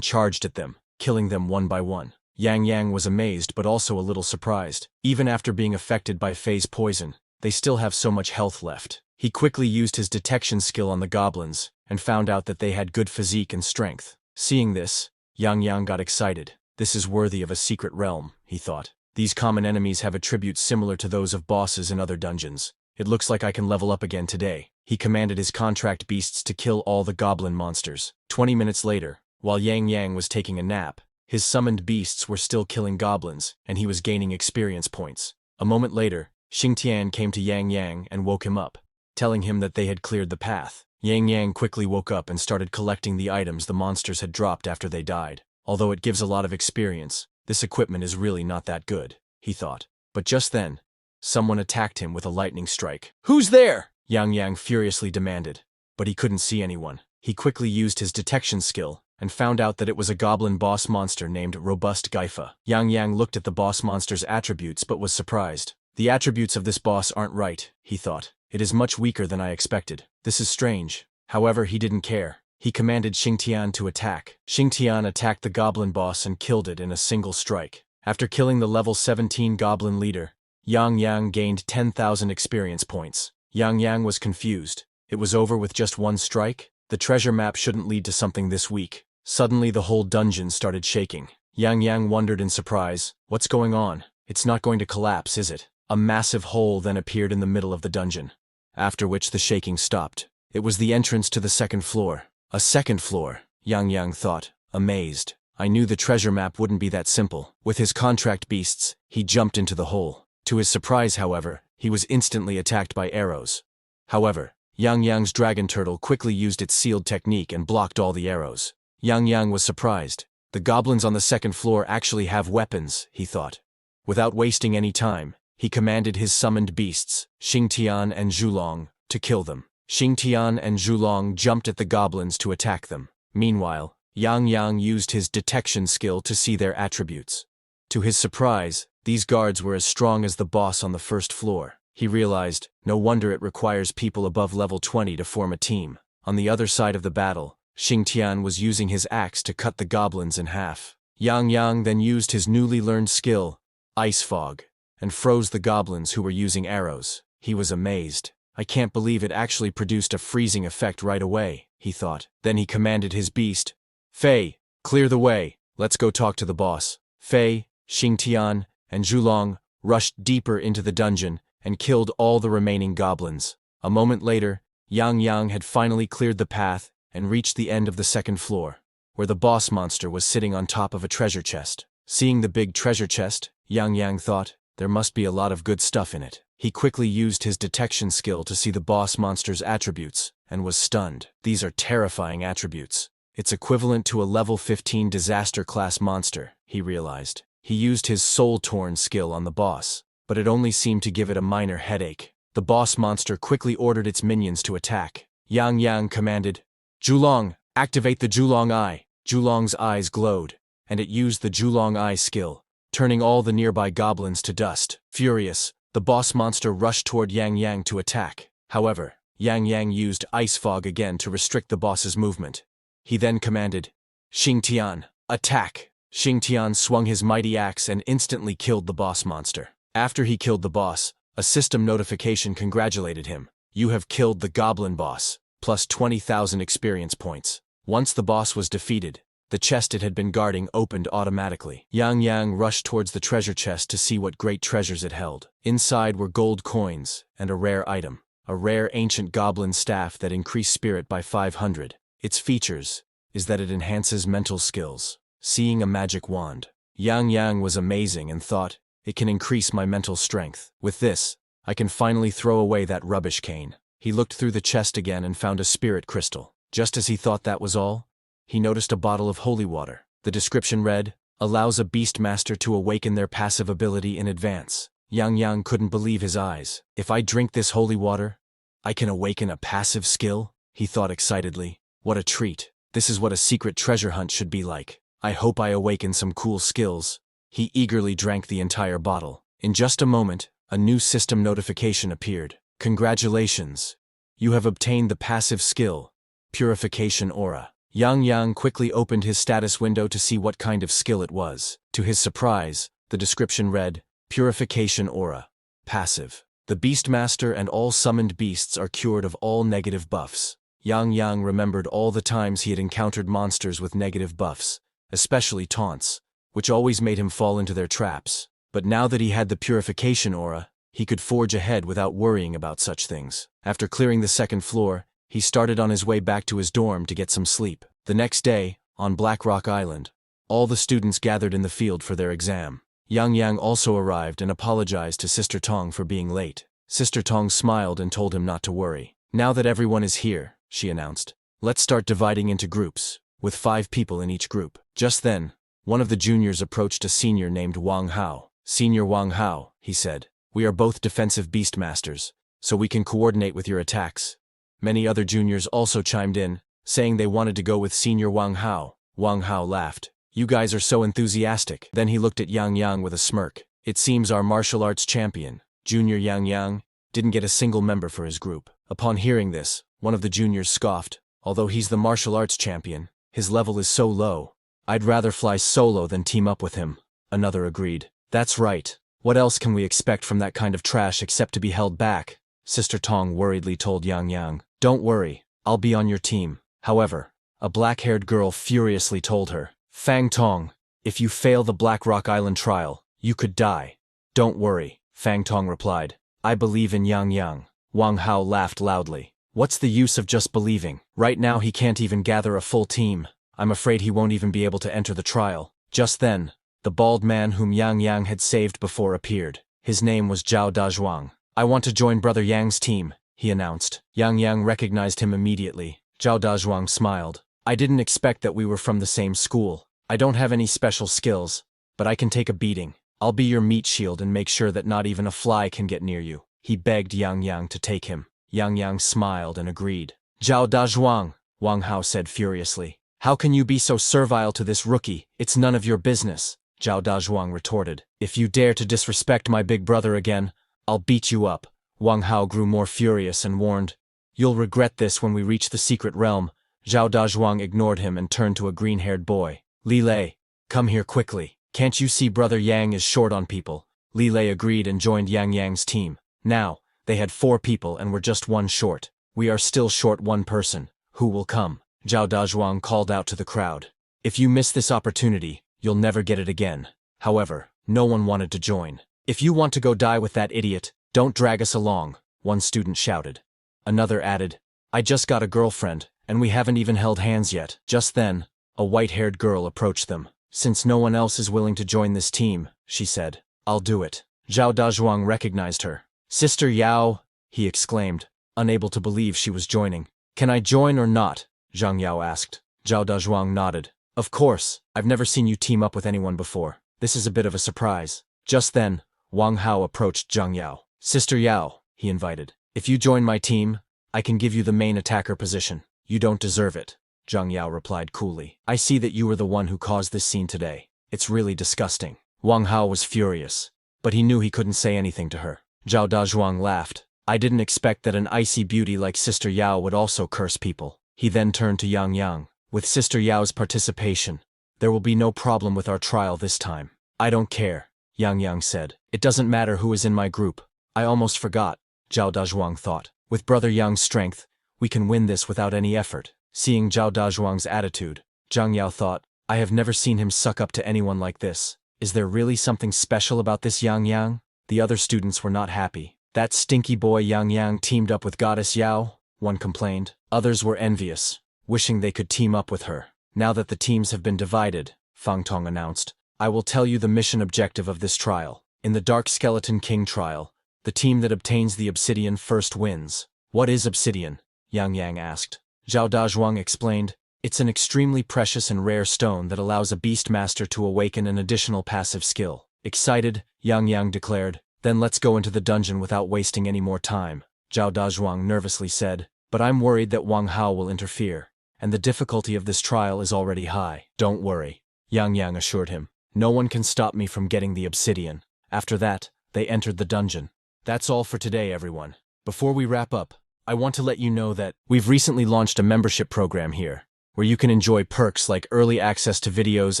charged at them, killing them one by one. Yang Yang was amazed but also a little surprised. Even after being affected by Fei's poison, they still have so much health left. He quickly used his detection skill on the goblins and found out that they had good physique and strength. Seeing this, Yang Yang got excited. "This is worthy of a secret realm," he thought. "These common enemies have attributes similar to those of bosses in other dungeons. It looks like I can level up again today." He commanded his contract beasts to kill all the goblin monsters. 20 minutes later, while Yang Yang was taking a nap, his summoned beasts were still killing goblins, and he was gaining experience points. A moment later, Xingtian came to Yang Yang and woke him up, telling him that they had cleared the path. Yang Yang quickly woke up and started collecting the items the monsters had dropped after they died. Although it gives a lot of experience, this equipment is really not that good, he thought. But just then, someone attacked him with a lightning strike. "Who's there?" Yang Yang furiously demanded, but he couldn't see anyone. He quickly used his detection skill and found out that it was a goblin boss monster named Robust Gaifa. Yang Yang looked at the boss monster's attributes but was surprised. "The attributes of this boss aren't right," he thought. "It is much weaker than I expected. This is strange." However, he didn't care. He commanded Xingtian to attack. Xingtian attacked the goblin boss and killed it in a single strike. After killing the level 17 goblin leader, Yang Yang gained 10,000 experience points. Yang Yang was confused. It was over with just one strike? The treasure map shouldn't lead to something this weak. Suddenly the whole dungeon started shaking. Yang Yang wondered in surprise, "What's going on? It's not going to collapse, is it?" A massive hole then appeared in the middle of the dungeon, after which the shaking stopped. It was the entrance to the second floor. A second floor, Yang Yang thought, amazed. I knew the treasure map wouldn't be that simple. With his contract beasts, he jumped into the hole. To his surprise, however, he was instantly attacked by arrows. However, Yang Yang's dragon turtle quickly used its sealed technique and blocked all the arrows. Yang Yang was surprised. The goblins on the second floor actually have weapons, he thought. Without wasting any time, he commanded his summoned beasts, Xingtian and Zhulong, to kill them. Xingtian and Zhulong jumped at the goblins to attack them. Meanwhile, Yang Yang used his detection skill to see their attributes. To his surprise, these guards were as strong as the boss on the first floor. He realized, no wonder it requires people above level 20 to form a team. On the other side of the battle, Xingtian was using his axe to cut the goblins in half. Yang Yang then used his newly learned skill, Ice Fog, and froze the goblins who were using arrows. He was amazed. I can't believe it actually produced a freezing effect right away, he thought. Then he commanded his beast, Fei, clear the way, let's go talk to the boss. Fei, Xingtian, and Zhulong rushed deeper into the dungeon and killed all the remaining goblins. A moment later, Yang Yang had finally cleared the path and reached the end of the second floor, where the boss monster was sitting on top of a treasure chest. Seeing the big treasure chest, Yang Yang thought, there must be a lot of good stuff in it. He quickly used his detection skill to see the boss monster's attributes, and was stunned. These are terrifying attributes. It's equivalent to a level 15 disaster class monster, he realized. He used his soul-torn skill on the boss, but it only seemed to give it a minor headache. The boss monster quickly ordered its minions to attack. Yang Yang commanded, Zhulong, activate the Zhulong Eye. Zhulong's eyes glowed, and it used the Zhulong Eye skill, turning all the nearby goblins to dust. Furious, the boss monster rushed toward Yang Yang to attack. However, Yang Yang used Ice Fog again to restrict the boss's movement. He then commanded, Xingtian, attack! Xingtian swung his mighty axe and instantly killed the boss monster. After he killed the boss, a system notification congratulated him. You have killed the goblin boss, plus 20,000 experience points. Once the boss was defeated, the chest it had been guarding opened automatically. Yang Yang rushed towards the treasure chest to see what great treasures it held. Inside were gold coins and a rare item, a rare ancient goblin staff that increased spirit by 500. Its features is that it enhances mental skills. Seeing a magic wand, Yang Yang was amazing and thought, it can increase my mental strength. With this, I can finally throw away that rubbish cane. He looked through the chest again and found a spirit crystal. Just as he thought that was all, he noticed a bottle of holy water. The description read, allows a beastmaster to awaken their passive ability in advance. Yang Yang couldn't believe his eyes. If I drink this holy water, I can awaken a passive skill? He thought excitedly. What a treat. This is what a secret treasure hunt should be like. I hope I awaken some cool skills. He eagerly drank the entire bottle. In just a moment, a new system notification appeared. Congratulations. You have obtained the passive skill, Purification Aura. Yang Yang quickly opened his status window to see what kind of skill it was. To his surprise, the description read, Purification Aura. Passive. The Beastmaster and all summoned beasts are cured of all negative buffs. Yang Yang remembered all the times he had encountered monsters with negative buffs, especially taunts, which always made him fall into their traps. But now that he had the Purification Aura, he could forge ahead without worrying about such things. After clearing the second floor, he started on his way back to his dorm to get some sleep. The next day, on Black Rock Island, all the students gathered in the field for their exam. Yang Yang also arrived and apologized to Sister Tong for being late. Sister Tong smiled and told him not to worry. Now that everyone is here, she announced, let's start dividing into groups, with 5 people in each group. Just then, one of the juniors approached a senior named Wang Hao. Senior Wang Hao, he said, we are both defensive beastmasters, so we can coordinate with your attacks. Many other juniors also chimed in, saying they wanted to go with Senior Wang Hao. Wang Hao laughed. You guys are so enthusiastic. Then he looked at Yang Yang with a smirk. It seems our martial arts champion, Junior Yang Yang, didn't get a single member for his group. Upon hearing this, one of the juniors scoffed. Although he's the martial arts champion, his level is so low. I'd rather fly solo than team up with him. Another agreed. That's right. What else can we expect from that kind of trash except to be held back? Sister Tong worriedly told Yang Yang. Don't worry, I'll be on your team. However, a black-haired girl furiously told her, Fang Tong, if you fail the Black Rock Island trial, you could die. Don't worry, Fang Tong replied. I believe in Yang Yang. Wang Hao laughed loudly. What's the use of just believing? Right now he can't even gather a full team. I'm afraid he won't even be able to enter the trial. Just then, the bald man whom Yang Yang had saved before appeared. His name was Zhao Dazhuang. I want to join Brother Yang's team, he announced. Yang Yang recognized him immediately. Zhao Dazhuang smiled. I didn't expect that we were from the same school. I don't have any special skills, but I can take a beating. I'll be your meat shield and make sure that not even a fly can get near you. He begged Yang Yang to take him. Yang Yang smiled and agreed. Zhao Dazhuang, Wang Hao said furiously. How can you be so servile to this rookie? It's none of your business. Zhao Dazhuang retorted. If you dare to disrespect my big brother again, I'll beat you up. Wang Hao grew more furious and warned. You'll regret this when we reach the secret realm. Zhao Dazhuang ignored him and turned to a green-haired boy. Li Lei, come here quickly. Can't you see brother Yang is short on people? Li Lei agreed and joined Yang Yang's team. Now, they had 4 people and were just 1 short. We are still short 1 person. Who will come? Zhao Dazhuang called out to the crowd. If you miss this opportunity, you'll never get it again. However, no one wanted to join. If you want to go die with that idiot, don't drag us along, one student shouted. Another added, I just got a girlfriend, and we haven't even held hands yet. Just then, a white-haired girl approached them. Since no one else is willing to join this team, she said, I'll do it. Zhao Dazhuang recognized her. Sister Yao, he exclaimed, unable to believe she was joining. Can I join or not? Zhang Yao asked. Zhao Dazhuang nodded. Of course, I've never seen you team up with anyone before. This is a bit of a surprise. Just then, Wang Hao approached Zhang Yao. Sister Yao, he invited. If you join my team, I can give you the main attacker position. You don't deserve it, Zhang Yao replied coolly. I see that you were the one who caused this scene today. It's really disgusting. Wang Hao was furious, but he knew he couldn't say anything to her. Zhao Dazhuang laughed. I didn't expect that an icy beauty like Sister Yao would also curse people. He then turned to Yang Yang. With Sister Yao's participation, there will be no problem with our trial this time. I don't care, Yang Yang said. It doesn't matter who is in my group. I almost forgot, Zhao Dazhuang thought. With Brother Yang's strength, we can win this without any effort. Seeing Zhao Dazhuang's attitude, Zhang Yao thought, I have never seen him suck up to anyone like this. Is there really something special about this Yang Yang? The other students were not happy. That stinky boy Yang Yang teamed up with Goddess Yao, one complained. Others were envious, wishing they could team up with her. Now that the teams have been divided, Fang Tong announced, I will tell you the mission objective of this trial. In the Dark Skeleton King trial, the team that obtains the obsidian first wins. What is obsidian? Yang Yang asked. Zhao Dazhuang explained, it's an extremely precious and rare stone that allows a beastmaster to awaken an additional passive skill. Excited, Yang Yang declared, then let's go into the dungeon without wasting any more time. Zhao Dazhuang nervously said, but I'm worried that Wang Hao will interfere, and the difficulty of this trial is already high. Don't worry, Yang Yang assured him. No one can stop me from getting the obsidian. After that, they entered the dungeon. That's all for today, everyone. Before we wrap up, I want to let you know that we've recently launched a membership program here, where you can enjoy perks like early access to videos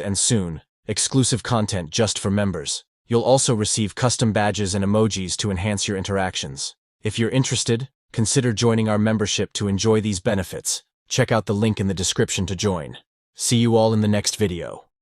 and soon, exclusive content just for members. You'll also receive custom badges and emojis to enhance your interactions. If you're interested, consider joining our membership to enjoy these benefits. Check out the link in the description to join. See you all in the next video.